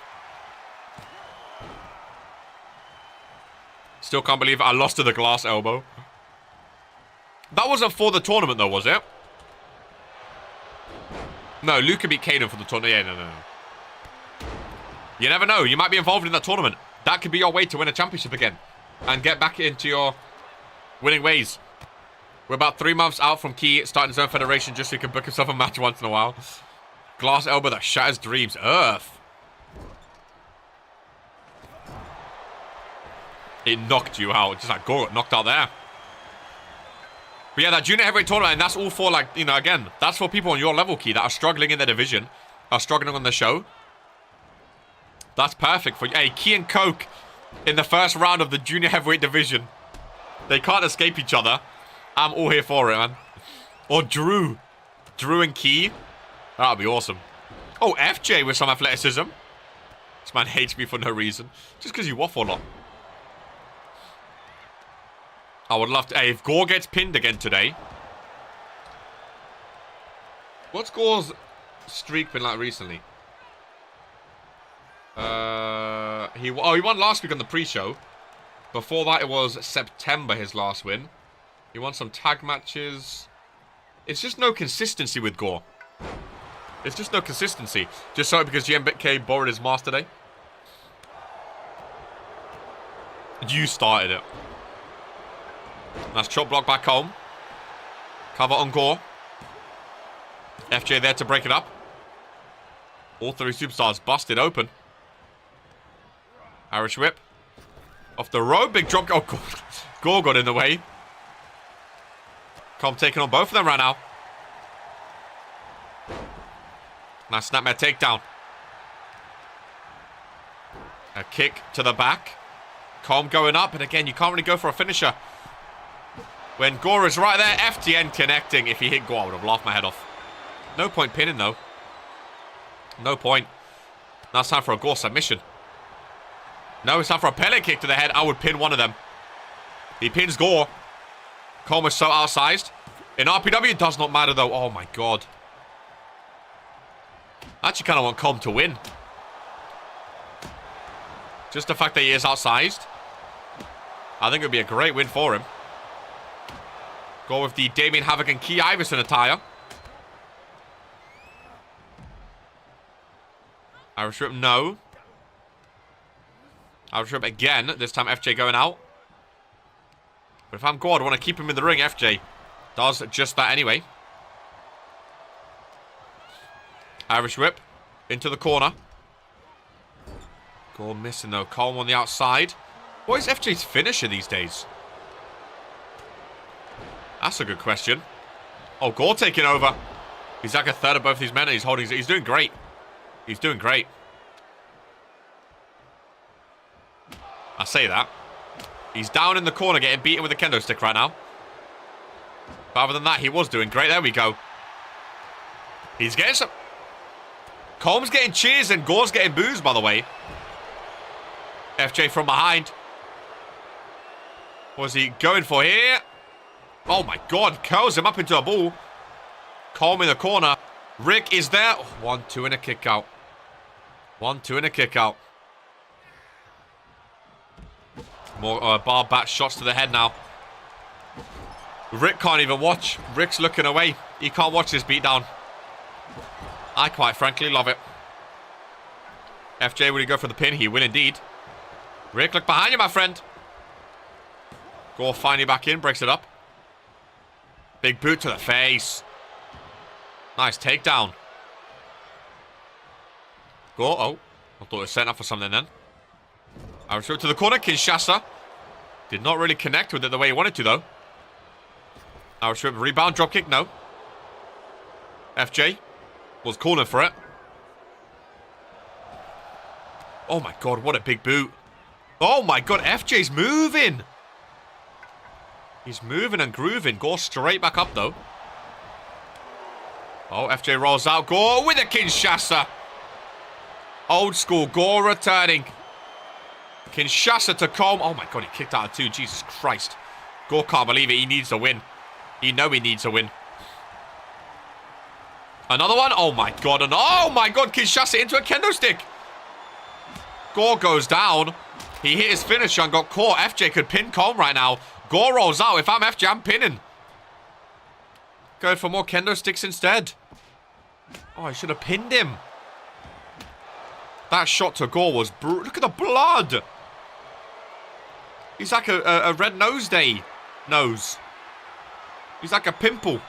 Still can't believe I lost to the glass elbow. That wasn't for the tournament though, was it? No, Luca beat Caden for the tournament. Yeah, no. You never know. You might be involved in that tournament. That could be your way to win a championship again. And get back into your winning ways. We're about 3 months out from Key starting his own federation just so he can book himself a match once in a while. Glass elbow that shatters dreams. Earth. It knocked you out. Just like Gore got knocked out there. But yeah, that junior heavyweight tournament, and that's all for, like, you know, again, that's for people on your level, Key, that are struggling in their division, are struggling on the show. That's perfect for you. Hey, Key and Coke in the first round of the junior heavyweight division. They can't escape each other. I'm all here for it, man. Or Drew. Drew and Key. That'll be awesome. Oh, FJ with some athleticism. This man hates me for no reason. Just because you waffle a lot. I would love to... Hey, if Gore gets pinned again today... What's Gore's streak been like recently? He won last week on the pre-show. Before that, it was September, his last win. He won some tag matches. It's just no consistency with Gore. It's just no consistency. Just so because GMBK borrowed his mask today. You started it. Nice chop block back home. Cover on Gore. FJ there to break it up. All three superstars busted open. Irish whip. Off the road. Big drop. Oh, God. Gore got in the way. Com taking on both of them right now. Nice snapmare takedown. A kick to the back. Com going up. And again, you can't really go for a finisher. When Gore is right there, FTN connecting. If he hit Gore, I would have laughed my head off. No point pinning, though. No point. Now it's time for a Gore submission. No, it's time for a pellet kick to the head. I would pin one of them. He pins Gore. Coleman is so outsized. In RPW, it does not matter, though. Oh, my God. I actually kind of want Com to win. Just the fact that he is outsized. I think it would be a great win for him. Go with the Damien Havoc and Key Iverson attire. Irish Whip, no. Irish Whip again. This time FJ going out. But if I'm God, I want to keep him in the ring. FJ does just that anyway. Irish Whip into the corner. Gore missing though. Colm on the outside. What is FJ's finisher these days? That's a good question. Oh, Gore taking over. He's like a third of both these men and he's doing great. He's doing great. I say that. He's down in the corner getting beaten with a kendo stick right now. But other than that, he was doing great. There we go. He's getting some... Colm's getting cheers and Gore's getting boos, by the way. FJ from behind. What is he going for here? Oh my God. Curls him up into a ball. Colm in the corner. Rick is there. 1-2 and a kick out. 1-2 and a kick out. More bar bat shots to the head now. Rick can't even watch. Rick's looking away. He can't watch this beatdown. I quite frankly love it. FJ, will he go for the pin? He will indeed. Rick, look behind you, my friend. Gore finally back in. Breaks it up. Big boot to the face. Nice takedown. Gore. Oh. I thought it was setting up for something then. Irish Whip to the corner. Kinshasa. Did not really connect with it the way he wanted to, though. Irish Whip rebound. Dropkick. No. FJ was calling for it. Oh, my God. What a big boot. Oh, my God. FJ's moving. He's moving and grooving. Gore straight back up, though. Oh, FJ rolls out. Gore with a Kinshasa. Old school. Gore returning. Kinshasa to Colm. Oh, my God. He kicked out of two. Jesus Christ. Gore can't believe it. He needs a win. He needs a win. Another one. Oh, my God. And oh, my God. Kinshasa into a kendo stick. Gore goes down. He hit his finisher and got caught. FJ could pin Colm right now. Gore rolls out. If I'm FJ, I'm pinning. Going for more kendo sticks instead. Oh, I should have pinned him. That shot to Gore was brutal. Look at the blood. He's like a red nose day. Nose. He's like a pimple.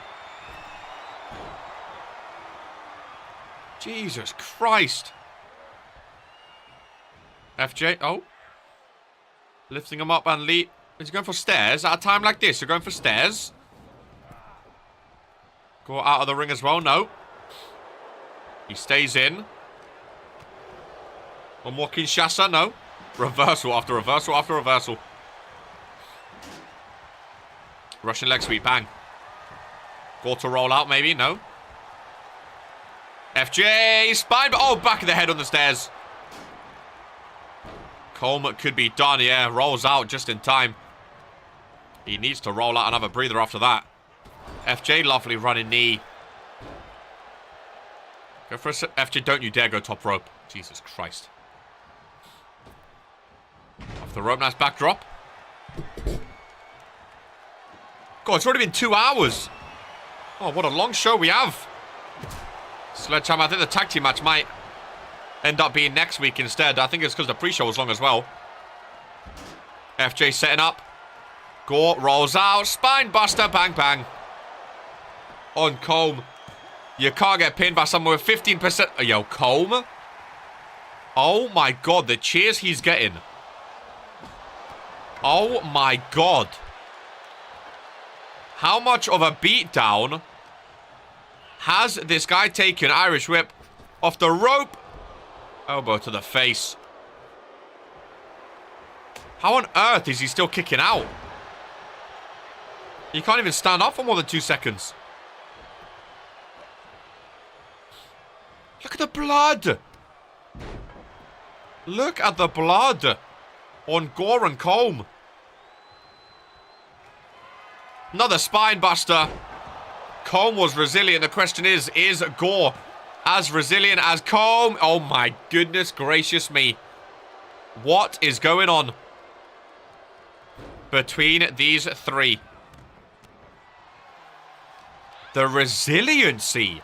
Jesus Christ. FJ. Oh. Lifting him up and lead. Is he going for stairs? At a time like this, you're going for stairs. Go out of the ring as well. No. He stays in. One more Kinshasa. No. Reversal after reversal after reversal. Russian leg sweep. Bang. Go to roll out maybe. No. FJ. Spine. Oh, back of the head on the stairs. Colm could be done. Yeah. Rolls out just in time. He needs to roll out another breather after that. FJ, lovely running knee. Go for a... FJ, don't you dare go top rope. Jesus Christ. Off the rope, nice backdrop. God, it's already been 2 hours. Oh, what a long show we have. Sledgehammer, I think the tag team match might end up being next week instead. I think it's because the pre-show was long as well. FJ setting up. Gore rolls out. Spine buster. Bang, bang. On Colm. You can't get pinned by someone with 15%. Yo, Colm. Oh, my God. The cheers he's getting. Oh, my God. How much of a beatdown has this guy taken? Irish whip off the rope. Elbow to the face. How on earth is he still kicking out? He can't even stand up for more than 2 seconds. Look at the blood. Look at the blood on Gore and Colm. Another spine buster. Colm was resilient. The question is Gore as resilient as Colm? Oh my goodness gracious me. What is going on between these three? The resiliency.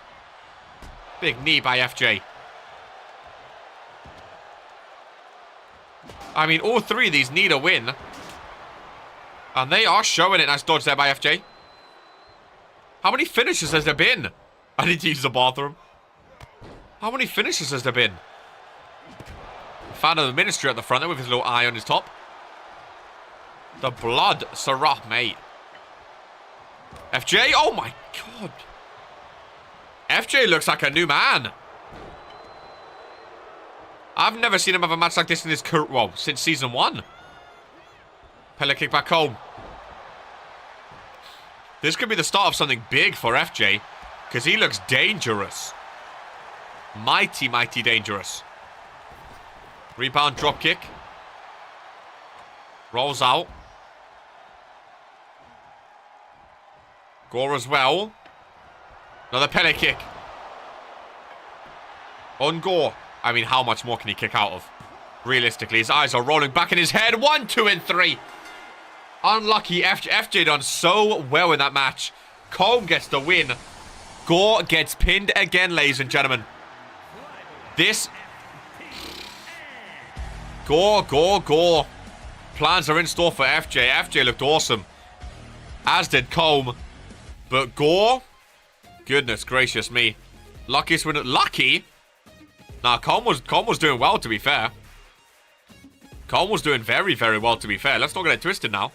Big knee by FJ. I mean, all three of these need a win. And they are showing it. Nice dodge there by FJ. How many finishes has there been? I need to use the bathroom. How many finishes has there been? Fan of the Ministry at the front there with his little eye on his top. The blood, Sarah, mate. FJ, oh my god. FJ looks like a new man. I've never seen him have a match like this in his career, well, since season 1. Pellet kick back home. This could be the start of something big for FJ, because he looks dangerous. Mighty, mighty dangerous. Rebound drop kick. Rolls out. Gore as well. Another Pele kick. On Gore. I mean, how much more can he kick out of? Realistically, his eyes are rolling back in his head. 1, 2, and 3. Unlucky. FJ done so well in that match. Combe gets the win. Gore gets pinned again, ladies and gentlemen. This... Gore. Plans are in store for FJ. FJ looked awesome. As did Combe. But Gore... Goodness gracious me. Luckiest winner... Lucky? Nah, Combe was doing well, to be fair. Combe was doing very, very well, to be fair. Let's not get it twisted now.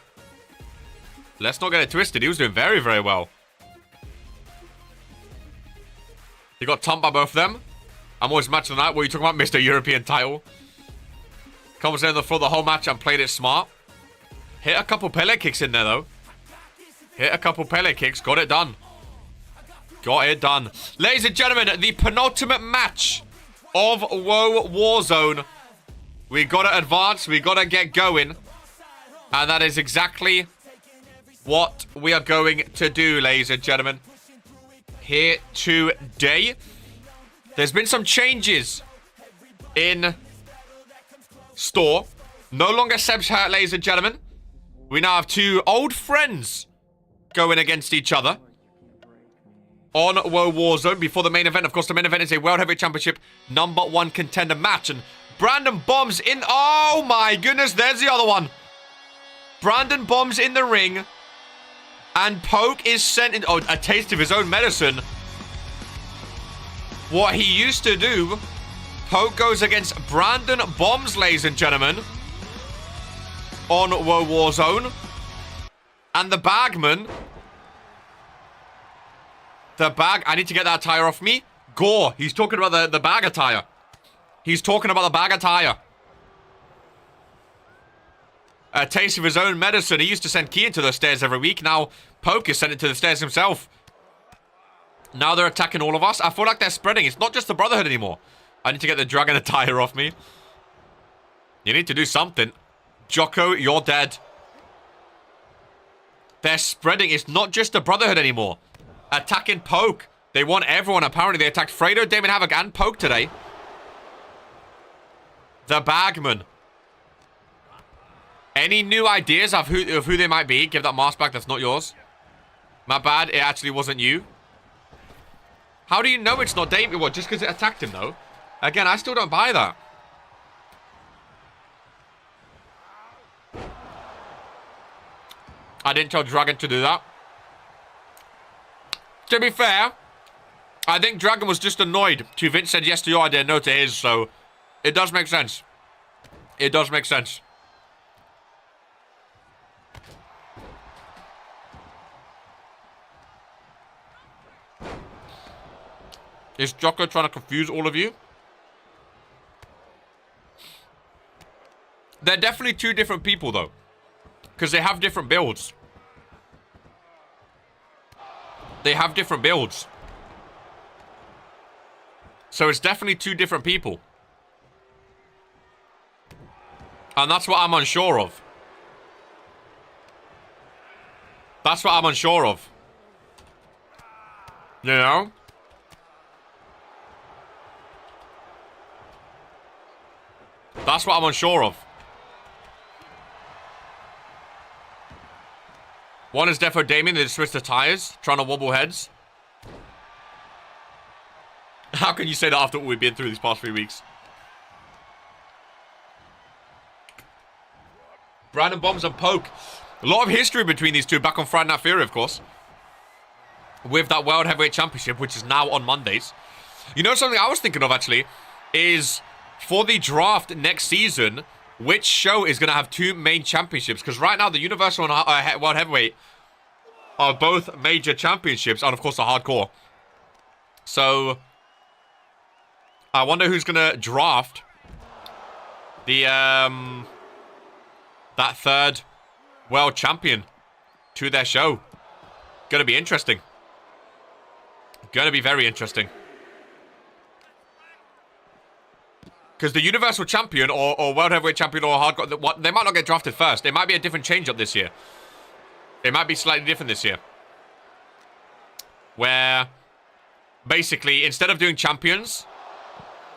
Let's not get it twisted. He was doing very, very well. He got thumped by both of them. I'm always match of the night. What are you talking about, Mr. European title? Combe was in the floor the whole match and played it smart. Hit a couple Pele kicks in there, though. Hit a couple Pele kicks. Got it done. Got it done. Ladies and gentlemen, the penultimate match of Woah Warzone. We gotta advance. We gotta get going. And that is exactly what we are going to do, ladies and gentlemen. Here today. There's been some changes in store. No longer Seb's hurt, ladies and gentlemen. We now have two old friends going against each other on Woah Warzone before the main event. Of course, the main event is a World Heavyweight Championship #1 contender match. And Brandon bombs in... Oh, my goodness. There's the other one. Brandon bombs in the ring. And Poke is sent in... Oh, a taste of his own medicine. What he used to do... Poke goes against Brandon bombs, ladies and gentlemen. On Woah Warzone. And the bagman... The bag... I need to get that attire off me. Gore. He's talking about the bag attire. He's talking about the bag attire. A taste of his own medicine. He used to send Key to the stairs every week. Now, Poke is sending to the stairs himself. Now they're attacking all of us. I feel like they're spreading. It's not just the Brotherhood anymore. I need to get the dragon attire off me. You need to do something. Jocko, you're dead. They're spreading. It's not just the Brotherhood anymore. Attacking Poke. They want everyone. Apparently, they attacked Fredo, Damon Havoc, and Poke today. The bagman. Any new ideas of who they might be? Give that mask back. That's not yours. My bad. It actually wasn't you. How do you know it's not Damon? What, just because it attacked him, though? Again, I still don't buy that. I didn't tell Dragon to do that. To be fair, I think Dragon was just annoyed. Vince said yes to your idea, no to his, so it does make sense. It does make sense. Is Jocko trying to confuse all of you? They're definitely two different people, though. Because they have different builds. They have different builds. So it's definitely two different people. And that's what I'm unsure of. That's what I'm unsure of. You know? That's what I'm unsure of. One is Defo Damien. They just switched the tires. Trying to wobble heads. How can you say that after what we've been through these past 3 weeks? Brandon Bombs and Poke. A lot of history between these two. Back on Friday Night Fury, of course. With that World Heavyweight Championship, which is now on Mondays. You know something I was thinking of, actually, is for the draft next season, which show is going to have 2 main championships? Because right now, the Universal and World Heavyweight are both major championships, and of course, the Hardcore. So, I wonder who's going to draft the, that third world champion to their show. Going to be interesting. Going to be very interesting. Because the Universal Champion or World Heavyweight Champion or Hardcore, they might not get drafted first. It might be a different change-up this year. It might be slightly different this year. Where, basically, instead of doing champions,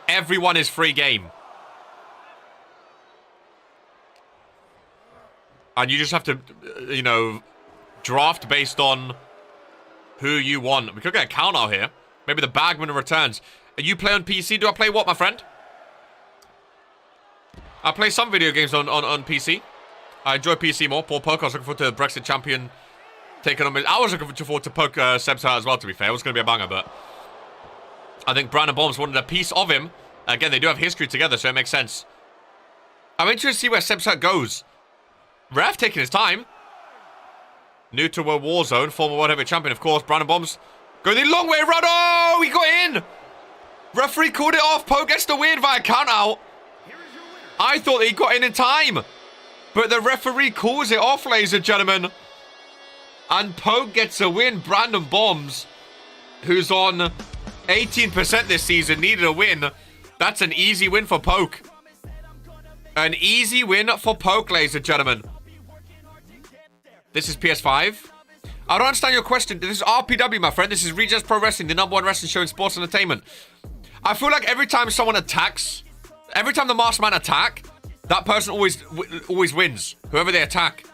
everyone is free game. And you just have to, you know, draft based on who you want. We could get a count out here. Maybe the Bagman returns. You play on PC? Do I play what, my friend? I play some video games on PC. I enjoy PC more. Paul Poke, I was looking forward to the Brexit champion taking on me. I was looking forward to Poke Seb's as well, to be fair. It was going to be a banger, but I think Brandon Bombs wanted a piece of him. Again, they do have history together, so it makes sense. I'm interested to see where Seb's goes. Ref taking his time. New to a Warzone, former World Heavyweight Champion, of course. Brandon Bombs going the long way around. Oh, he got in. Referee called it off. Poke gets the win via count out. I thought he got in time. But the referee calls it off, ladies and gentlemen. And Poke gets a win. Brandon Bombs, who's on 18% this season, needed a win. That's an easy win for Poke. An easy win for Poke, ladies and gentlemen. This is PS5. I don't understand your question. This is RPW, my friend. This is Regis Pro Wrestling, the #1 wrestling show in sports entertainment. I feel like every time someone attacks, every time the masked man attack, that person always wins. Whoever they attack.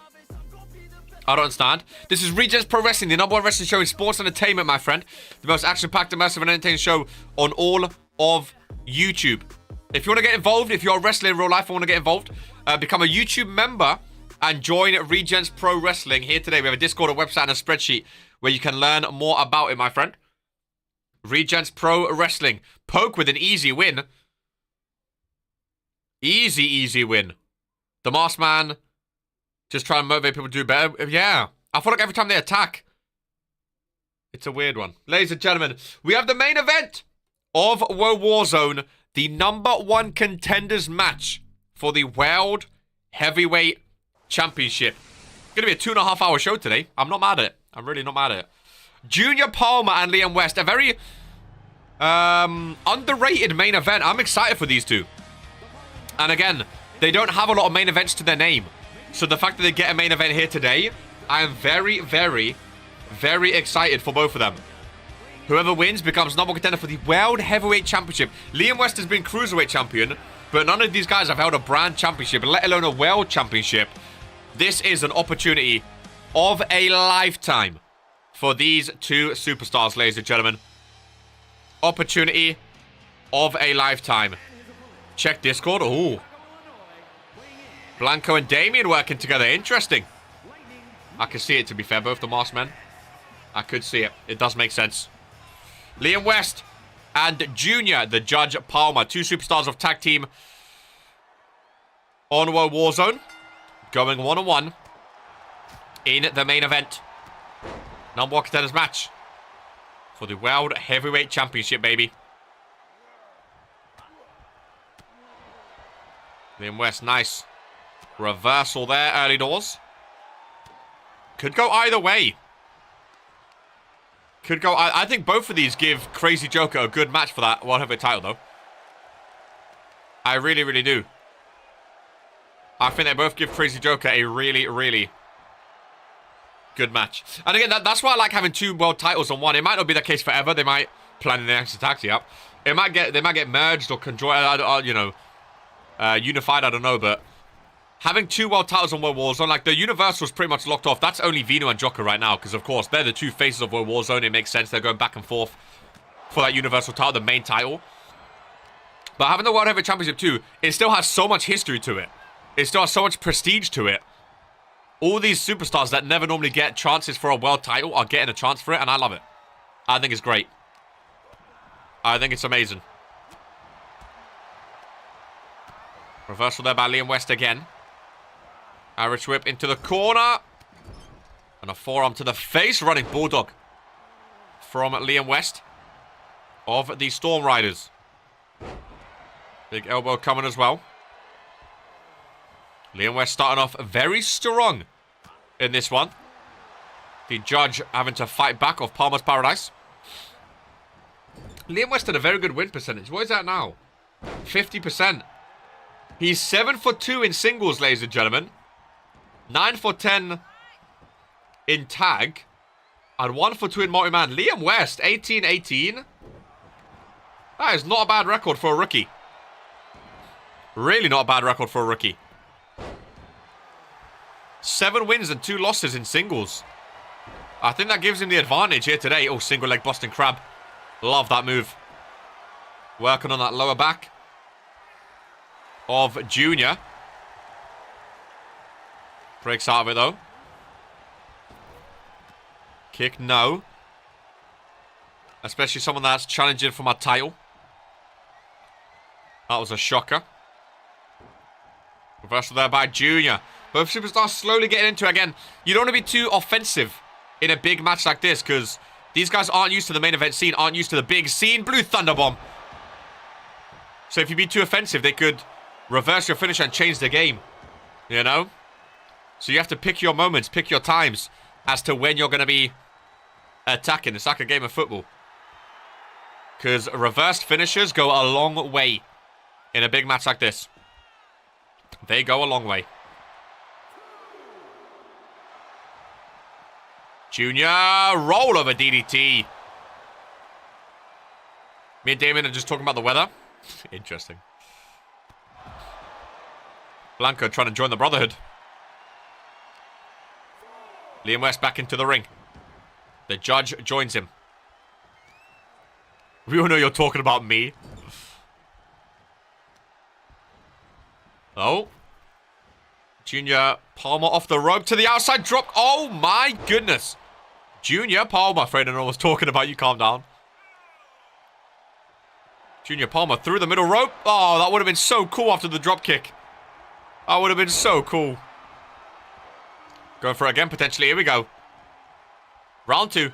I don't understand. This is Regis Pro Wrestling, the #1 wrestling show in sports entertainment, my friend. The most action-packed, immersive, and entertaining show on all of YouTube. If you want to get involved, if you're a wrestler in real life and want to get involved, become a YouTube member and join Regents Pro Wrestling. Here today, we have a Discord, a website, and a spreadsheet where you can learn more about it, my friend. Regents Pro Wrestling. Poke with an easy win. Easy win. The Masked Man just trying to motivate people to do better. Yeah. I feel like every time they attack, it's a weird one. Ladies and gentlemen, we have the main event of Warzone, the #1 contenders match for the World Heavyweight Championship. It's going to be a 2.5 hour show today. I'm not mad at it. I'm really not mad at it. Junior Palmer and Liam West. A very underrated main event. I'm excited for these two. And again, they don't have a lot of main events to their name. So the fact that they get a main event here today, I am very, very, very excited for both of them. Whoever wins becomes #1 contender for the World Heavyweight Championship. Liam West has been Cruiserweight Champion, but none of these guys have held a brand championship, let alone a World Championship. This is an opportunity of a lifetime for these two superstars, ladies and gentlemen. Opportunity of a lifetime. Check Discord. Ooh. Blanco and Damien working together. Interesting. I can see it, to be fair. Both the masked men. I could see it. It does make sense. Liam West and Junior, the Judge Palmer. Two superstars of tag team on Warzone. Going 1-on-1 in the main event. #1 contenders match for the World Heavyweight Championship, baby. Liam West, nice. Reversal there, early doors. Could go either way. Could go... I think both of these give Crazy Joker a good match for that World Heavyweight title, though. I really, really do. I think they both give Crazy Joker a really, really good match. And again, that's why I like having two world titles on one. It might not be the case forever. They might plan the next tag team up. They might get merged or conjoined, you know, unified. I don't know, but having 2 world titles on World Warzone, like the Universal's pretty much locked off. That's only Vino and Joker right now, because of course they're the 2 faces of World Warzone. It makes sense. They're going back and forth for that Universal title, the main title. But having the World Heavyweight Championship too, it still has so much history to it. It still has so much prestige to it. All these superstars that never normally get chances for a world title are getting a chance for it, and I love it. I think it's great. I think it's amazing. Reversal there by Liam West again. Irish whip into the corner. And a forearm to the face. Running Bulldog from Liam West of the Storm Riders. Big elbow coming as well. Liam West starting off very strong in this one. The judge having to fight back off Palmer's Paradise. Liam West had a very good win percentage. What is that now? 50%. He's 7 for 2 in singles, ladies and gentlemen. 9 for 10 in tag. And 1 for 2 in multi-man. Liam West, 18-18. That is not a bad record for a rookie. Really not a bad record for a rookie. 7 wins and 2 losses in singles. I think that gives him the advantage here today. Oh, single leg Boston Crab. Love that move. Working on that lower back of Junior. Breaks out of it though. Kick, no. Especially someone that's challenging for my title. That was a shocker. Reversal there by Junior. Both superstars slowly getting into it again. You don't want to be too offensive in a big match like this, because these guys aren't used to the main event scene, aren't used to the big scene. Blue Thunderbomb. So if you be too offensive, they could reverse your finish and change the game. You know? So you have to pick your moments, pick your times as to when you're going to be attacking. It's like a game of football. Because reversed finishers go a long way in a big match like this. They go a long way. Junior, roll over DDT. Me and Damien are just talking about the weather. Interesting. Blanco trying to join the Brotherhood. Liam West back into the ring. The judge joins him. We all know you're talking about me. Oh. Junior Palmer off the rope to the outside drop. Oh my goodness. Junior Palmer, afraid I know was talking about you. Calm down. Junior Palmer through the middle rope. Oh, that would have been so cool after the drop kick. That would have been so cool. Going for it again, potentially. Here we go. Round 2.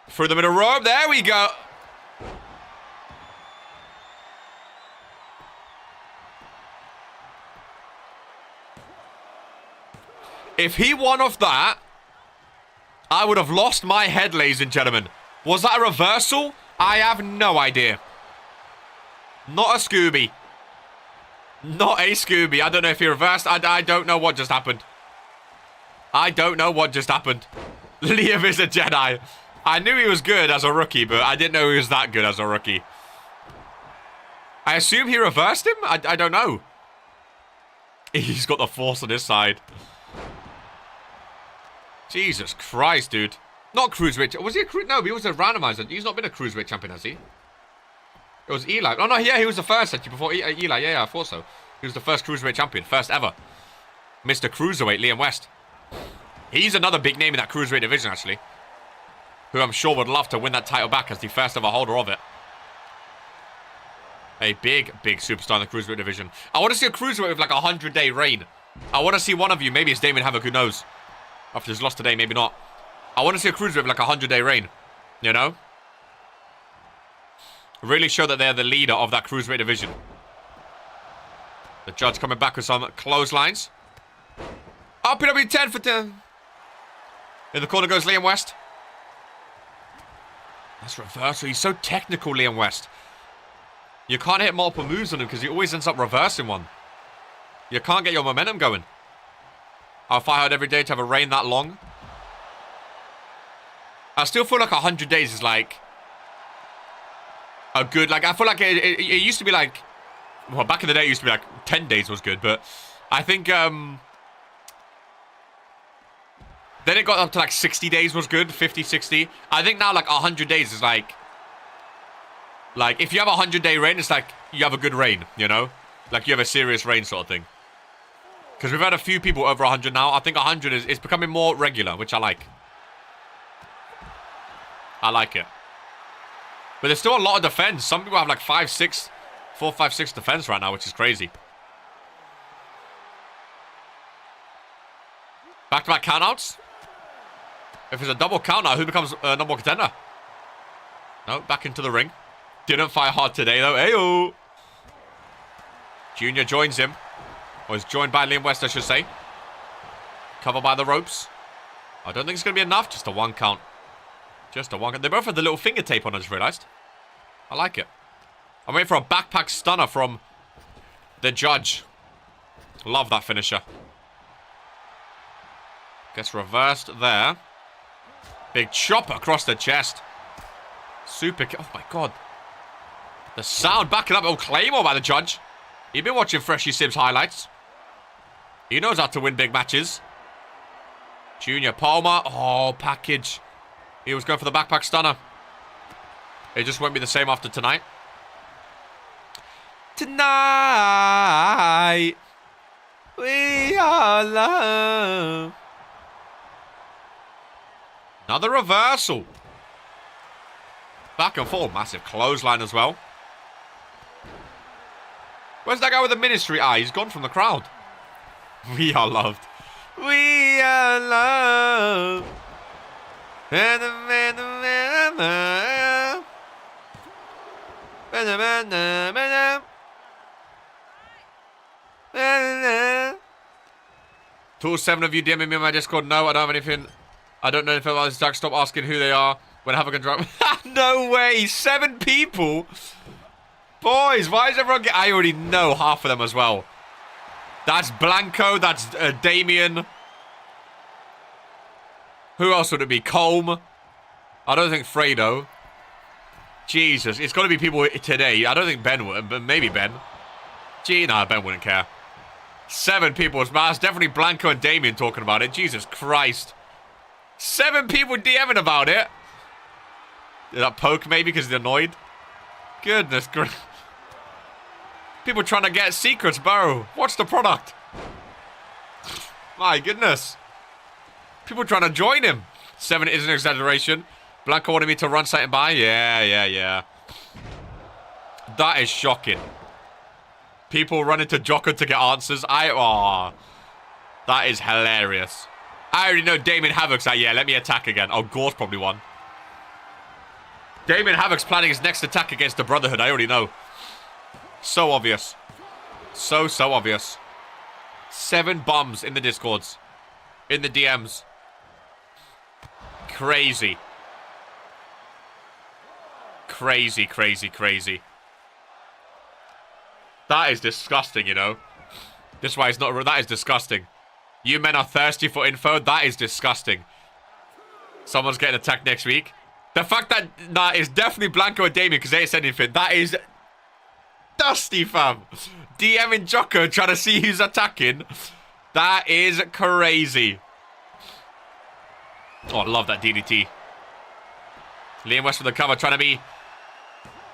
Through the middle rope. There we go. If he won off that, I would have lost my head, ladies and gentlemen. Was that a reversal? I have no idea. Not a Scooby. Not a Scooby. I don't know if he reversed. I don't know what just happened. I don't know what just happened. Liam is a Jedi. I knew he was good as a rookie, but I didn't know he was that good as a rookie. I assume he reversed him? I don't know. He's got the Force on his side. Jesus Christ, dude. Not Cruiserweight. Was he a Cruiserweight? No, he was a randomizer. He's not been a Cruiserweight champion, has he? It was Eli. Oh, no, yeah, he was the first, actually, before Eli. Yeah, I thought so. He was the first Cruiserweight champion. First ever. Mr. Cruiserweight, Liam West. He's another big name in that Cruiserweight division, actually. Who I'm sure would love to win that title back as the first ever holder of it. A big, big superstar in the Cruiserweight division. I want to see a Cruiserweight with like a 100-day reign. I want to see one of you. Maybe it's Damien Havoc, who knows. After his loss today, maybe not. I want to see a Cruiserweight with like a 100-day reign. You know? Really show that they're the leader of that Cruiserweight division. The judge coming back with some clotheslines. RPW 10 for 10. In the corner goes Liam West. That's reversal. He's so technical, Liam West. You can't hit multiple moves on him because he always ends up reversing one. You can't get your momentum going. I'll fight hard every day to have a reign that long. I still feel like 100 days is like a good, like, I feel like it used to be like, well, back in the day it used to be like 10 days was good, but I think, then it got up to like 60 days was good. 50, 60. I think now like 100 days is like if you have a 100-day reign, it's like you have a good reign, you know? Like you have a serious reign sort of thing. Because we've had a few people over 100 now. I think 100 is becoming more regular, which I like. I like it. But there's still a lot of defense. Some people have like 4, 5, 6 defense right now, which is crazy. Back-to-back countouts. If it's a double countout, who becomes number one contender? No, back into the ring. Didn't fight hard today, though. Ayo! Junior joins him. Or is joined by Liam West, I should say. Covered by the ropes. I don't think it's going to be enough. Just a 1 count. Just a 1 count. They both had the little finger tape on, I just realized. I like it. I'm waiting for a backpack stunner from the judge. Love that finisher. Gets reversed there. Big chop across the chest. Super. Oh my god. The sound backing up. Oh, Claymore by the judge. You've been watching Freshie Sims highlights. He knows how to win big matches. Junior Palmer. Oh, package. He was going for the backpack stunner. It just won't be the same after tonight. Tonight, we are love. Another reversal. Back and forth. Massive clothesline as well. Where's that guy with the ministry eye? He's gone from the crowd. We are loved. We are loved. Two 7 of you DMing me in my Discord. No, I don't have anything. I don't know anything about this attack. Stop asking who they are. When Havoc and drop. No way. 7 people. Boys, why is everyone I already know half of them as well. That's Blanco. That's Damien. Who else would it be? Colm. I don't think Fredo. Jesus. It's got to be people today. I don't think Ben would, but maybe Ben. Gee, nah, Ben wouldn't care. 7 people. It's definitely Blanco and Damien talking about it. Jesus Christ. 7 people DMing about it. Did that poke maybe because they're annoyed? Goodness gracious. People trying to get secrets, bro. What's the product? My goodness. People trying to join him. 7 is an exaggeration. Blanco wanted me to run something by. Yeah. That is shocking. People running to Jocko to get answers. That is hilarious. I already know Damien Havoc's like, yeah, let me attack again. Oh, Gore's probably won. Damien Havoc's planning his next attack against the Brotherhood. I already know. So obvious. So obvious. 7 bums in the Discords. In the DMs. Crazy. Crazy. That is disgusting, you know. This is why it's not... That is disgusting. You men are thirsty for info. That is disgusting. Someone's getting attacked next week. The fact that... Nah, it's definitely Blanco and Damien because they ain't said anything. That is... Dusty, fam. DMing Jocko trying to see who's attacking. That is crazy. Oh, I love that DDT. Liam West with the cover trying to be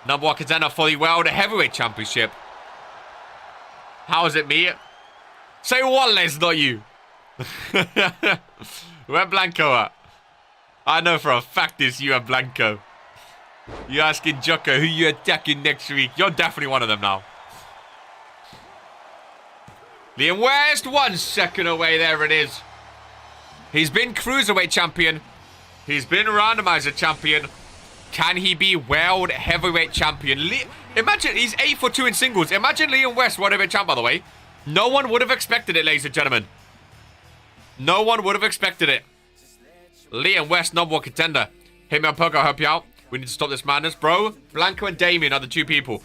number 1 contender for the World Heavyweight Championship. How is it me? Say what, Les, not you. Where Blanco at? I know for a fact it's you and Blanco. You're asking Jocko who you attacking next week. You're definitely one of them now. Liam West, 1 second away. There it is. He's been Cruiserweight Champion. He's been Randomizer Champion. Can he be World Heavyweight Champion? Imagine, he's 8 for 2 in singles. Imagine Liam West, World Heavyweight Champ, by the way. No one would have expected it, ladies and gentlemen. No one would have expected it. Liam West, number 1 contender. Hit me on Poke, I'll help you out. We need to stop this madness, bro. Blanco and Damien are the 2 people.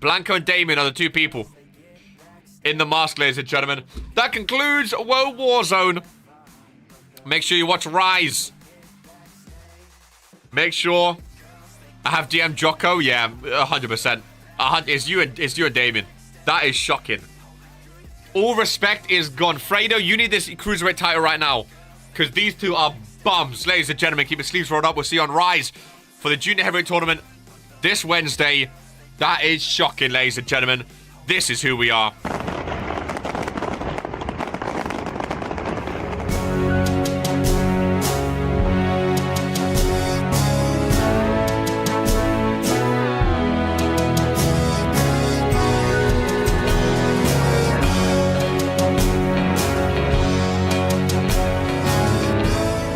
Blanco and Damien are the 2 people. In the mask, ladies and gentlemen. That concludes Woah Warzone. Make sure you watch Rise. Make sure I have DM Jocko. Yeah, 100%. It's you and Damien. That is shocking. All respect is gone. Fredo, you need this cruiserweight title right now. Because these two are bums. Ladies and gentlemen, keep your sleeves rolled up. We'll see you on Rise for the Junior Heavyweight Tournament this Wednesday. That is shocking, ladies and gentlemen. This is who we are.